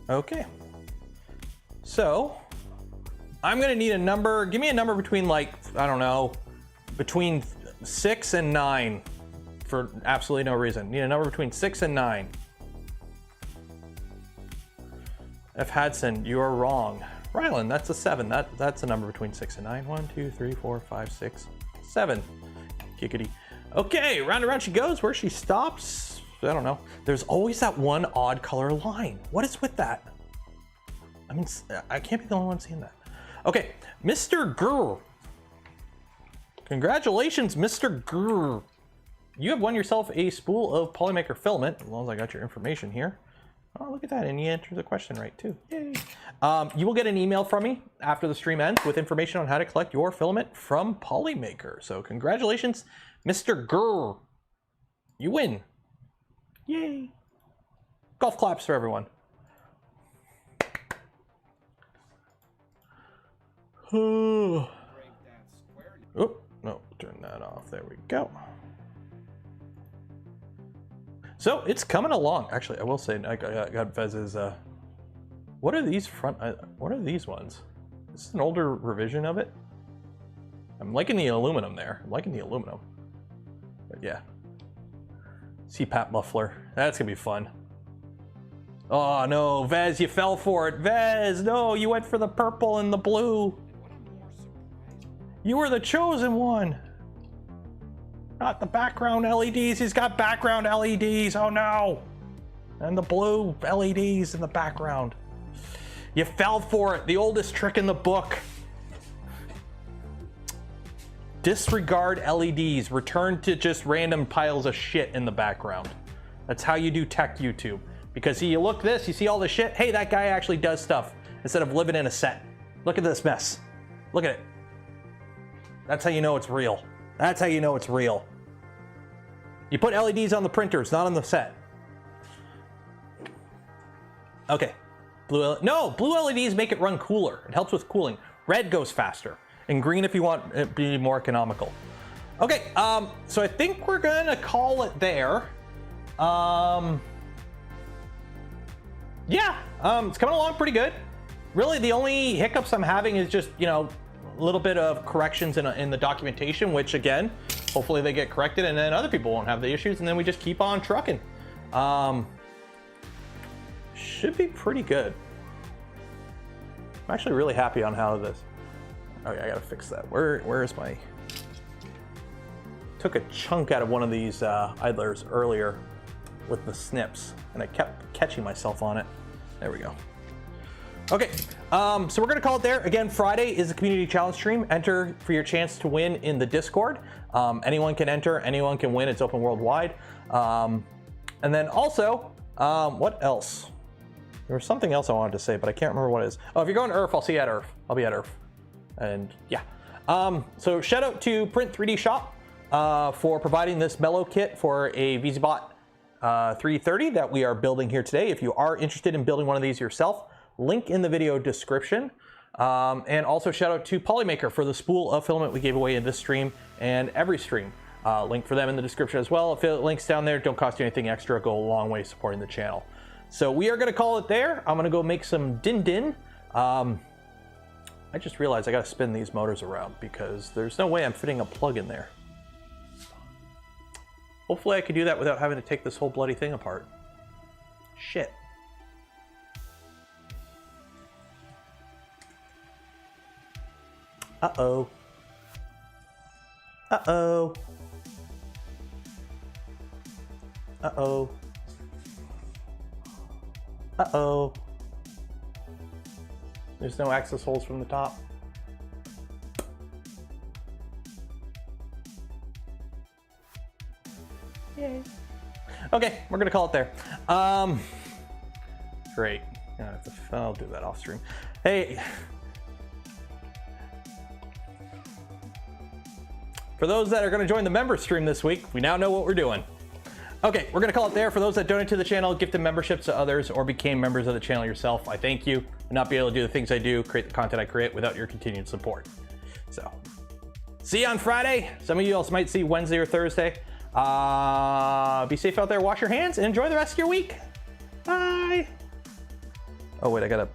Okay. So, I'm gonna need a number. Give me a number between, like, I don't know, between 6 and 9 for absolutely no reason. Need a number between 6 and 9. F. Hadson, you are wrong. Rylan, that's a 7. That's a number between 6 and 9. 1, 2, 3, 4, 5, 6, 7. Kickity. Okay, round and round she goes. Where she stops, I don't know. There's always that one odd color line. What is with that? I mean, I can't be the only one seeing that. Okay, Mr. Grr. Congratulations, Mr. Grr. You have won yourself a spool of Polymaker filament, as long as I got your information here. Oh, look at that, and you answered the question right, too. Yay. You will get an email from me after the stream ends with information on how to collect your filament from Polymaker. So congratulations, Mr. Grr. You win. Yay. Golf claps for everyone. Oh, no, turn that off. There we go. So it's coming along. Actually, I will say, I got Vez's, what are these what are these ones? This is an older revision of it. I'm liking the aluminum there. I'm liking the aluminum. But yeah. CPAP muffler. That's gonna be fun. Oh no, Vez, you fell for it. Vez, no, you went for the purple and the blue. You were the chosen one. Not the background LEDs. He's got background LEDs. Oh no. And the blue LEDs in the background. You fell for it. The oldest trick in the book. Disregard LEDs. Return to just random piles of shit in the background. That's how you do tech YouTube. Because you look this, you see all the shit. Hey, that guy actually does stuff instead of living in a set. Look at this mess. Look at it. That's how you know it's real. That's how you know it's real. You put LEDs on the printers, not on the set. Okay. Blue LEDs make it run cooler. It helps with cooling. Red goes faster. And green if you want it to be more economical. Okay, so I think we're gonna call it there. Yeah, it's coming along pretty good. Really, the only hiccups I'm having is just, you know, a little bit of corrections in the documentation, which again, hopefully they get corrected and then other people won't have the issues and then we just keep on trucking. Should be pretty good. I'm actually really happy on how this, okay, I gotta fix that. Where is my, took a chunk out of one of these idlers earlier with the snips and I kept catching myself on it. There we go. Okay, so we're gonna call it there. Again, Friday is the community challenge stream. Enter for your chance to win in the Discord. Anyone can enter, anyone can win. It's open worldwide. And then also, what else? There was something else I wanted to say, but I can't remember what it is. Oh, if you're going to IRF, I'll see you at IRF. I'll be at IRF. And yeah. So shout out to Print 3D Shop for providing this mellow kit for a VZBot 330 that we are building here today. If you are interested in building one of these yourself, link in the video description. And also shout out to Polymaker for the spool of filament we gave away in this stream and every stream. Link for them in the description as well. Affiliate links down there. Don't cost you anything extra. Go a long way supporting the channel. So we are going to call it there. I'm going to go make some din-din. I just realized I got to spin these motors around because there's no way I'm fitting a plug in there. Hopefully I could do that without having to take this whole bloody thing apart. Shit. Uh-oh. Uh-oh. Uh-oh. Uh-oh. There's no access holes from the top. Yay. Okay, we're gonna call it there. Great. I'll do that off stream. Hey. For those that are gonna join the member stream this week, we now know what we're doing. Okay, we're gonna call it there. For those that donate to the channel, gifted memberships to others, or became members of the channel yourself, I thank you. I'd not be able to do the things I do, create the content I create without your continued support. So, see you on Friday. Some of you else might see Wednesday or Thursday. Be safe out there, wash your hands, and enjoy the rest of your week. Bye. Oh wait, I gotta